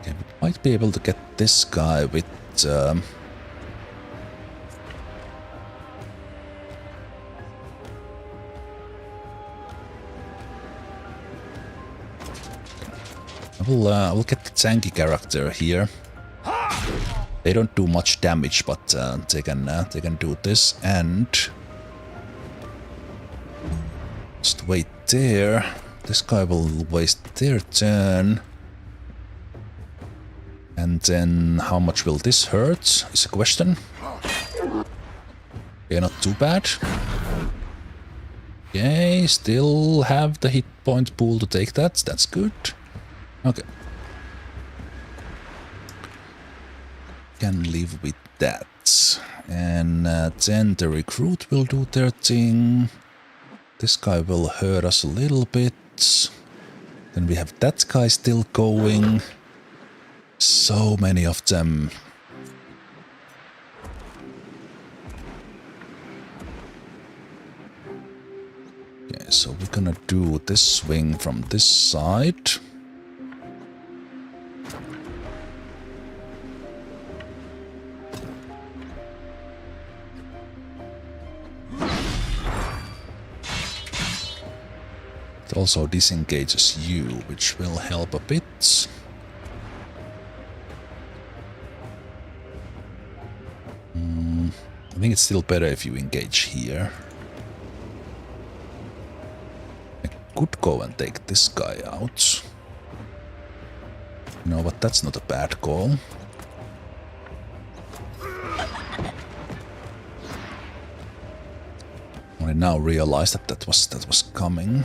Okay, we might be able to get this guy with... I will get the tanky character here. They don't do much damage, but they can do this, and just wait there. This guy will waste their turn, and then how much will this hurt is a question. Yeah, not too bad. Okay, still have the hit point pool to take that. That's good. Okay. Can live with that. And then the recruit will do their thing. This guy will hurt us a little bit. Then we have that guy still going. So many of them. Okay, so we're gonna do this swing from this side. It also disengages you, which will help a bit. I think it's still better if you engage here. I could go and take this guy out. No, but that's not a bad call. I now realize that that was coming.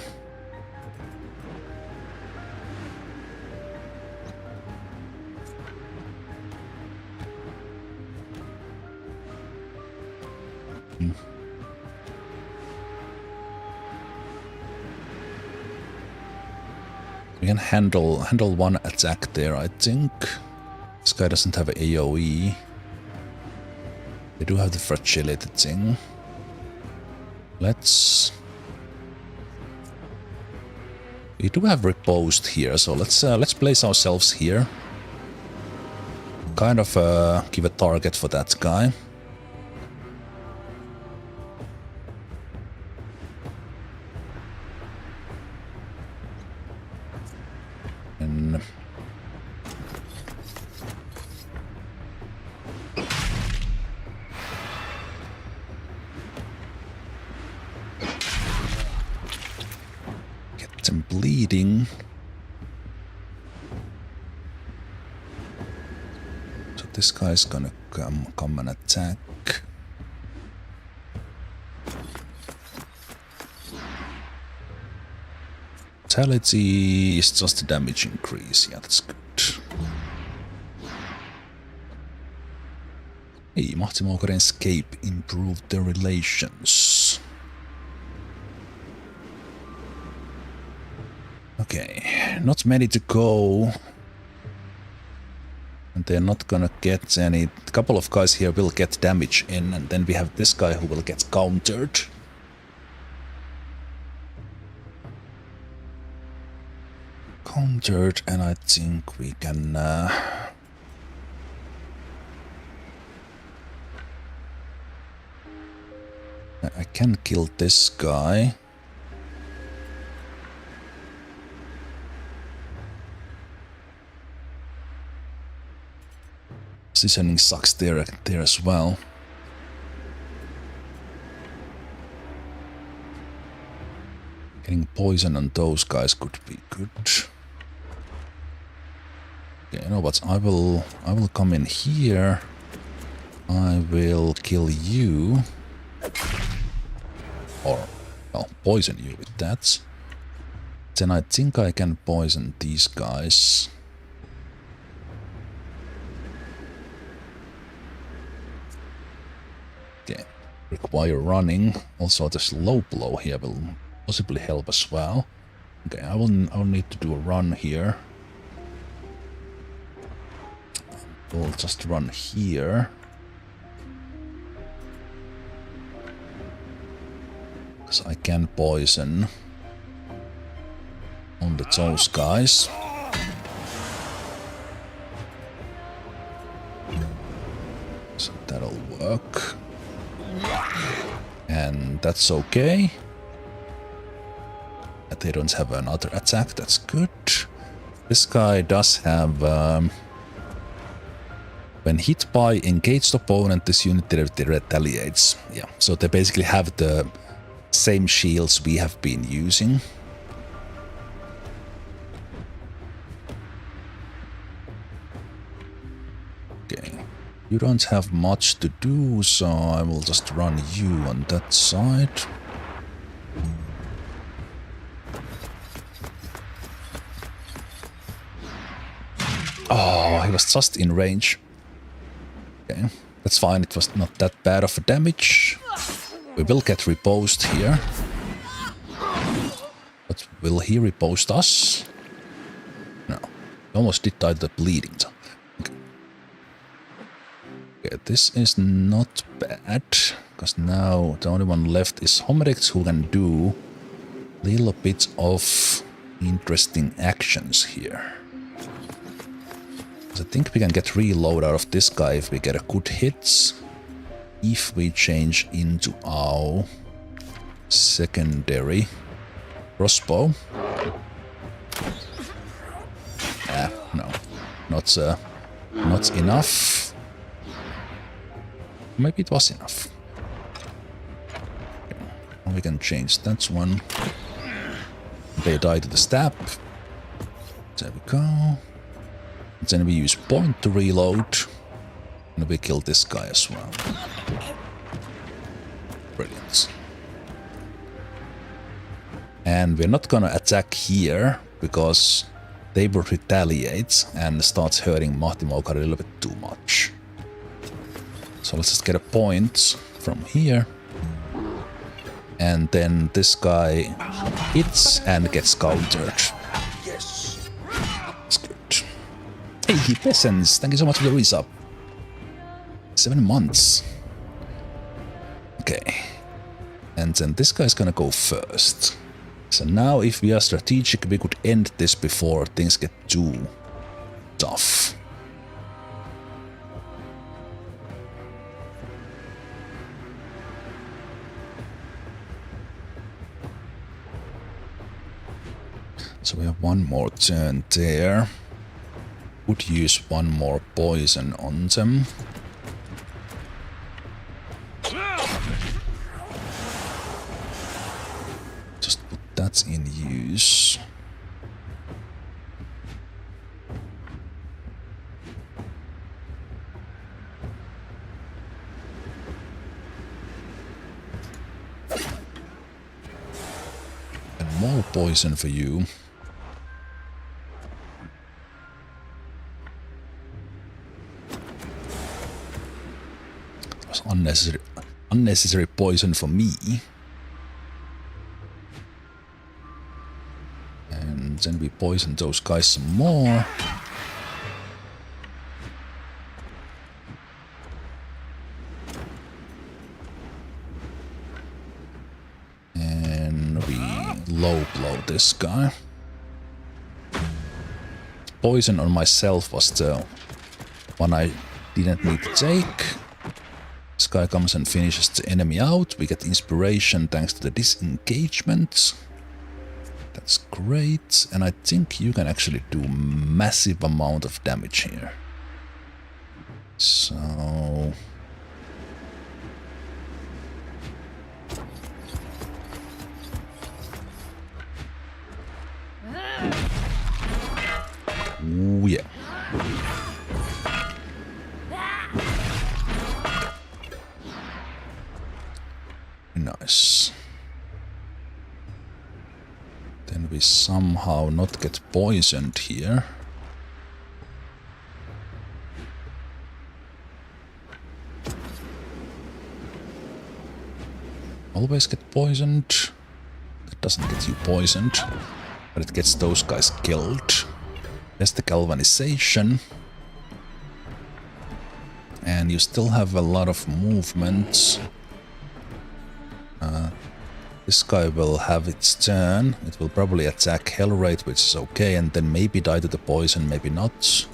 We can handle one attack there, I think. This guy doesn't have an AoE. They do have the fragility thing. Let's... We do have riposte here, so let's place ourselves here. Kind of give a target for that guy. And get them bleeding. So this guy's gonna come and attack. Vitality is just a damage increase. Yeah, that's good. Hey, Mahtimokar and Escape improved their relations. Okay, not many to go. And they're not gonna get any... A couple of guys here will get damage in, and then we have this guy who will get countered. And I think we can I can kill this guy. Positioning sucks there as well. Getting poison on those guys could be good. Okay, you know what? I will come in here. I will kill you. Or, well, poison you with that. Then I think I can poison these guys. Okay, require running. Also, the slow blow here will possibly help as well. Okay, I'll need to do a run here. We'll just run here. Because I can poison on those guys. So that'll work. And that's okay. They don't have another attack, that's good. This guy does have... when hit by engaged opponent, this unit retaliates. Yeah, so they basically have the same shields we have been using. Okay, you don't have much to do, so I will just run you on that side. Oh, he was just in range. Okay, that's fine, it was not that bad of a damage. We will get reposed here. But will he repost us? No. He almost did die to the bleeding. Okay. Okay, this is not bad. Because now the only one left is Homerics, who can do a little bit of interesting actions here. I think we can get reload out of this guy if we get a good hit. If we change into our secondary crossbow. No. Not enough. Maybe it was enough. Okay. We can change that one. They die to the stab. There we go. Then we use point to reload. And we kill this guy as well. Brilliant. And we're not gonna attack here, because they will retaliate and start hurting Mahtimokar a little bit too much. So let's just get a point from here. And then this guy hits and gets countered. Yes. That's good. Hey, peasants, thank you so much for the resub. 7 months. Okay. And then this guy's gonna go first. So now if we are strategic, we could end this before things get too tough. So we have one more turn there. Would use one more poison on them. Just put that in use. And more poison for you. Unnecessary poison for me. And then we poison those guys some more. And we low blow this guy. Poison on myself was the one I didn't need to take. This guy comes and finishes the enemy out. We get inspiration thanks to the disengagement. That's great. And I think you can actually do massive amount of damage here. So... Ooh, yeah. Nice. Then we somehow not get poisoned here. Always get poisoned. That doesn't get you poisoned, but it gets those guys killed. There's the galvanization. And you still have a lot of movement. This guy will have its turn. It will probably attack Hell Rate, which is okay, and then maybe die to the poison, maybe not.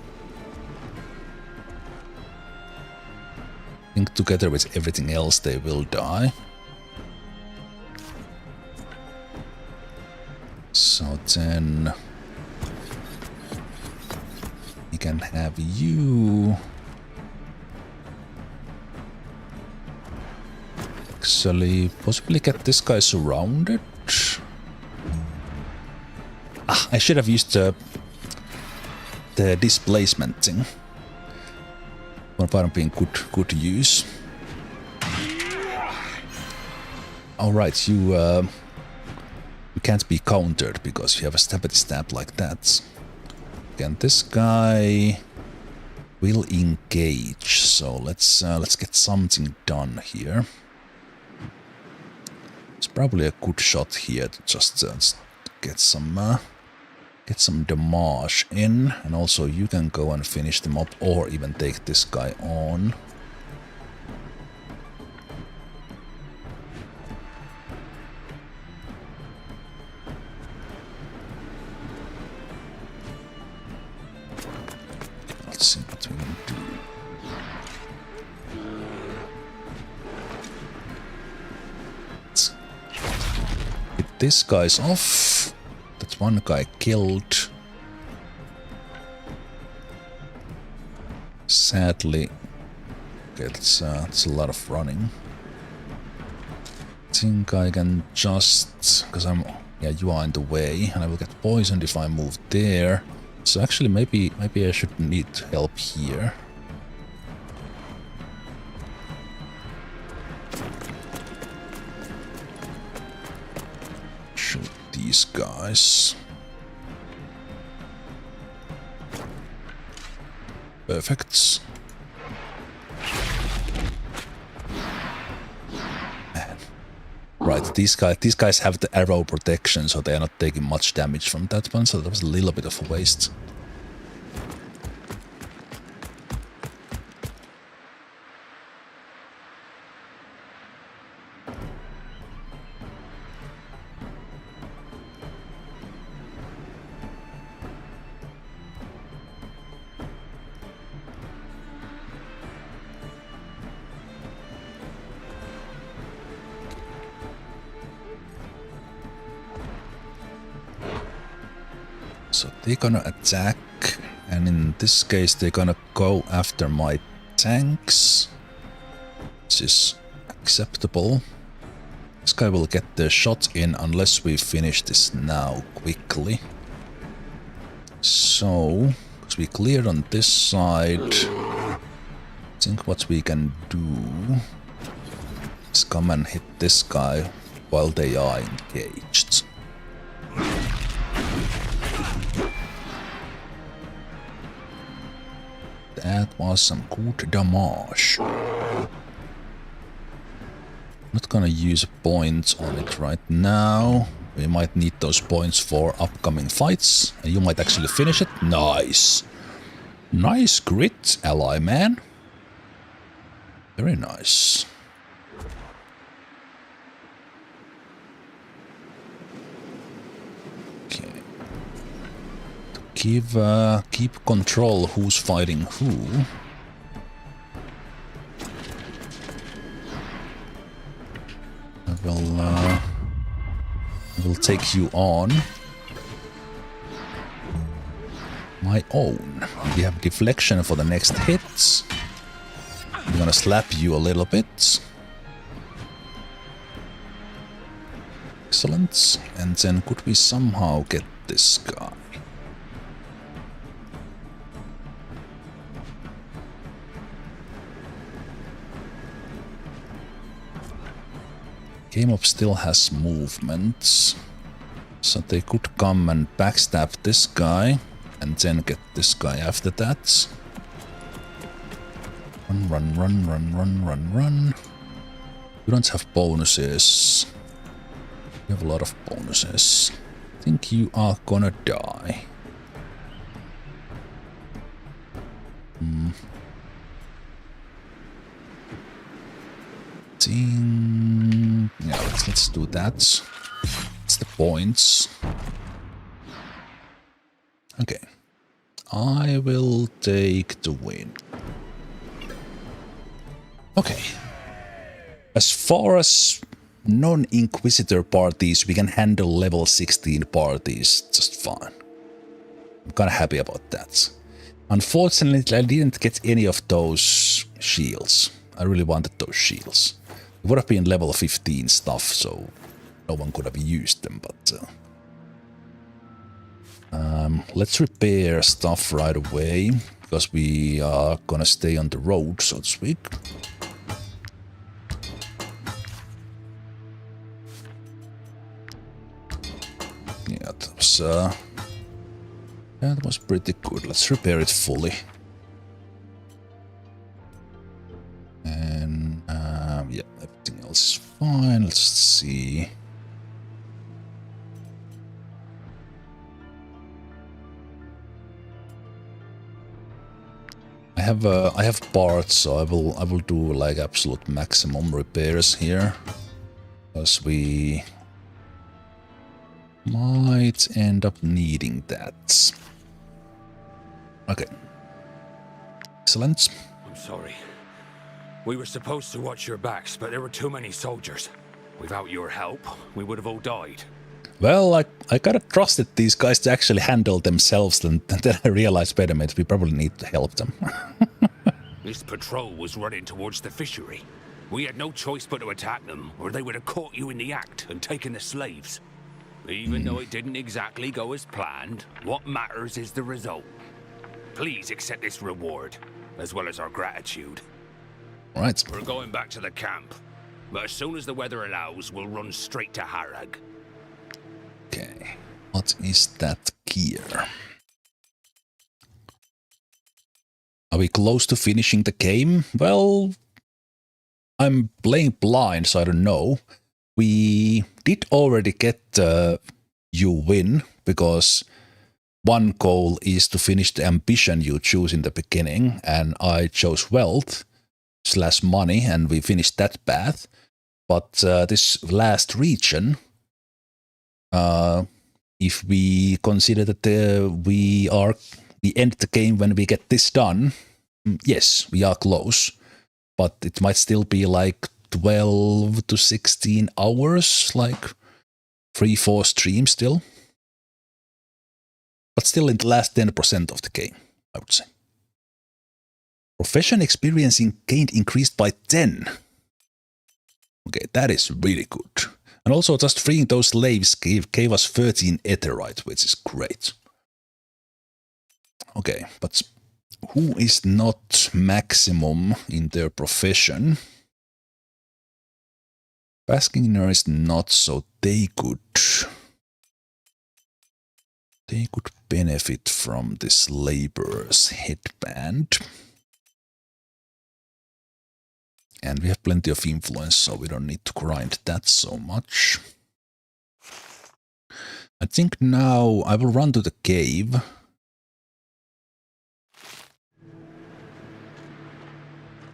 I think together with everything else they will die. So then... we can have you... actually possibly get this guy surrounded. Ah, I should have used the displacement thing. One being good use. Alright, you can't be countered because you have a stabbity stab like that. Again, this guy will engage, so let's get something done here. It's probably a good shot here to just get some damage in, and also you can go and finish them up or even take this guy on. Let's see what we can do. This guy's off. That's one guy killed. Sadly, okay, it's a lot of running. I think I can just, because yeah, you are in the way, and I will get poisoned if I move there. So actually, maybe I should need help here. Shoot these guys. Perfect. Man. Right, these guys have the arrow protection, so they are not taking much damage from that one, so that was a little bit of a waste. So they're gonna attack, and in this case they're gonna go after my tanks, which is acceptable. This guy will get the shot in unless we finish this now quickly. So, because we cleared on this side, I think what we can do is come and hit this guy while they are engaged. That was some good damage. Not gonna use points on it right now. We might need those points for upcoming fights. And you might actually finish it. Nice. Nice grit, ally man. Very nice. Okay. To keep control who's fighting who. I will take you on my own. We have deflection for the next hits. I'm gonna slap you a little bit. Excellent. And then could we somehow get this guy? Game Up still has movements, so they could come and backstab this guy and then get this guy after that. Run, run, run, run, run, run, run. You don't have bonuses. You have a lot of bonuses. I think you are gonna die. Yeah, let's do that. It's the points. Okay. I will take the win. Okay. As far as non-inquisitor parties, we can handle level 16 parties just fine. I'm kinda happy about that. Unfortunately, I didn't get any of those shields. I really wanted those shields. It would have been level 15 stuff, so no one could have used them, but... let's repair stuff right away, because we are gonna stay on the road, so to speak. Yeah, that was pretty good. Let's repair it fully. And yeah, everything else is fine. Let's see. I have parts, so I will do like absolute maximum repairs here, because we might end up needing that. Okay. Excellent. I'm sorry. We were supposed to watch your backs, but there were too many soldiers. Without your help, we would have all died. Well, I kind of trusted these guys to actually handle themselves, and then I realized, wait a minute, we probably need to help them. This patrol was running towards the fishery. We had no choice but to attack them, or they would have caught you in the act and taken the slaves. Even though it didn't exactly go as planned, what matters is the result. Please accept this reward, as well as our gratitude. Right. We're going back to the camp, but as soon as the weather allows, we'll run straight to Harag. Okay, what is that gear? Are we close to finishing the game? Well, I'm playing blind, so I don't know. We did already get you win, because one goal is to finish the ambition you choose in the beginning, and I chose wealth / money, and we finished that path. But this last region, if we consider that we end the game when we get this done, yes, we are close, but it might still be like 12 to 16 hours, like 3-4 streams still. but still in the last 10% of the game, I would say. Profession experience gained increased by 10. Okay, that is really good. And also just freeing those slaves gave us 13 etherite, which is great. Okay, but who is not maximum in their profession? Baskinger is not, so they could benefit from this laborer's headband. And we have plenty of influence, so we don't need to grind that so much. I think now I will run to the cave.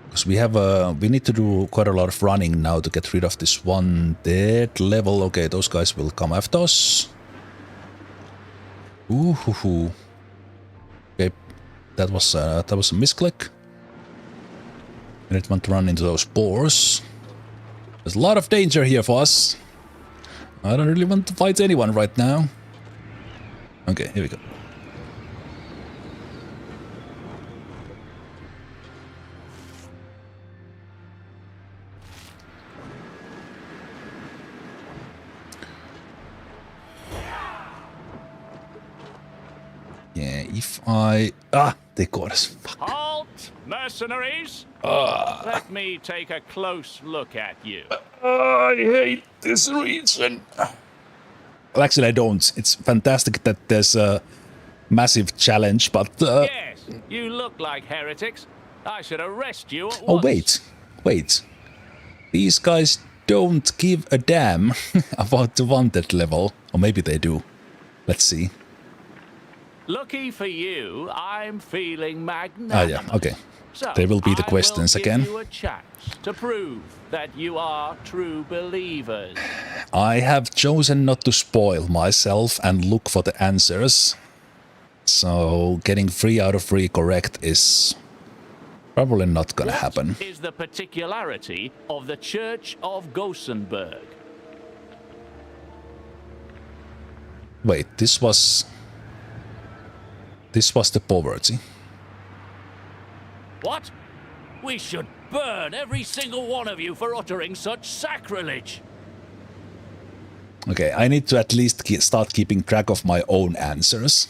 Because we need to do quite a lot of running now to get rid of this one dead level. Okay, those guys will come after us. Ooh. Okay, that was a misclick. I didn't want to run into those boars. There's a lot of danger here for us. I don't really want to fight anyone right now. Okay, here we go. Yeah, if I... they got us. Fuck. Halt, mercenaries! Let me take a close look at you. I hate this region. Well, actually, I don't. It's fantastic that there's a massive challenge, but... Yes, you look like heretics. I should arrest you at once. Oh, wait. These guys don't give a damn about the wanted level. Or maybe they do. Let's see. Lucky for you, I'm feeling magnanimous. Yeah, okay. So There will be the questions again. I will give you a chance to prove that you are true believers. I have chosen not to spoil myself and look for the answers. So getting 3 out of 3 correct is probably not gonna happen. What is the particularity of the Church of Gothenburg? Wait, this was the poverty. What? We should burn every single one of you for uttering such sacrilege. Okay, I need to at least start keeping track of my own answers.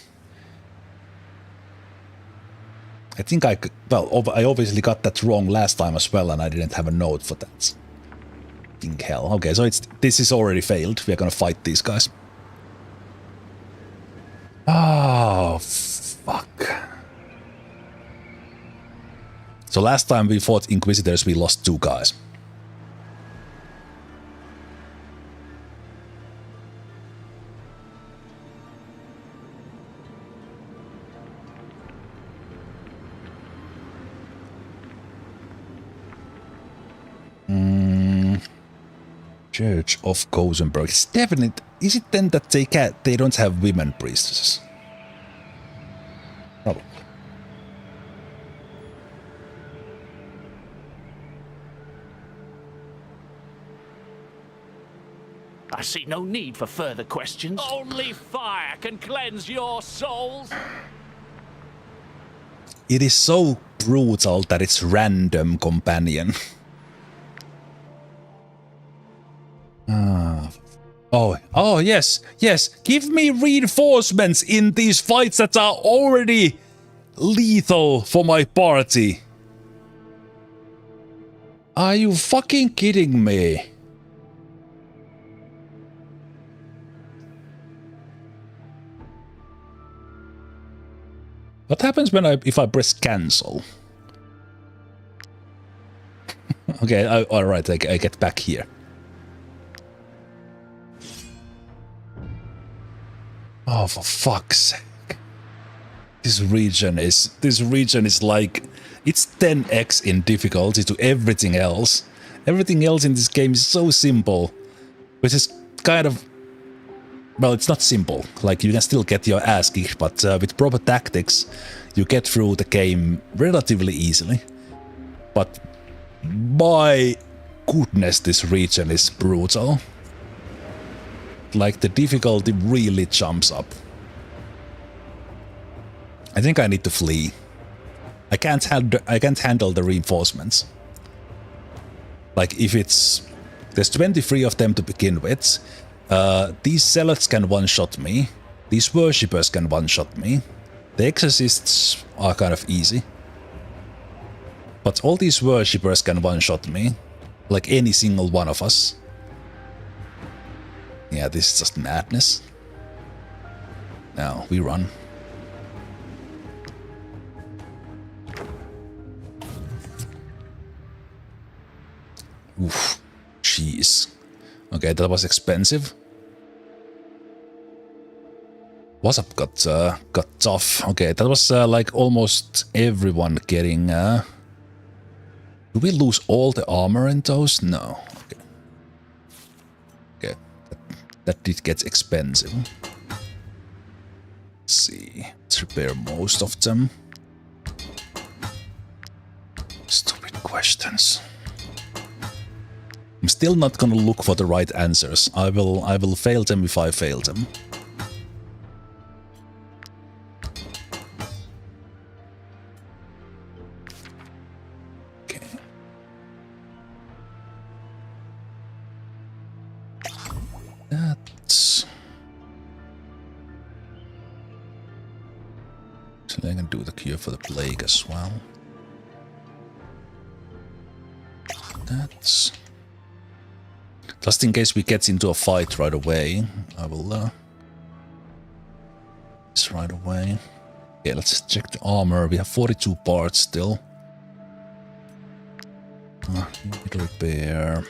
I think I obviously got that wrong last time as well, and I didn't have a note for that. Think hell. Okay, so this is already failed. We are gonna fight these guys. Oh, fuck. So last time we fought Inquisitors, we lost 2 guys. Church of Gothenburg. It's definitely... Is it then that they don't have women priestesses? Probably. I see no need for further questions. Only fire can cleanse your souls. It is so brutal that it's random, companion. Oh, yes. Give me reinforcements in these fights that are already lethal for my party. Are you fucking kidding me? What happens if I press cancel? Okay, alright, I get back here. Oh, for fuck's sake. This region is like... It's 10x in difficulty to everything else. Everything else in this game is so simple. Which is kind of... Well, it's not simple. Like, you can still get your ass kicked, but with proper tactics, you get through the game relatively easily. But my goodness, this region is brutal. Like, the difficulty really jumps up. I think I need to flee. I can't handle the reinforcements. Like if it's... There's 23 of them to begin with. These zealots can one-shot me. These worshippers can one-shot me. The exorcists are kind of easy. But all these worshippers can one-shot me. Like any single one of us. Yeah, this is just madness. Now, we run. Oof. Jeez. Okay, that was expensive. What's up got tough. Okay, that was like almost everyone getting... Do we lose all the armor in those? No. Okay. Okay. That did get expensive. Let's see. Let's repair most of them. Stupid questions. I'm still not gonna look for the right answers. I will fail them if I fail them. Okay. That's... So I can do the cure for the plague as well. That's... Just in case we get into a fight right away, I will this right away. Yeah, let's check the armor. We have 42 parts still. Need repair.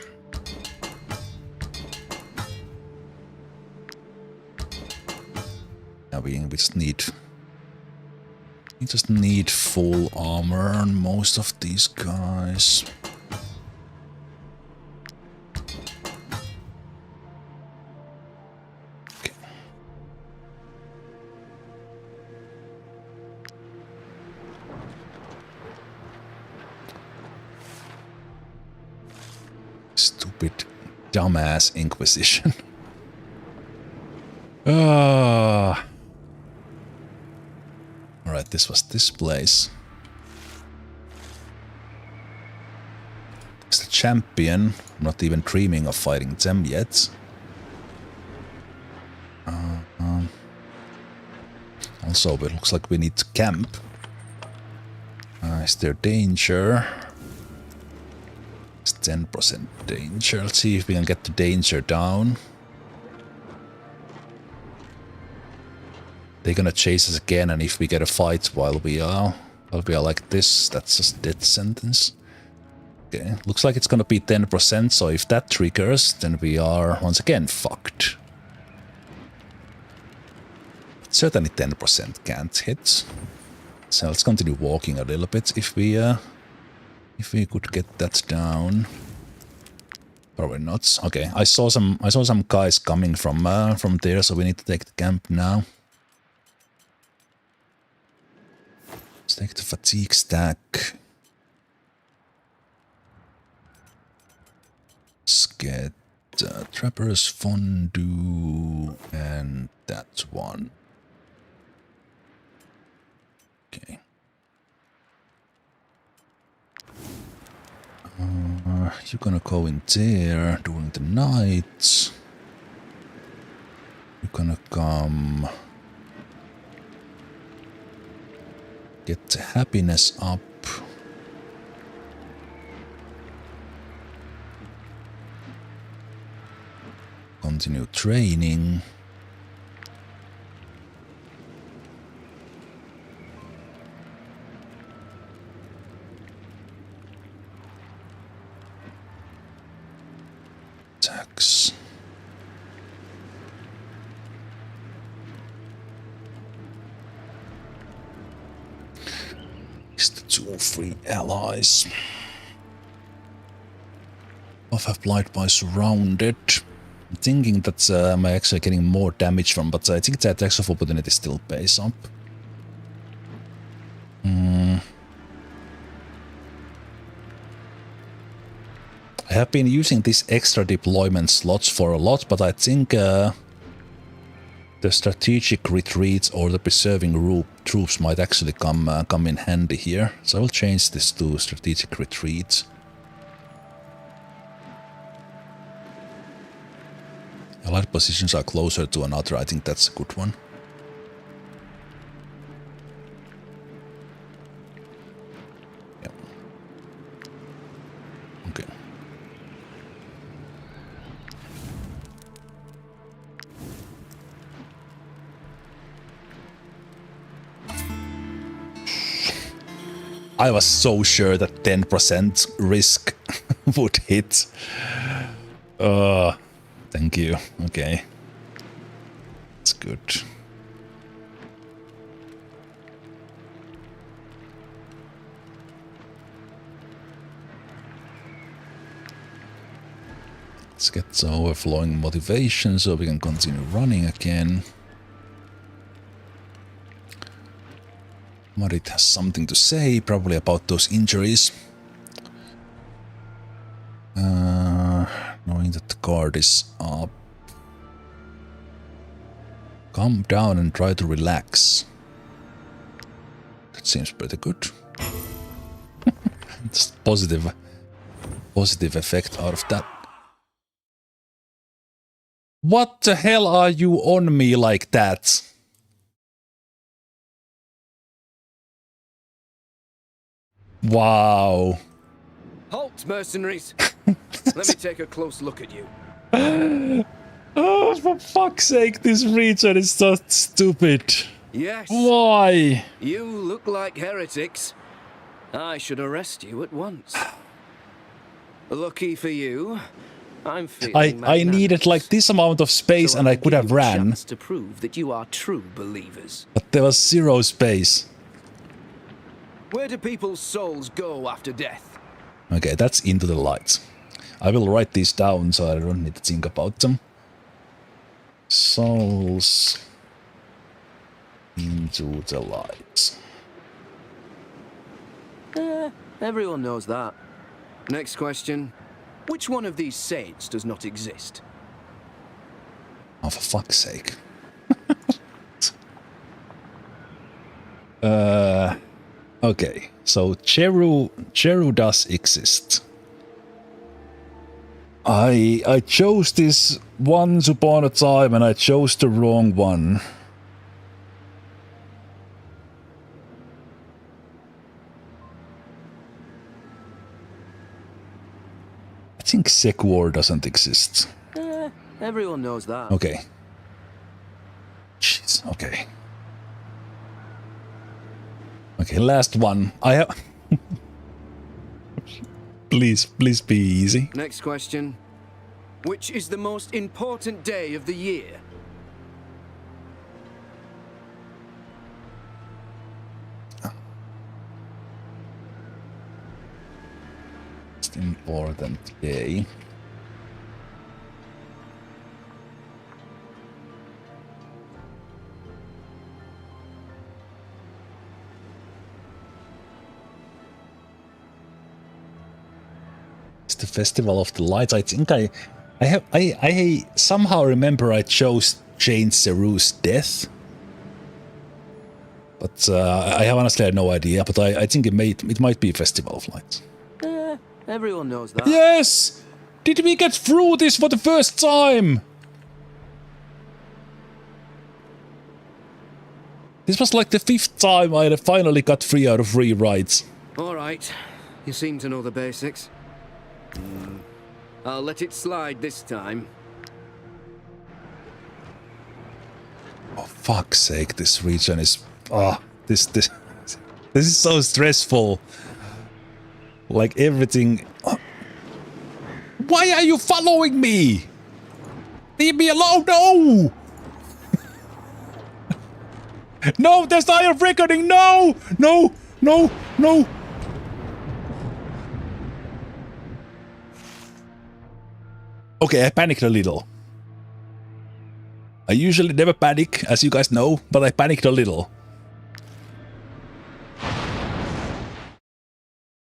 Yeah, we just need. We just need full armor on most of these guys. Stupid, dumbass Inquisition. Alright, this was this place. It's the champion. I'm not even dreaming of fighting them yet. Also, it looks like we need to camp. Is there danger? 10% danger. Let's see if we can get the danger down. They're gonna chase us again, and if we get a fight while we are like this, that's just death sentence. Okay, looks like it's gonna be 10%, so if that triggers, then we are once again fucked. Certainly 10% can't hit. So let's continue walking a little bit if we could get that down. Probably not. Okay, I saw some guys coming from there, so we need to take the camp now. Let's take the fatigue stack. Let's get Trapper's Fondue and that one. Okay. You're gonna go in there during the night. You're gonna come get the happiness up. Continue training. Attacks. It's the 2 or 3 allies. Buff applied by surrounded. I'm thinking that I'm actually getting more damage from, but I think the attacks of opportunity still pays up. I have been using these extra deployment slots for a lot, but I think The strategic retreats or the preserving troops might actually come in handy here. So I will change this to strategic retreats. Allied positions are closer to another. I think that's a good one. Yep. Okay. I was so sure that 10% risk would hit. Thank you. Okay. That's good. Let's get the overflowing motivation so we can continue running again. Marit has something to say, probably about those injuries. Knowing that the guard is up. Calm down and try to relax. That seems pretty good. Just positive effect out of that. What the hell are you on me like that? Wow. Halt, mercenaries! Let me take a close look at you. Oh, for fuck's sake, this region is so stupid. Yes. Why? You look like heretics. I should arrest you at once. Lucky for you, I'm feeling I needed like this amount of space, so and I could have ran. To prove that you are true believers. But there was zero space. Where do people's souls go after death? Okay, that's into the lights. I will write these down so I don't need to think about them. Souls into the lights. Everyone knows that. Next question. Which one of these saints does not exist? Oh, for fuck's sake. Okay, so Cheru does exist. I chose this once upon a time and I chose the wrong one. I think Sekwar doesn't exist. Everyone knows that. Okay. Jeez, okay. Okay, last one. I have... Please be easy. Next question. Which is the most important day of the year? Most important day. The Festival of the Lights. I think I somehow remember I chose Jane Seru's death, but I have honestly had no idea. But I think it might be Festival of Lights. Everyone knows that. Yes! Did we get through this for the first time? This was like the 5th time I finally got 3 out of 3 rights. All right, you seem to know the basics. I'll let it slide this time. Oh, fuck's sake, this region is... This is so stressful. Like everything... Why are you following me? Leave me alone, no! No, there's the Eye of Reckoning, no! No! Okay, I panicked a little. I usually never panic, as you guys know, but I panicked a little.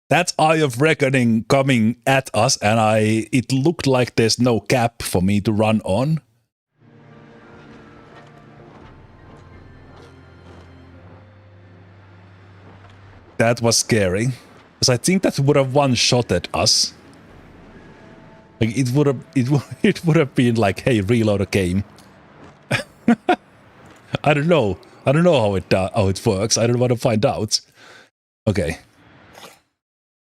That's Eye of Reckoning coming at us, and it looked like there's no gap for me to run on. That was scary. Because I think that would have one-shotted us. Like it would have been like, hey, reload a game. I don't know how it works. I don't want to find out. Okay.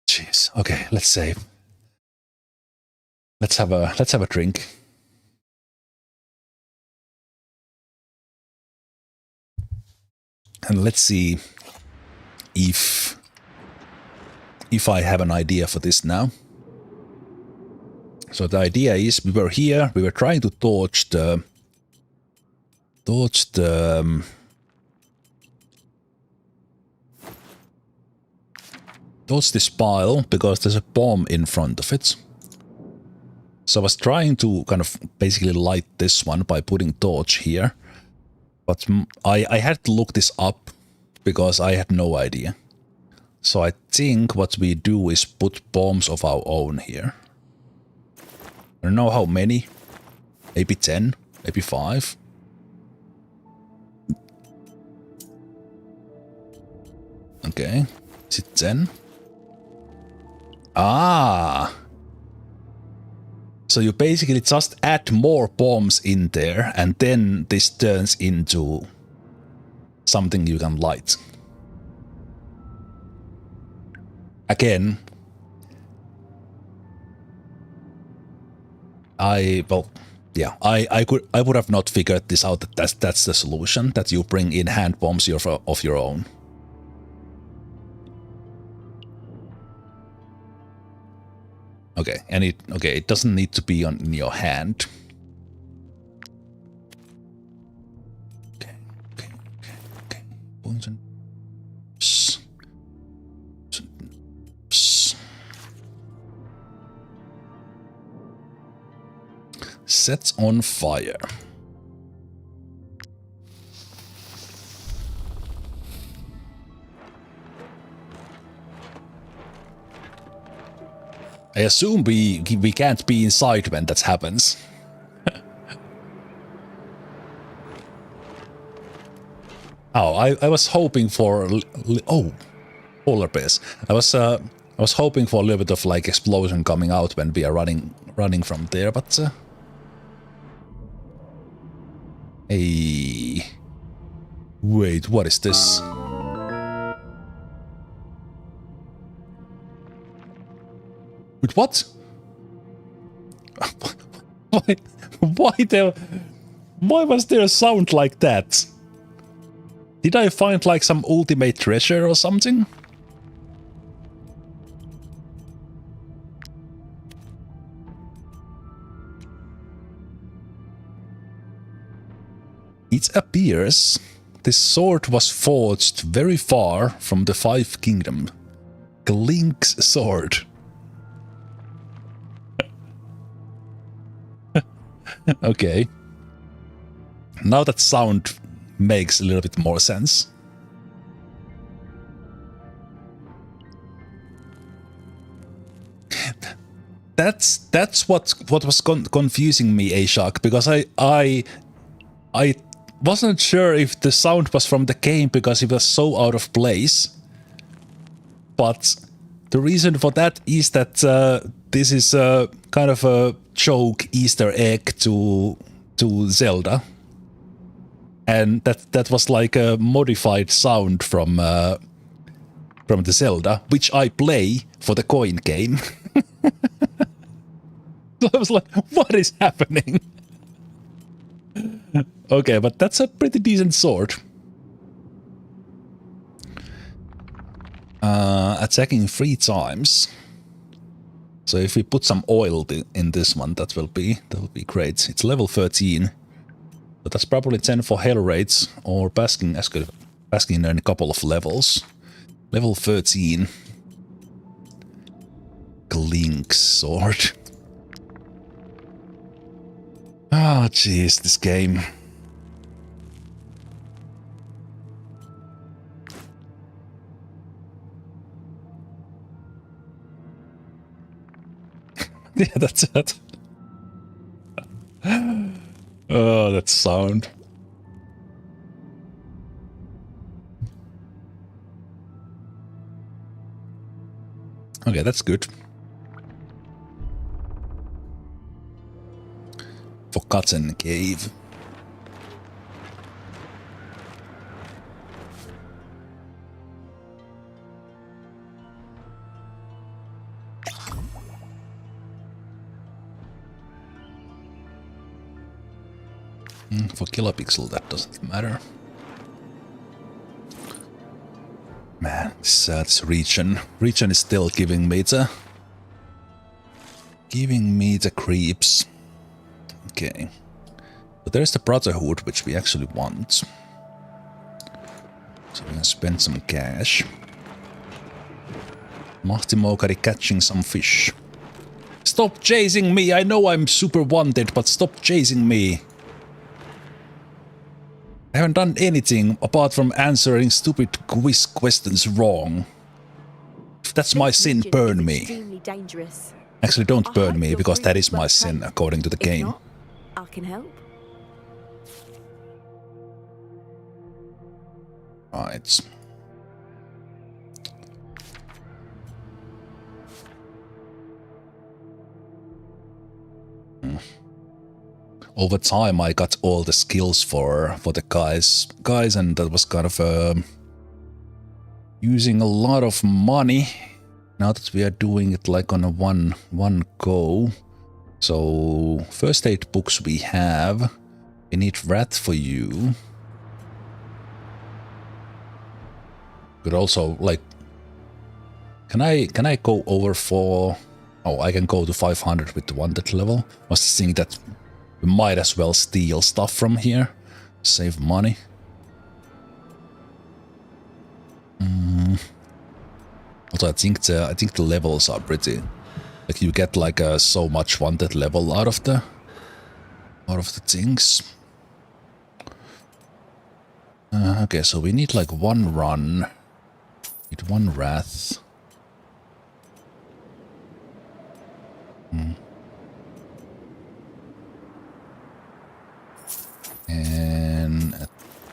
Jeez. Okay, let's save. Let's have a drink. And let's see if I have an idea for this now. So the idea is we were here, we were trying to torch this pile because there's a bomb in front of it. So I was trying to kind of basically light this one by putting torch here. But I had to look this up because I had no idea. So I think what we do is put bombs of our own here. I don't know how many. Maybe 10, maybe 5. Okay, is it 10? Ah! So you basically just add more bombs in there and then this turns into something you can light. Again, I would have not figured this out. That's the solution, that you bring in hand bombs of your own. Okay, and it doesn't need to be in your hand. Okay. Bones and sets on fire. I assume we can't be inside when that happens. Oh, I was hoping for polar bears. I was hoping for a little bit of like explosion coming out when we are running from there, but hey, wait, what is this? Wait, what? Why was there a sound like that? Did I find like some ultimate treasure or something? It appears this sword was forged very far from the Five Kingdoms. Glink's sword. Okay. Now that sound makes a little bit more sense. That's what was confusing me, Ashok, because I wasn't sure if the sound was from the game because it was so out of place. But the reason for that is that this is a kind of a joke Easter egg to Zelda, and that was like a modified sound from the Zelda, which I play for the coin game. So I was like, what is happening? Okay, but that's a pretty decent sword. Attacking 3 times. So if we put some oil in this one, that will be great. It's level 13, but that's probably 10 for hell rates or basking in a couple of levels. Level 13. Glink's sword. Ah, jeez, this game. Yeah, that's it. Oh, that sound. Okay, that's good. Forgotten Cave. For kilopixel, that doesn't matter. Man, this region is still giving me the creeps. Okay, but there's the Brotherhood, which we actually want. So we can spend some cash. Mahti Mokari catching some fish. Stop chasing me! I know I'm super wanted, but stop chasing me! I haven't done anything apart from answering stupid quiz questions wrong. If that's my sin, burn me. Actually, don't burn me, because that is my sin, according to the game. I can help. Right. Over time, I got all the skills for the guys, and that was kind of using a lot of money. Now that we are doing it like on a one go. So first aid books we have. We need rat for you. Could also like. Can I go over for? Oh, I can go to 500 with the wanted level. I was thinking that. We might as well steal stuff from here, save money. Also, I think the levels are pretty. Like you get like so much wanted level out of the things. Okay, so we need like one run. Need one wrath. And I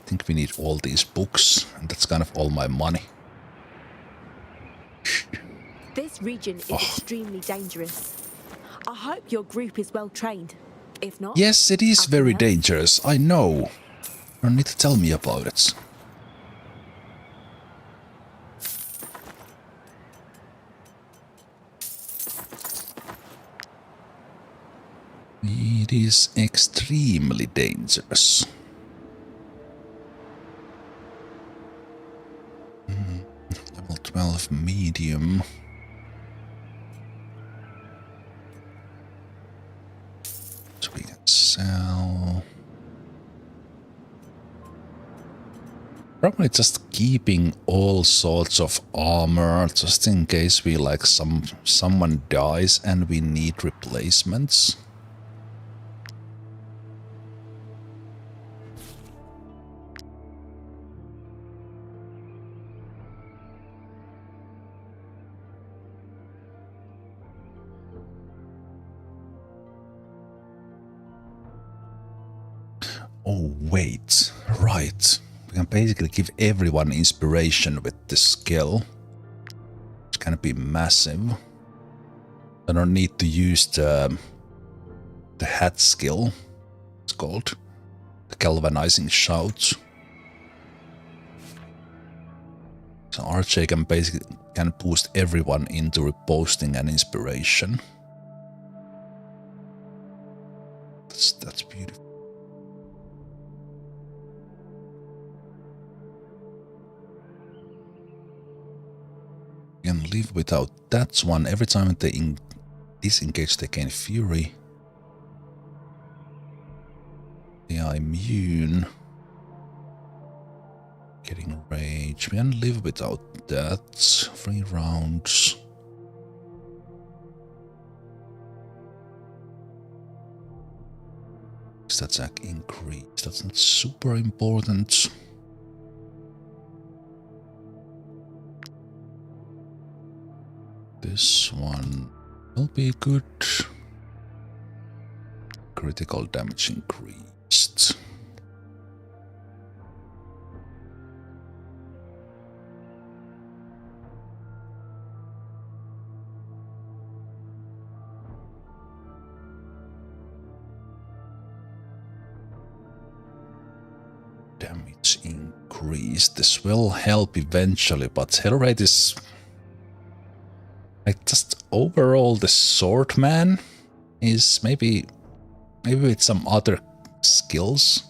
think we need all these books, and that's kind of all my money. This region is extremely dangerous. I hope your group is well trained. If not... Yes, it is very dangerous, I know. You don't need to tell me about it. It is extremely dangerous. Level 12 medium. So we can sell. Probably just keeping all sorts of armor just in case we like someone dies and we need replacements. Oh, wait. Right. We can basically give everyone inspiration with this skill. Which can be massive. I don't need to use the hat skill. It's called. The galvanizing shout. So RJ can basically boost everyone into reposting and inspiration. That's beautiful. Can live without that one. Every time they disengage, they gain fury. They are immune. Getting rage. We can live without that. 3 rounds. Attack increase. That's not super important. This one will be good. Critical damage increased. damage increase. This will help eventually, but hit rate is... Like, just overall the swordman is maybe with some other skills.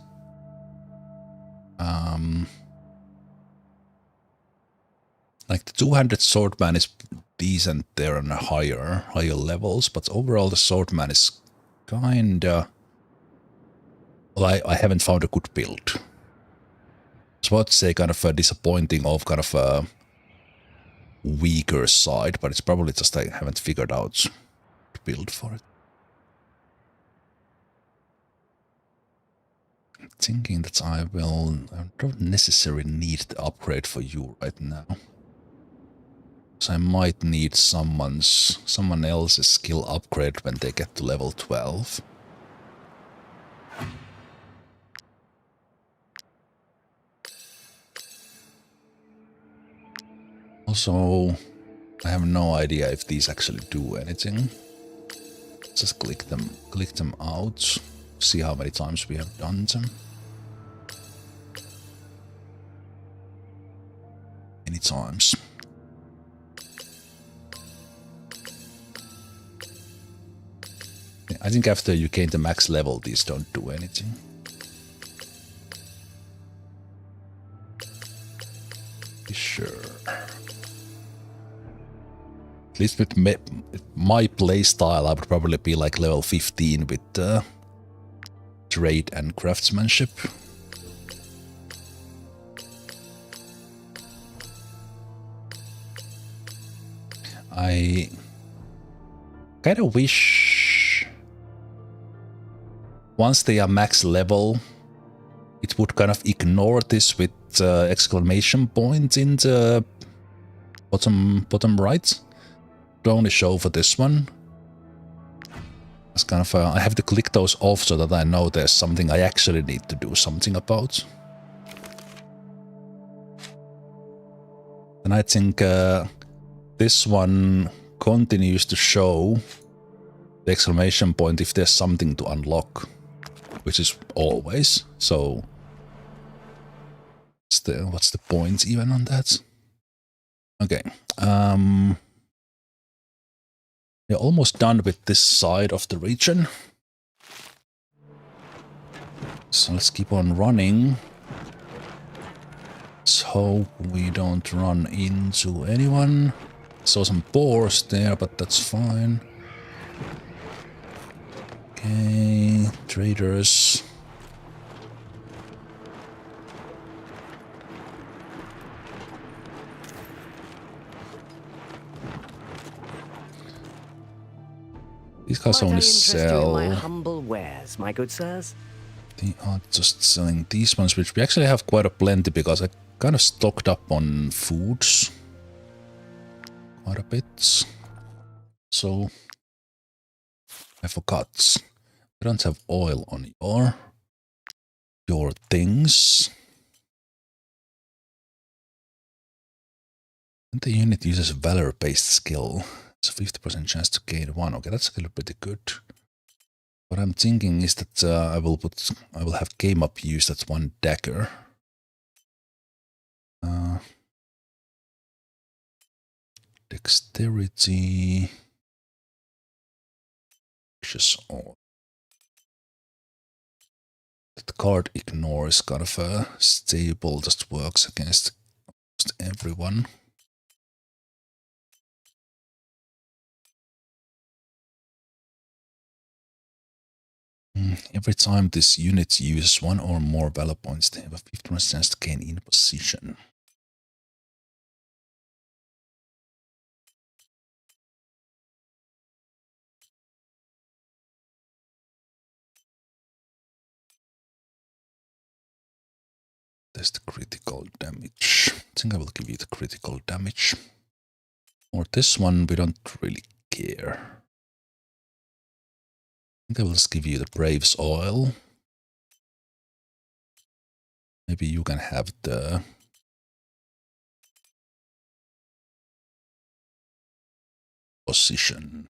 Like the 200 swordman is decent there on higher levels, but overall the swordman is kinda... Well, I haven't found a good build. I was about to say kind of a disappointing of kind of a weaker side, but it's probably just I haven't figured out the build for it. I'm thinking that I don't necessarily need the upgrade for you right now. So I might need someone else's skill upgrade when they get to level 12. Also, I have no idea if these actually do anything. Just click them out, see how many times we have done them. Many times. I think after you gain the max level, these don't do anything. Be sure. At least with my playstyle, I would probably be like level 15 with trade and craftsmanship. I kind of wish once they are max level, it would kind of ignore this with exclamation point in the bottom right. To only show for this one. It's kind of I have to click those off so that I know there's something I actually need to do something about. And I think this one continues to show the exclamation point if there's something to unlock, which is always. So what's the point even on that? Okay. We're almost done with this side of the region. So let's keep on running. Let's hope we don't run into anyone. Saw some boars there, but that's fine. Okay, traders. These guys only sell... my humble wares, my good sirs? They are just selling these ones, which we actually have quite a plenty because I kind of stocked up on foods. Quite a bit. So, I forgot. We don't have oil on your things. And the unit uses a valor-based skill. It's a 50% chance to gain 1. Okay, that's still pretty good. What I'm thinking is that I will have game up use that's 1 dagger. Dexterity. Just all. That card ignore is kind of a stable, just works against almost everyone. Every time this unit uses 1 or more valor points, they have a 50% chance to gain in position. There's the critical damage. I think I will give you the critical damage. Or this one, we don't really care. I think I will just give you the Brave's oil. Maybe you can have the position.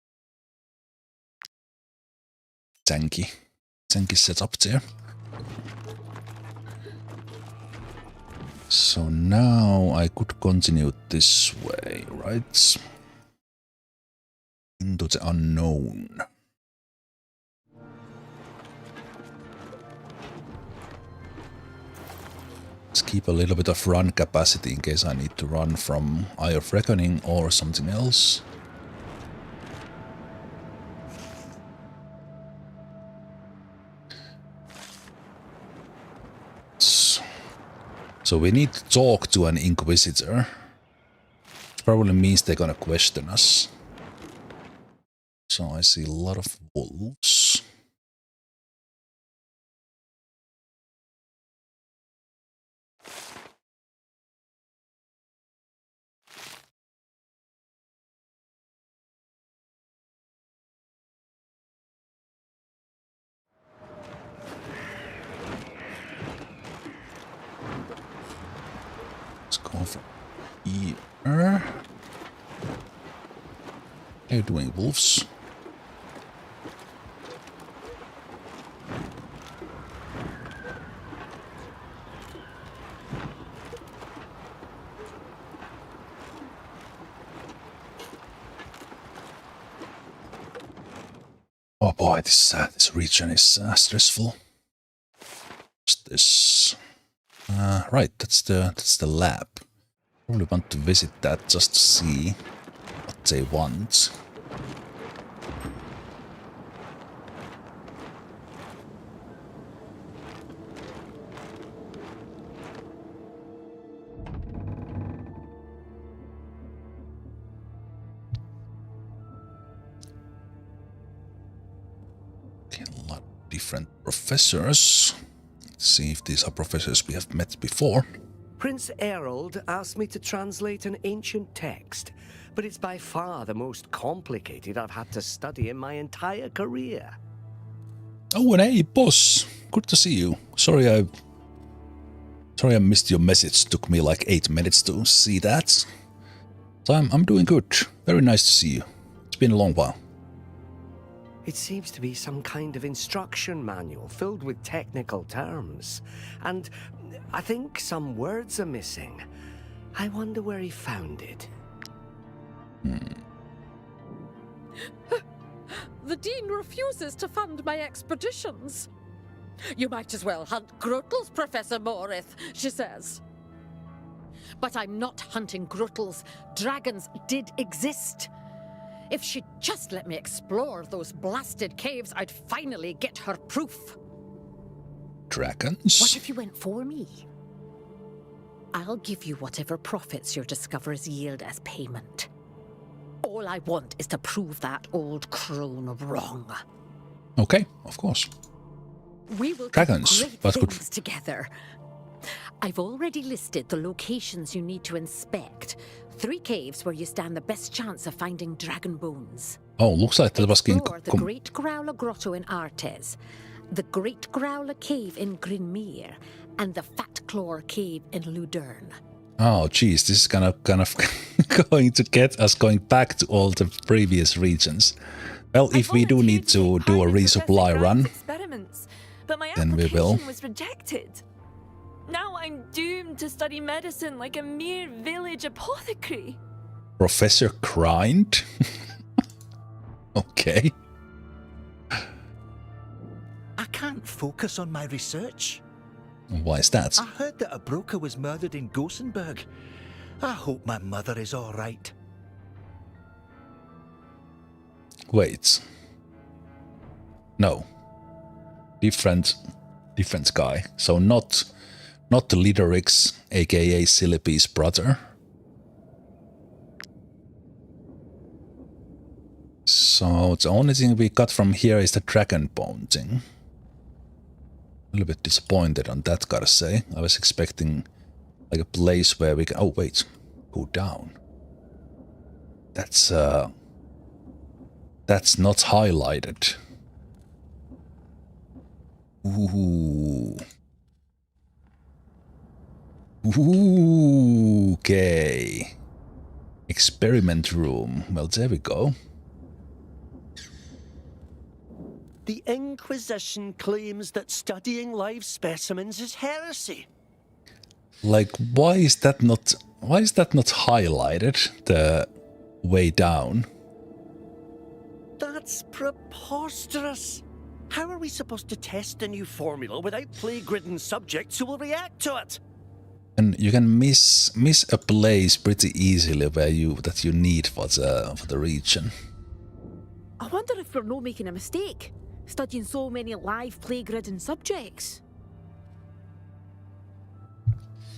Tanky setup there. So now I could continue this way, right? Into the unknown. Let's keep a little bit of run capacity in case I need to run from Eye of Reckoning or something else. So we need to talk to an inquisitor. Probably means they're gonna question us. So I see a lot of wolves. Let's go from here. How are you doing, wolves? Oh boy, this region is stressful. What's this? Right, that's the lab. Probably want to visit that just to see what they want. Okay, a lot of different professors. Let's see if these are professors we have met before. Prince Errol asked me to translate an ancient text, but it's by far the most complicated I've had to study in my entire career. Oh, and hey, boss. Good to see you. Sorry I missed your message. Took me like 8 minutes to see that. So I'm doing good. Very nice to see you. It's been a long while. It seems to be some kind of instruction manual filled with technical terms. And I think some words are missing. I wonder where he found it. The Dean refuses to fund my expeditions. You might as well hunt Grotels, Professor Morith, she says. But I'm not hunting Grotels. Dragons did exist. If she'd just let me explore those blasted caves, I'd finally get her proof. Dragons? What if you went for me? I'll give you whatever profits your discoveries yield as payment. All I want is to prove that old crone wrong. Okay, of course. We will Dragons, do great that's good. things together. I've already listed the locations you need to inspect. 3 caves where you stand the best chance of finding dragon bones. Oh, looks like that was Explore the Great Growler Grotto in Artes, the Great Growler Cave in Grinmere, and the Fat Claw Cave in Ludern. Oh, geez, this is kind of going to get us going back to all the previous regions. Well, if we do need to do a resupply run, Experiments, but my then we application will. was rejected. Now I'm doomed to study medicine like a mere village apothecary. Professor Grind? Okay. I can't focus on my research. Why is that? I heard that a broker was murdered in Gothenburg. I hope my mother is all right. Wait. No. Different guy. So not the Lidorix, aka Silipy's brother. So the only thing we got from here is the dragon bone thing. A little bit disappointed on that, gotta say. I was expecting like a place where we can... Oh, wait. Go down. That's not highlighted. Ooh. Ooh, okay. Experiment room. Well, there we go. The Inquisition claims that studying live specimens is heresy. Like, why is that not highlighted the way down? That's preposterous. How are we supposed to test a new formula without plague-ridden subjects who will react to it? And you can miss a place pretty easily where that you need for the region. I wonder if we're not making a mistake, studying so many live plague-ridden subjects.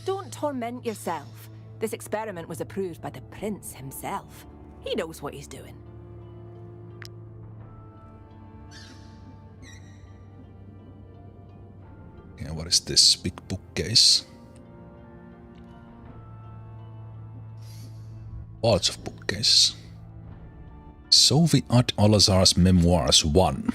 Don't torment yourself. This experiment was approved by the prince himself. He knows what he's doing. Yeah, what is this big bookcase? Lots of bookcases. Sophie ad Alazar's Memoirs 1.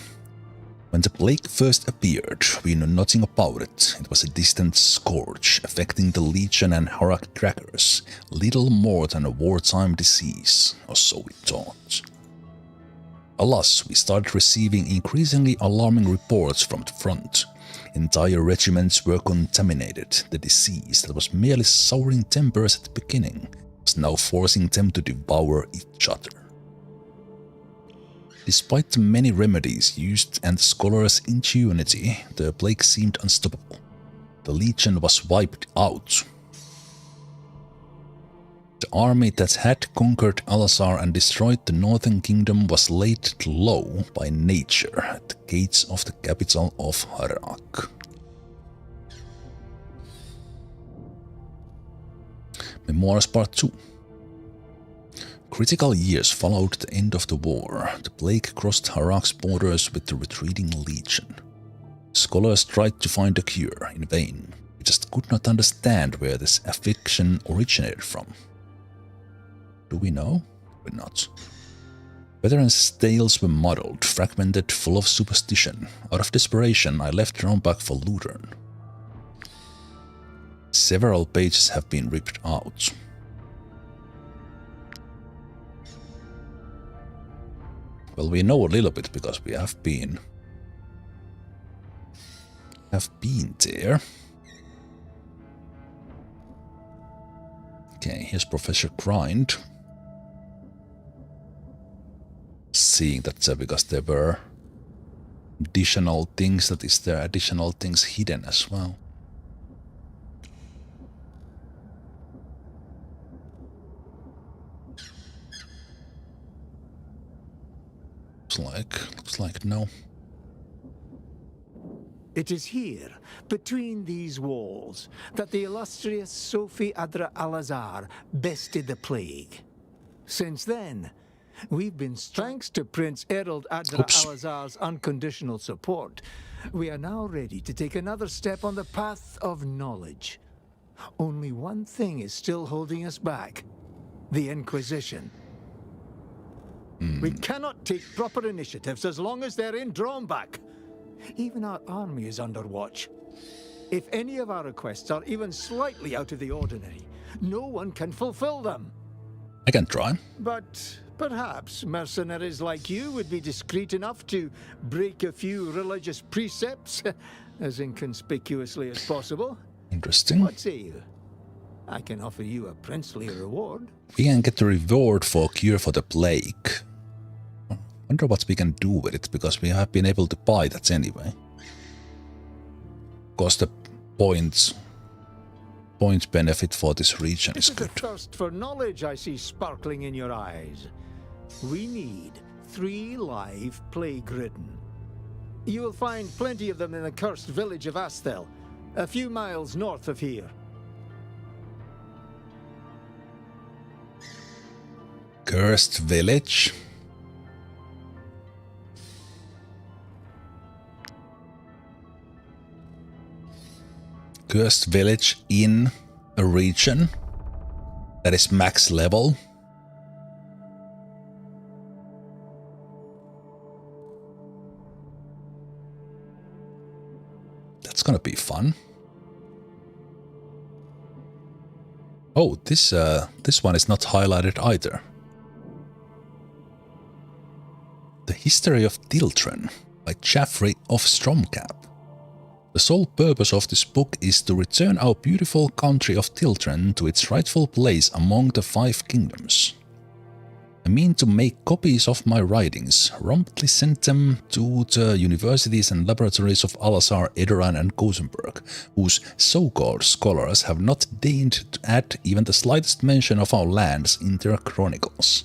When the plague first appeared, we knew nothing about it. It was a distant scourge, affecting the Legion and Harak trackers, little more than a wartime disease, or so we thought. Alas, we started receiving increasingly alarming reports from the front. Entire regiments were contaminated. The disease that was merely souring tempers at the beginning was now forcing them to devour each other. Despite the many remedies used and the scholars' ingenuity, the plague seemed unstoppable. The Legion was wiped out. The army that had conquered Alazar and destroyed the Northern Kingdom was laid low by nature at the gates of the capital of Harak. Memoirs Part 2. Critical years followed the end of the war. The plague crossed Harak's borders with the retreating Legion. Scholars tried to find a cure, in vain. We just could not understand where this affliction originated from. Do we know? Or not? Veterans' tales were muddled, fragmented, full of superstition. Out of desperation, I left Drombach for Lutheran. Several pages have been ripped out. Well, we know a little bit because we have been there. Okay, here's Professor Grind. Seeing that because there were additional things, that is there additional things hidden as well. Looks like no. It is here, between these walls, that the illustrious Sophie Adra Alazar bested the plague. Since then, we've been, thanks to Prince Errol Adra Alazar's unconditional support, we are now ready to take another step on the path of knowledge. Only one thing is still holding us back: the Inquisition. We cannot take proper initiatives as long as they're in Drombach. Even our army is under watch. If any of our requests are even slightly out of the ordinary, no one can fulfill them. I can try. But perhaps mercenaries like you would be discreet enough to break a few religious precepts as inconspicuously as possible. Interesting. What say you? I can offer you a princely reward. We can get the reward for cure for the plague. Wonder what we can do with it, because we have been able to buy that anyway. Of course, the point benefit for this region is good. It is a thirst for knowledge I see sparkling in your eyes. We need 3 live plague-ridden. You will find plenty of them in the cursed village of Astel, a few miles north of here. Cursed village? Cursed village in a region that is max level. That's gonna be fun. Oh, this one is not highlighted either. The History of Diltren by Jaffrey of Stromcap. The sole purpose of this book is to return our beautiful country of Tiltren to its rightful place among the 5 kingdoms. I mean to make copies of my writings, promptly send them to the universities and laboratories of Alazar, Edoran and Gosenberg, whose so-called scholars have not deigned to add even the slightest mention of our lands in their chronicles.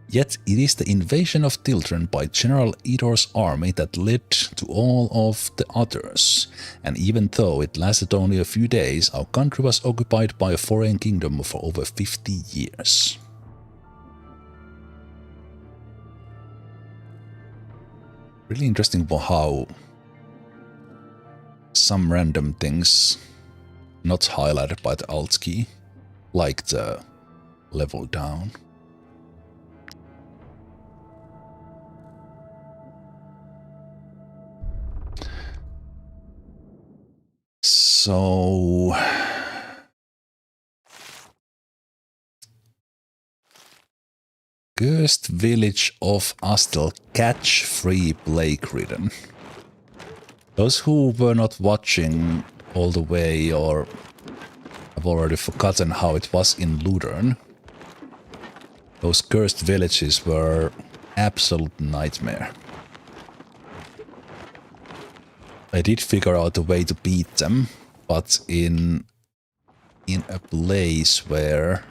Yet it is the invasion of Tiltren by General Edor's army that led to all of the others, and even though it lasted only a few days, our country was occupied by a foreign kingdom for over 50 years. Really interesting how some random things not highlighted by the alt key, like the level down. So Cursed Village of Astel catch free plague ridden. Those who were not watching all the way or have already forgotten how it was in Ludern, those cursed villages were absolute nightmare. I did figure out a way to beat them, but in a place where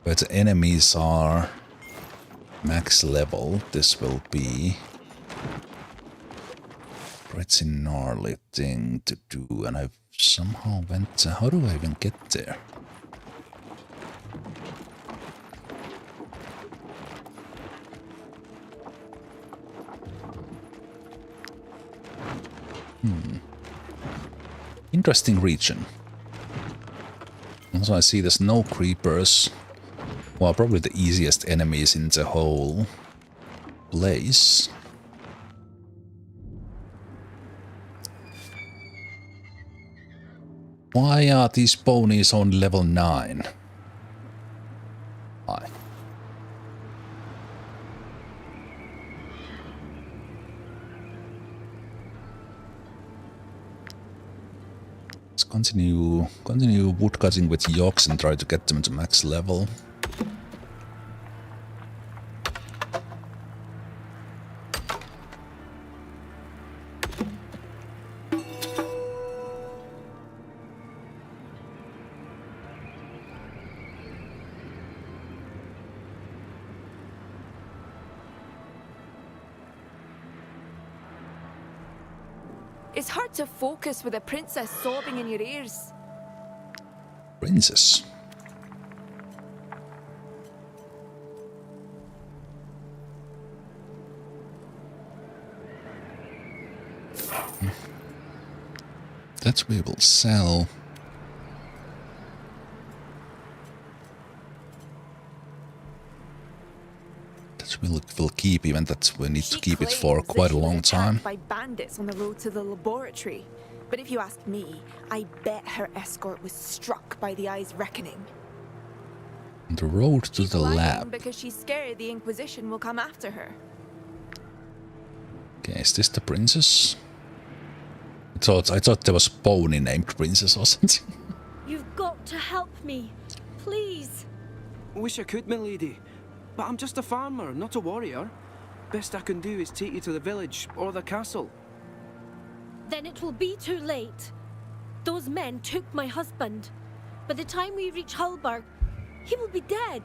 the enemies are max level, this will be pretty gnarly thing to do, and I somehow went to, how do I even get there? Interesting region. Also I see there's no creepers. Well, probably the easiest enemies in the whole place. Why are these ponies on level 9? Why? Let's continue woodcutting with yokes and try to get them to max level. It's hard to focus with a princess sobbing in your ears. Princess? That we will sell. We'll keep, even that we need to keep it for quite a long time. By bandits on the road to the laboratory, but if you ask me, I bet her escort was struck by the Eye's reckoning. The road to the lab. Because she's scared the Inquisition will come after her. Okay, is this the princess? I thought there was a pony named Princess or something. You've got to help me, please. Wish I could, milady. But I'm just a farmer, not a warrior. Best I can do is take you to the village or the castle. Then it will be too late. Those men took my husband. By the time we reach Hulburg, he will be dead.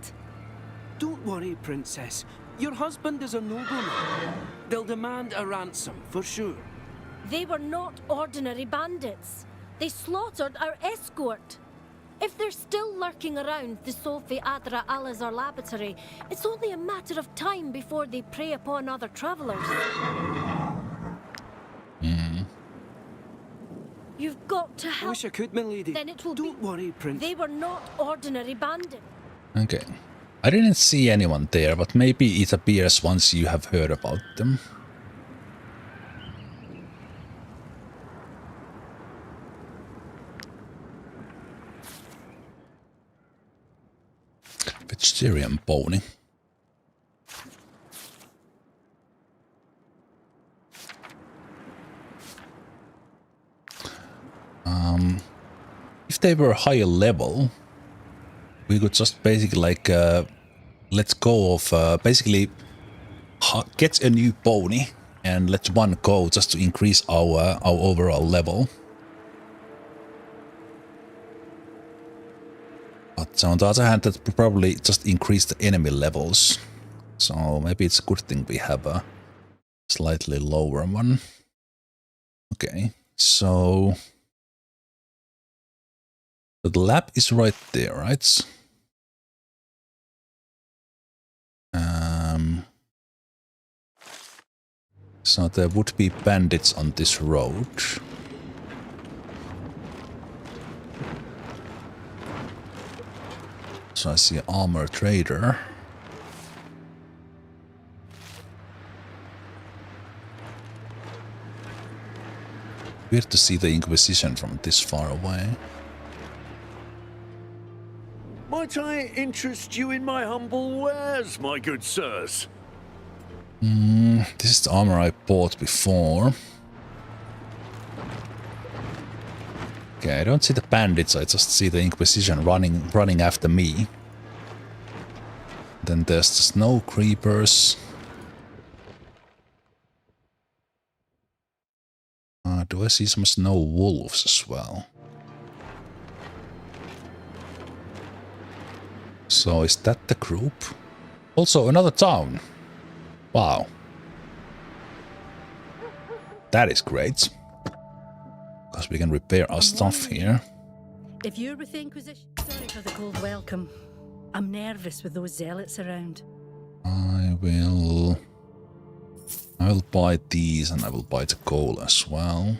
Don't worry, princess. Your husband is a nobleman. They'll demand a ransom, for sure. They were not ordinary bandits. They slaughtered our escort. If they're still lurking around the Sophie Adra Alazar laboratory, it's only a matter of time before they prey upon other travelers. You've got to help. Wish I could, milady. Then it will Don't worry, prince. They were not ordinary bandits. Okay. I didn't see anyone there, but maybe it appears once you have heard about them. Vegetarian pony. If they were higher level, we could just basically like let go of basically get a new pony and let one go just to increase our overall level. But on the other hand, that would probably just increase the enemy levels. So maybe it's a good thing we have a slightly lower one. Okay, so the lab is right there, right? So there would be bandits on this road. So I see an armor trader. Weird to see the Inquisition from this far away. Might I interest you in my humble wares, my good sirs? This is the armor I bought before. Okay, I don't see the bandits, I just see the Inquisition running after me. Then there's the snow creepers. Do I see some snow wolves as well? So is that the group? Also another town. Wow. That is great. Because we can repair our stuff here. If you're with the Inquisition, sorry for the cold welcome. I'm nervous with those zealots around. I will buy these and I will buy the coal as well.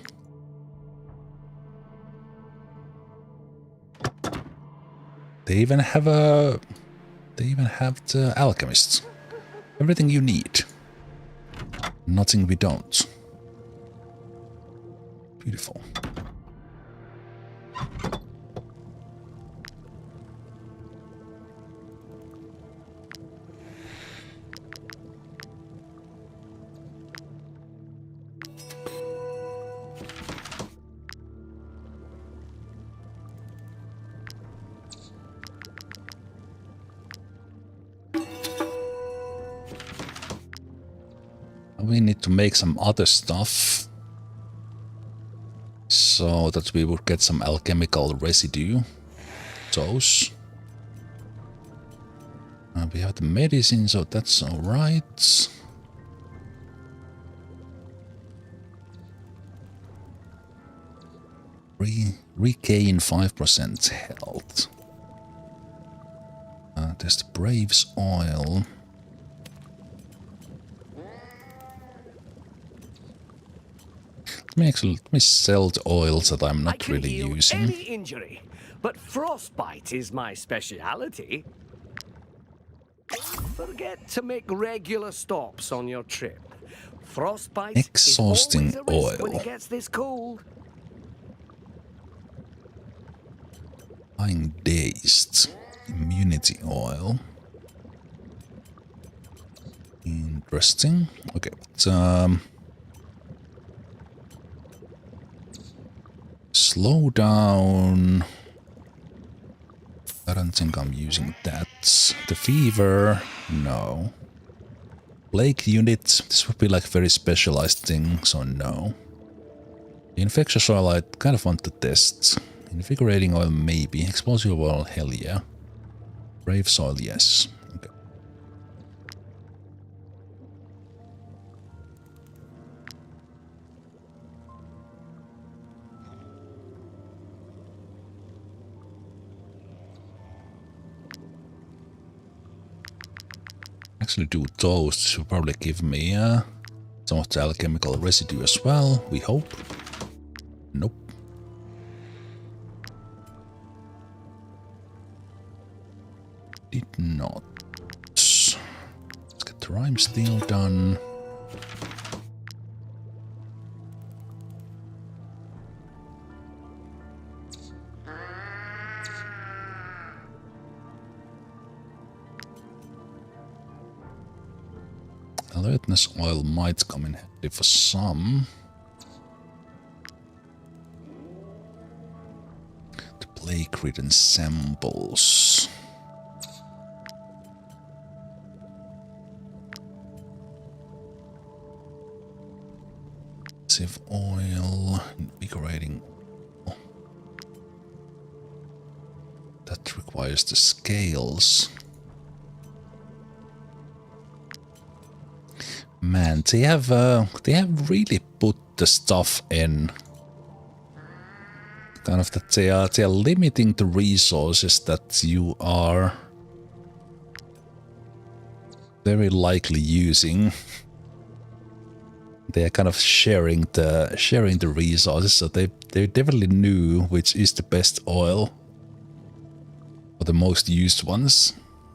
They even have the alchemists. Everything you need. Nothing we don't. Beautiful. We need to make some other stuff so that we would get some alchemical residue. Those. We have the medicine, so that's alright. Regain 5% health. There's the Brave's oil. Let me sell the oils that I'm not really using. Any injury, but frostbite is my speciality. Forget to make regular stops on your trip. Frostbite Exhausting is always a risk oil. when it gets this cold. I'm dazed. Immunity oil. Interesting. Okay, but, slow down. I don't think I'm using that. The fever, no. Plague unit, this would be like a very specialized thing, so no. The infectious oil I kind of want to test. Invigorating oil maybe. Explosive oil, hell yeah. Brave soil, yes. Okay. Actually do those. This will probably give me some of the alchemical residue as well, we hope. Nope. Did not. Let's get the rhyme steel done. Alertness oil might come in handy for some. Plague-ridden samples. Sieve oil, invigorating. That requires the scales. Man, they have really put the stuff in. Kind of that they are limiting the resources that you are very likely using. They are kind of sharing the resources, so they definitely knew which is the best oil or the most used ones,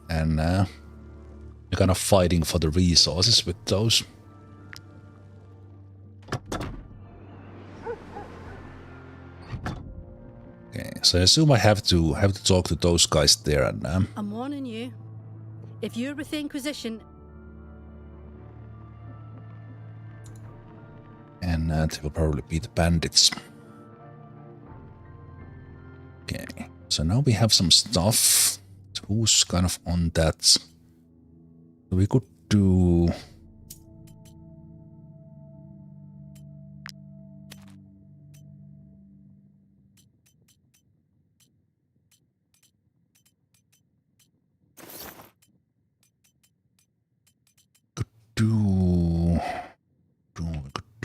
and you're kind of fighting for the resources with those. Okay, so I assume I have to talk to those guys there, and I'm warning you. If you're with the Inquisition, and they will probably be the bandits. Okay, so now we have some stuff. Who's kind of on that? We could do...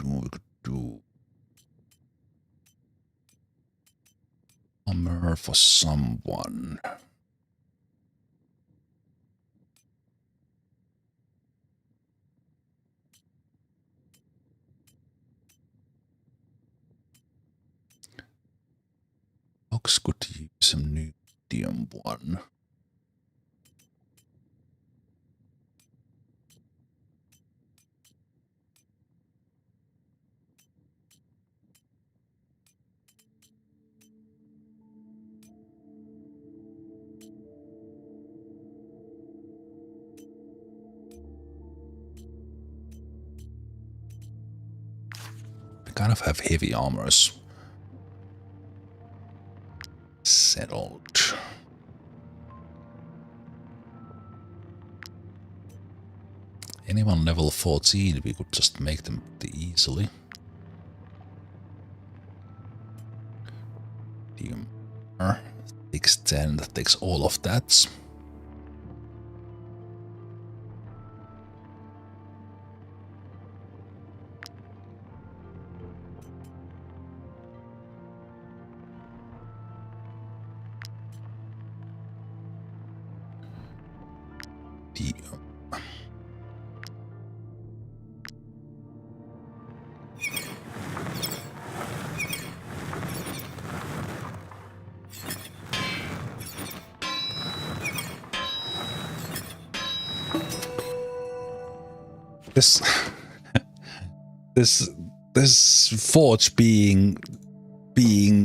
We could do armor for someone. Ox could use some medium one. We kind of have heavy armors. Settled. Anyone level 14, we could just make them pretty easily. Takes 10, that takes all of that. This forge being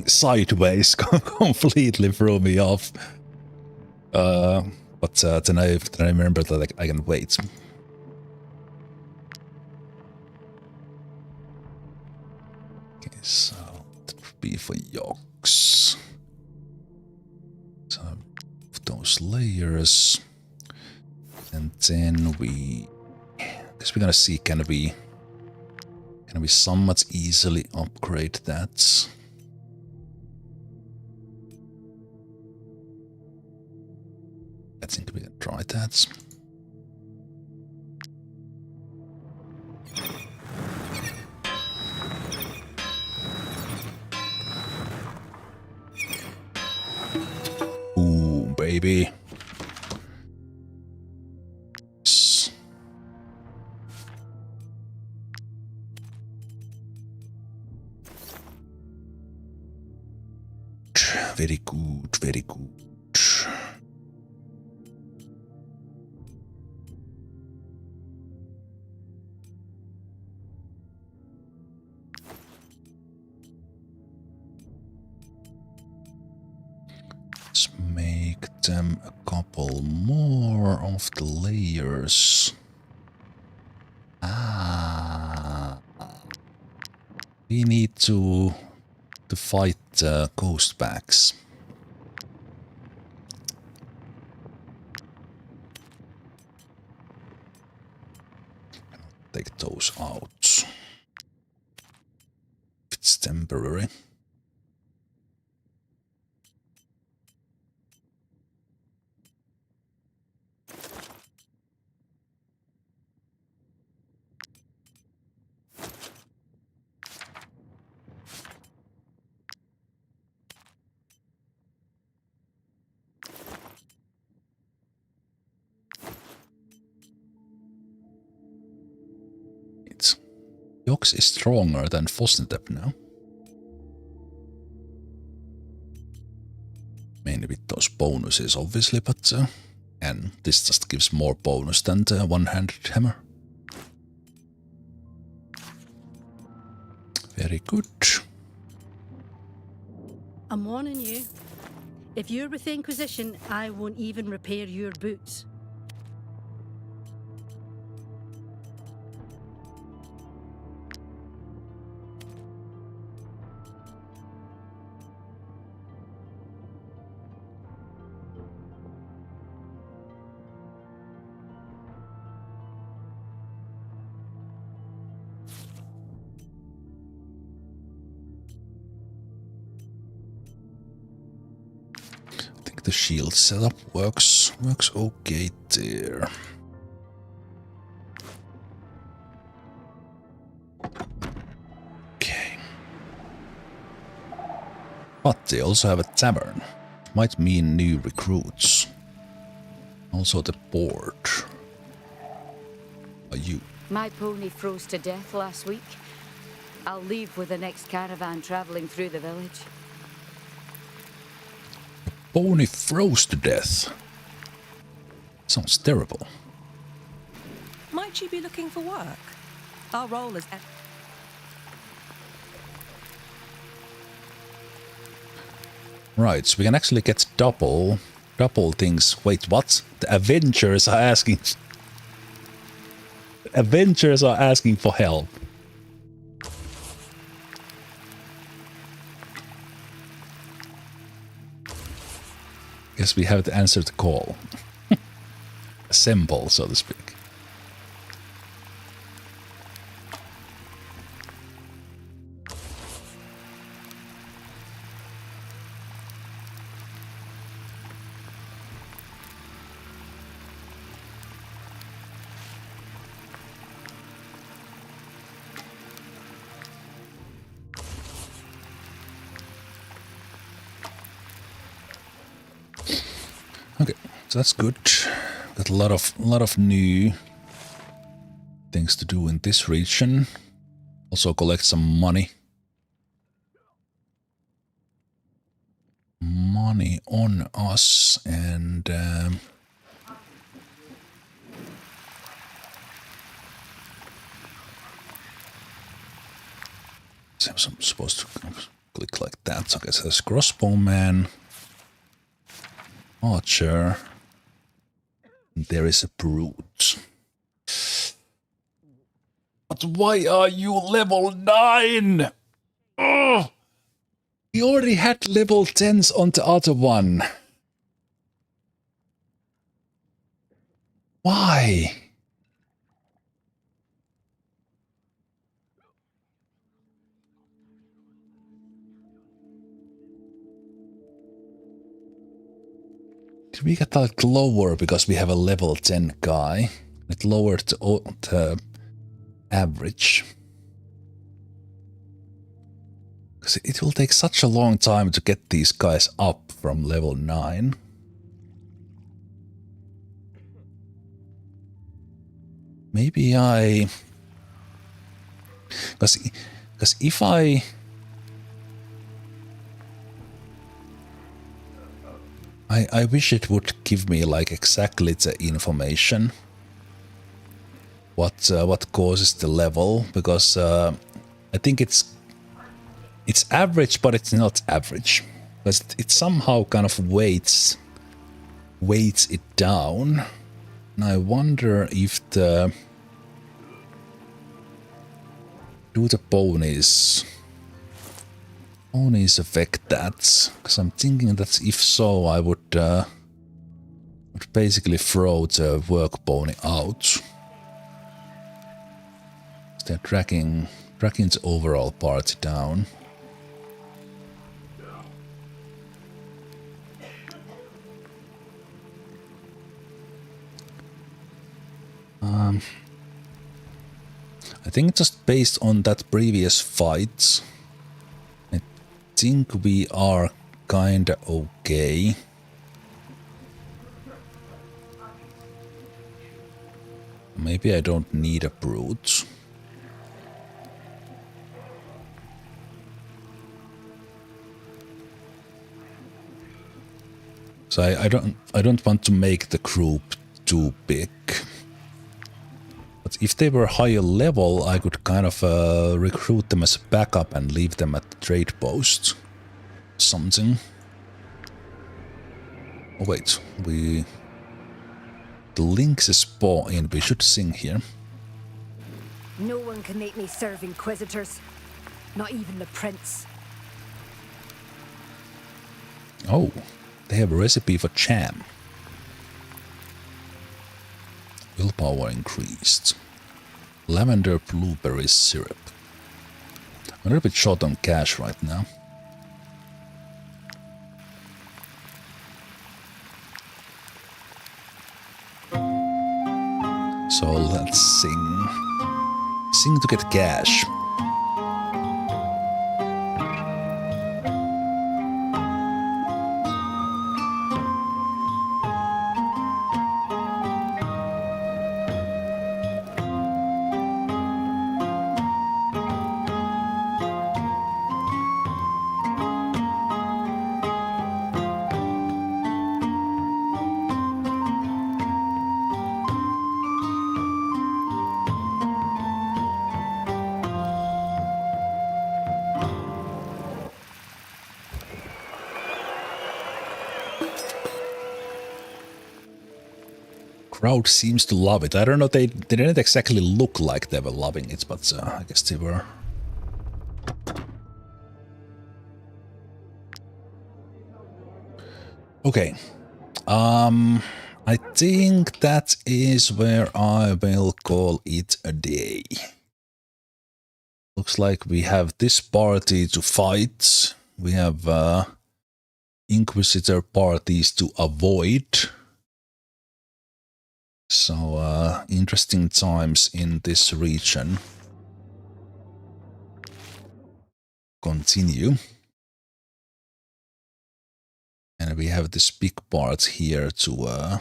sideways completely threw me off. But then I remembered that I can wait. Okay, so that would be for yokes. So those layers, and then we. Guess we're gonna see can we somewhat easily upgrade that. I think we can try that. Ooh, baby. Very good, very good. Let's make them a couple more of the layers. We need to fight ghost backs. take those out. It's temporary. Yox is stronger than Fosnetep now. Mainly with those bonuses, obviously, but and this just gives more bonus than the one-handed hammer. Very good. I'm warning you. If you're with the Inquisition, I won't even repair your boots. The shield setup works okay there. Okay. But they also have a tavern. Might mean new recruits. Also the board. Are you? My pony froze to death last week. I'll leave with the next caravan traveling through the village. Pony froze to death. Sounds terrible. Might you be looking for work? Our role is... Right, so we can actually get double things. Wait, what? The Avengers are asking... The Avengers are asking for help. Guess we have to answer the call. Assemble, so to speak. Okay, so that's good. Got a lot of new things to do in this region. Also collect some money. Money on us and so I'm supposed to click like that. Okay, so there's crossbowman. Archer. There is a brute. But why are you level 9? Ugh! We already had level 10s on the other one. Why? We got like lower because we have a level 10 guy. It lowered the average. Because it will take such a long time to get these guys up from level 9. Maybe I... Because if I wish it would give me like exactly the information what causes the level, because I think it's average, but it's not average, because it somehow kind of weights it down, and I wonder if do the ponies affect that? Because I'm thinking that if so, I would basically throw the work pony out. They're tracking the overall party down. I think just based on that previous fight, I think we are kinda okay. Maybe I don't need a brute. So I don't want to make the group too big. But if they were higher level, I could kind of recruit them as a backup and leave them at the trade post. Something. Oh wait, the lynx is spawn in, we should sing here. No one can make me serve inquisitors. Not even the prince. Oh, they have a recipe for jam. Willpower increased. Lavender blueberry syrup. I'm a little bit short on cash right now. So let's sing. Sing to get cash. Crowd seems to love it. I don't know, they didn't exactly look like they were loving it, but I guess they were. Okay. I think that is where I will call it a day. Looks like we have this party to fight. We have inquisitor parties to avoid. So, interesting times in this region. Continue. And we have this big part here to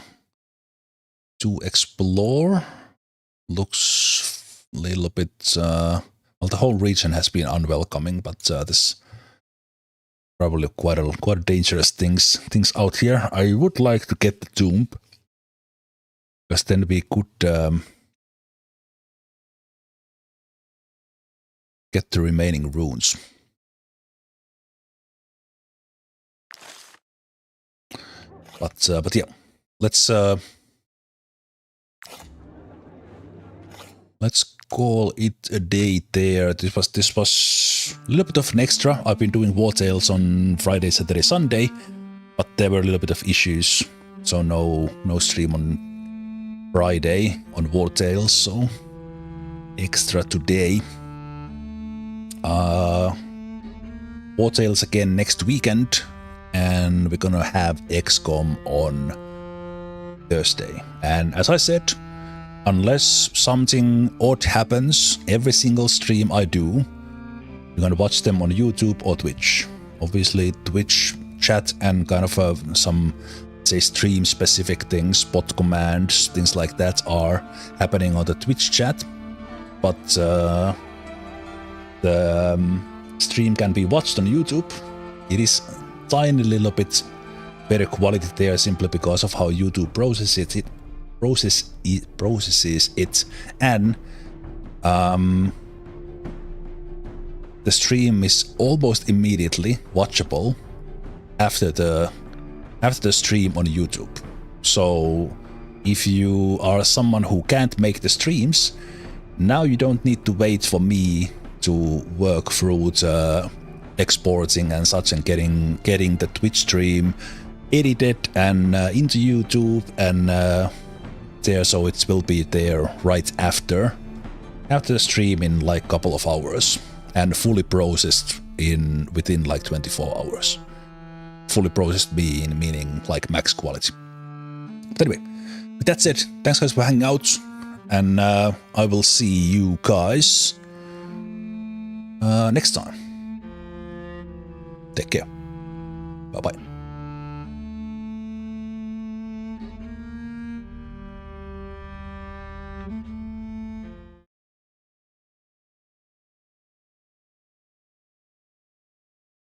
explore. Looks a little bit... well, the whole region has been unwelcoming, but there's probably quite a dangerous things out here. I would like to get the tomb. Because then we could get the remaining runes. But yeah, let's call it a day there. This was a little bit of an extra. I've been doing Wartales on Friday, Saturday, Sunday, but there were a little bit of issues, so no stream on Friday on Wartales, so extra today. Wartales again next weekend, and we're gonna have XCOM on Thursday. And as I said, unless something odd happens, every single stream I do, you're gonna watch them on YouTube or Twitch. Obviously, Twitch chat and kind of some, say, stream specific things, bot commands, things like that are happening on the Twitch chat, but the stream can be watched on YouTube. It is tiny little bit better quality there simply because of how YouTube processes it, and the stream is almost immediately watchable after the stream on YouTube. So if you are someone who can't make the streams, now you don't need to wait for me to work through the exporting and such and getting the Twitch stream edited and into YouTube and there, so it will be there right after after the stream in like couple of hours and fully processed within like 24 hours. Fully processed meaning like max quality. But anyway, with that said, thanks guys for hanging out, and I will see you guys next time. Take care. Bye bye.